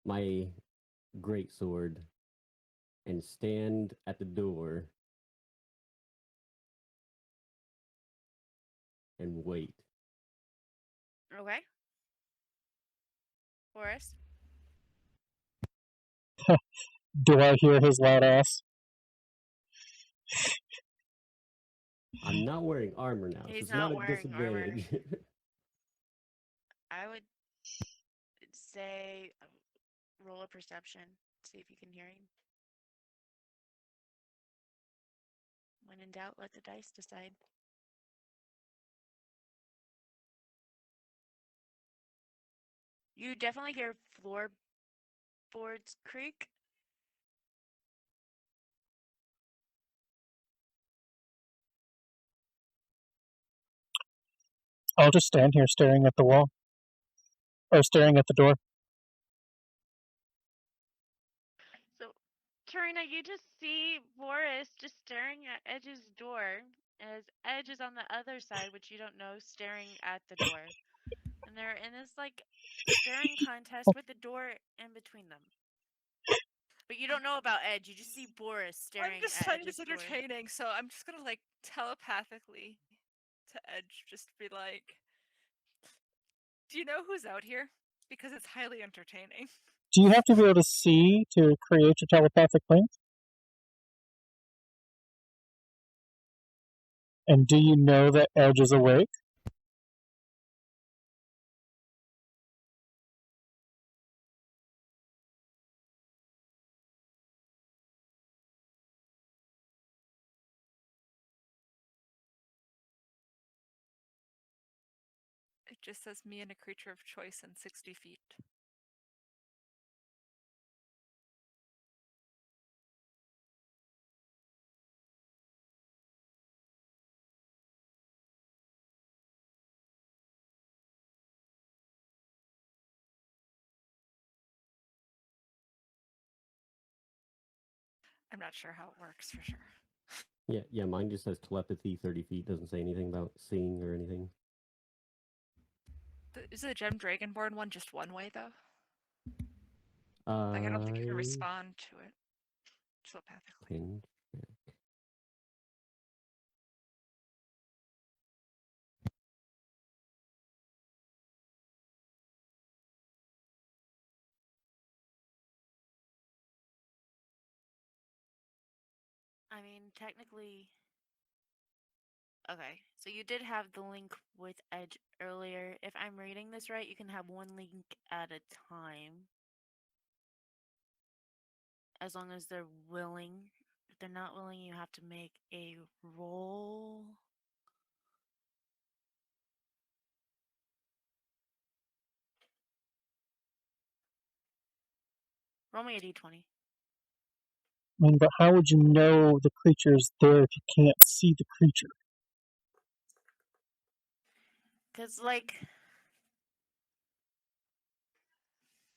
my greatsword and stand at the door and wait. Okay. Boris? Do I hear his loud ass? I'm not wearing armor now, so He's it's not not a wearing armor. disadvantage. I would say roll a perception. See if you can hear him. When in doubt, let the dice decide. You definitely hear floorboards creak. I'll just stand here staring at the wall. Or staring at the door. So, Tarina, you just see Boris just staring at Edge's door as Edge is on the other side, which you don't know, staring at the door. And they're in this, like, staring contest with the door in between them. But you don't know about Edge. You just see Boris staring I'm just at finding Edge's this door. entertaining, so I'm just gonna like telepathically to Edge, just be like, "Do you know who's out here?" Because it's highly entertaining. Do you have to be able to see to create your telepathic link? And do you know that Edge is awake? It just says me and a creature of choice in 60 feet. I'm not sure how it works for sure. Yeah, mine just says telepathy 30 feet, doesn't say anything about seeing or anything. Is the Gem Dragonborn one just one way though? I Like I don't think you can respond to it telepathically. can I mean, technically. Okay, so you did have the link with Edge earlier. If I'm reading this right, you can have one link at a time. As long as they're willing. If they're not willing, you have to make a roll. Roll me a d20. I mean, but how would you know the creature's there if you can't see the creature? Because, like.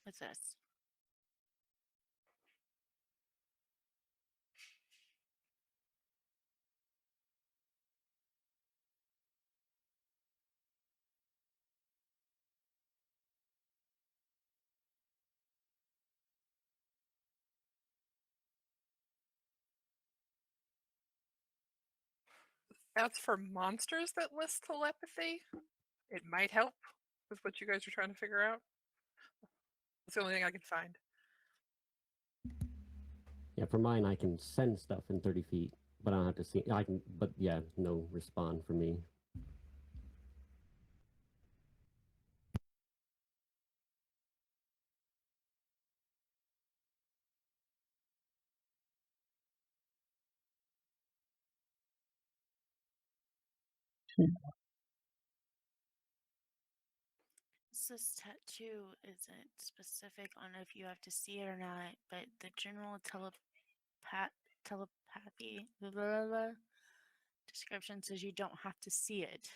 What's this? That's for monsters that list telepathy. It might help with what you guys are trying to figure out. That's the only thing I can find. Yeah, for mine, I can send stuff in 30 feet, but I don't have to see. I can, but yeah, no respond for me. This tattoo isn't specific on if you have to see it or not, but the general telepathy blah, blah, blah, description says you don't have to see it.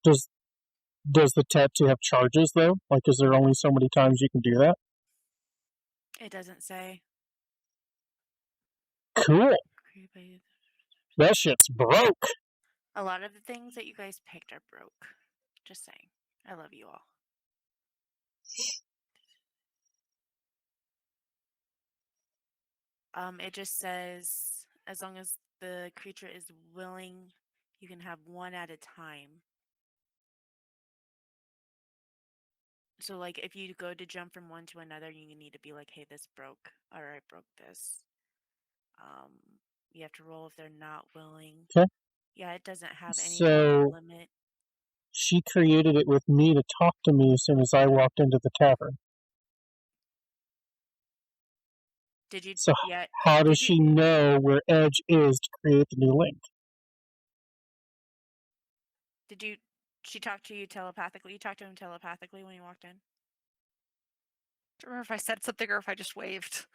Does the tattoo have charges though? Like, is there only so many times you can do that? It doesn't say. Cool. That shit's broke. A lot of the things that you guys picked are broke. Just saying. I love you all. It just says as long as the creature is willing, you can have one at a time. So, like, if you go to jump from one to another, you need to be like, hey, this broke. Or I broke this. You have to roll if they're not willing. Okay. Yeah, it doesn't have any So limit. she created it with me to talk to me as soon as I walked into the tavern. Did you? So Yeah. how does did she you, know where Edge is to create the new link? Did you? She talked to you telepathically. You talked to him telepathically when you walked in. I don't remember if I said something or if I just waved.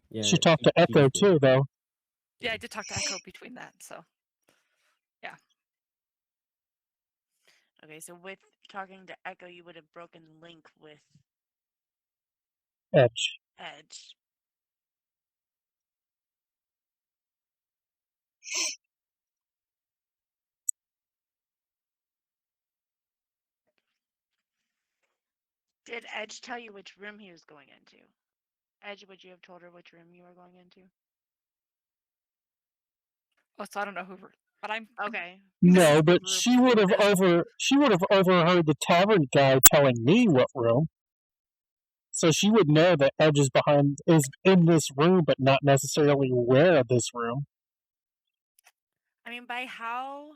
Yeah, She talked to Echo just too, though. Yeah, I did talk to Echo between that, so yeah. Okay, so with talking to Echo, you would have broken link with Edge. Edge. Did Edge tell you which room he was going into? Edge, would you have told her which room you were going into? Oh, so I don't know who, but I'm Okay. No, the but room she would have overheard the tavern guy telling me what room. So she would know that Edge is in this room, but not necessarily aware of this room. I mean, by how?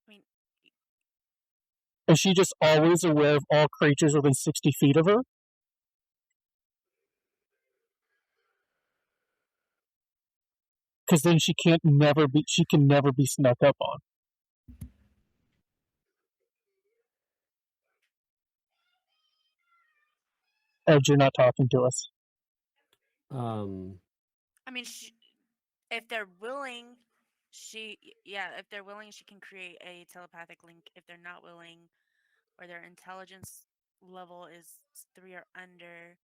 I mean, Is she just always aware of all creatures within 60 feet of her? Because then she can never be snuck up on. Edge, you're not talking to us. I mean, if they're willing, if they're willing, she can create a telepathic link. If they're not willing, or their intelligence level is 3 or under,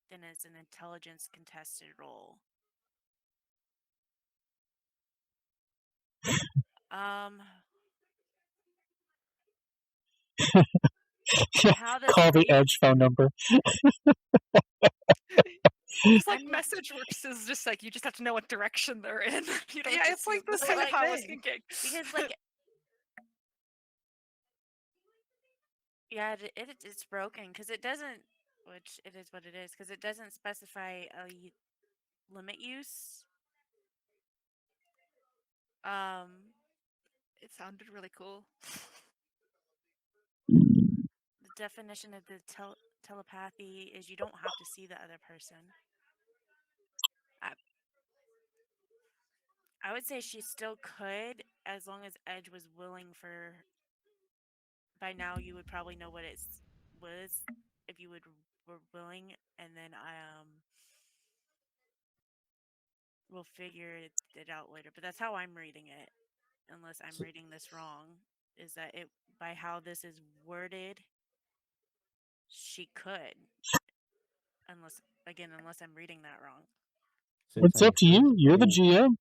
then it's an intelligence contested roll. How this Call the reads, Edge phone number. Because like I'm not- message works is just like you just have to know what direction they're in. You don't Yeah, just it's like assume. the That's kind of same how I was thing. thinking. because like yeah, it's broken because it doesn't, which it is what it is, because it doesn't specify a limit use. It sounded really cool. The definition of the telepathy is you don't have to see the other person. I would say she still could, as long as Edge was willing for. By now, you would probably know what it was if you were willing, and then we'll figure it out later. But that's how I'm reading it, unless I'm reading this wrong. Is that it? By how this is worded, she could, unless I'm reading that wrong. Since It's I up to heard you. You're the something- GM.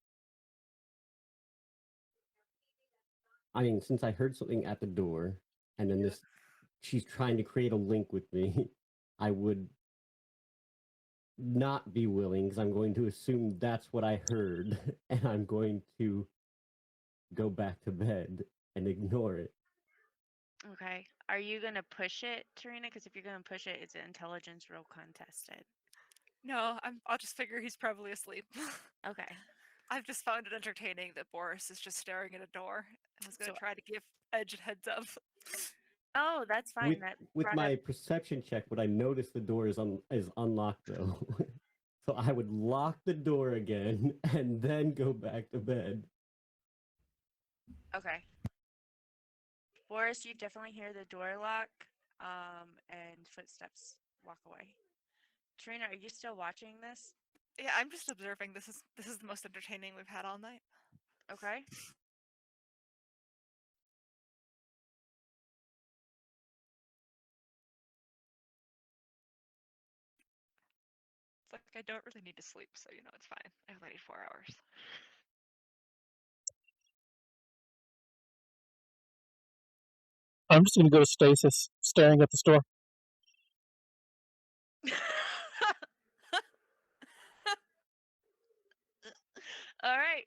I mean, since I heard something at the door, and then she's trying to create a link with me, I would not be willing because I'm going to assume that's what I heard, and I'm going to go back to bed and ignore it. Okay. Are you gonna push it, Tarina? Because if you're gonna push it, it's an intelligence roll contested. No, I'll just figure he's probably asleep. Okay. I've just found it entertaining that Boris is just staring at a door and was going to So- try to give Edge a heads up. Oh, that's fine. With, That with brought my up. perception check, would I notice the door is unlocked though? So I would lock the door again and then go back to bed. Okay. Boris, you definitely hear the door lock, and footsteps walk away. Trina, are you still watching this? Yeah, I'm just observing. This is the most entertaining we've had all night. Okay. It's like I don't really need to sleep, so it's fine. I only need 4 hours. I'm just going to go to stasis, staring at the store. All right,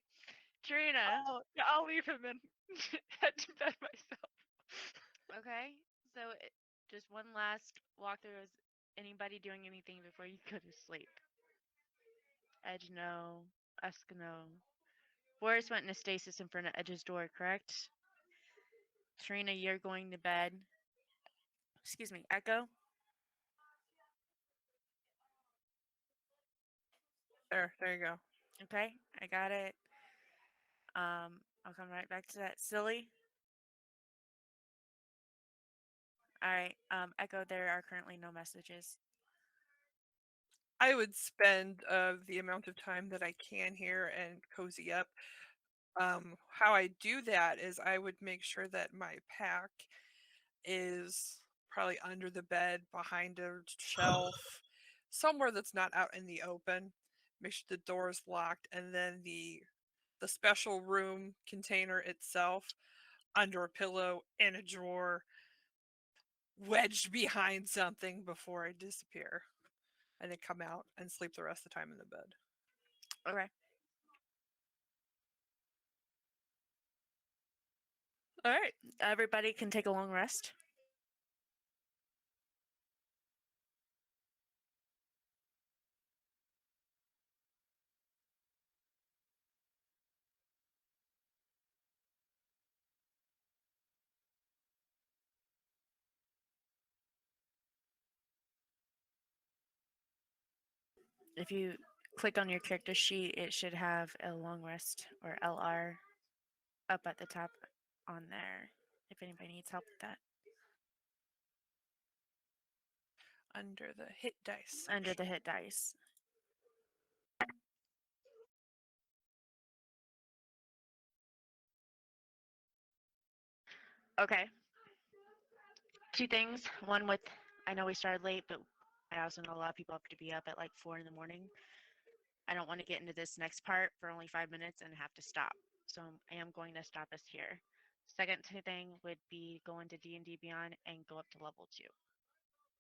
Trina. Yeah, I'll leave him and head to bed myself. Okay. So just one last walkthrough. Is anybody doing anything before you go to sleep? Edge, no. Usk, no. Boris went into stasis in front of Edge's door, correct? Trina, you're going to bed. Excuse me, Echo. There you go. Okay, I got it. I'll come right back to that. Silly. All right. Echo, there are currently no messages. I would spend the amount of time that I can here and cozy up. How I do that is I would make sure that my pack is probably under the bed, behind a shelf, somewhere that's not out in the open. Make sure the door is locked, and then the special room container itself under a pillow in a drawer, wedged behind something before I disappear, and then come out and sleep the rest of the time in the bed. Okay. All right. Everybody can take a long rest. If you click on your character sheet, it should have a long rest or LR up at the top on there if anybody needs help with that. Under the hit dice. Under the hit dice. Okay. Two things. One with I know we started late, but I also know a lot of people have to be up at like 4 in the morning. I don't want to get into this next part for only 5 minutes and have to stop. So I am going to stop us here. Second thing would be go into D&D Beyond and go up to level 2.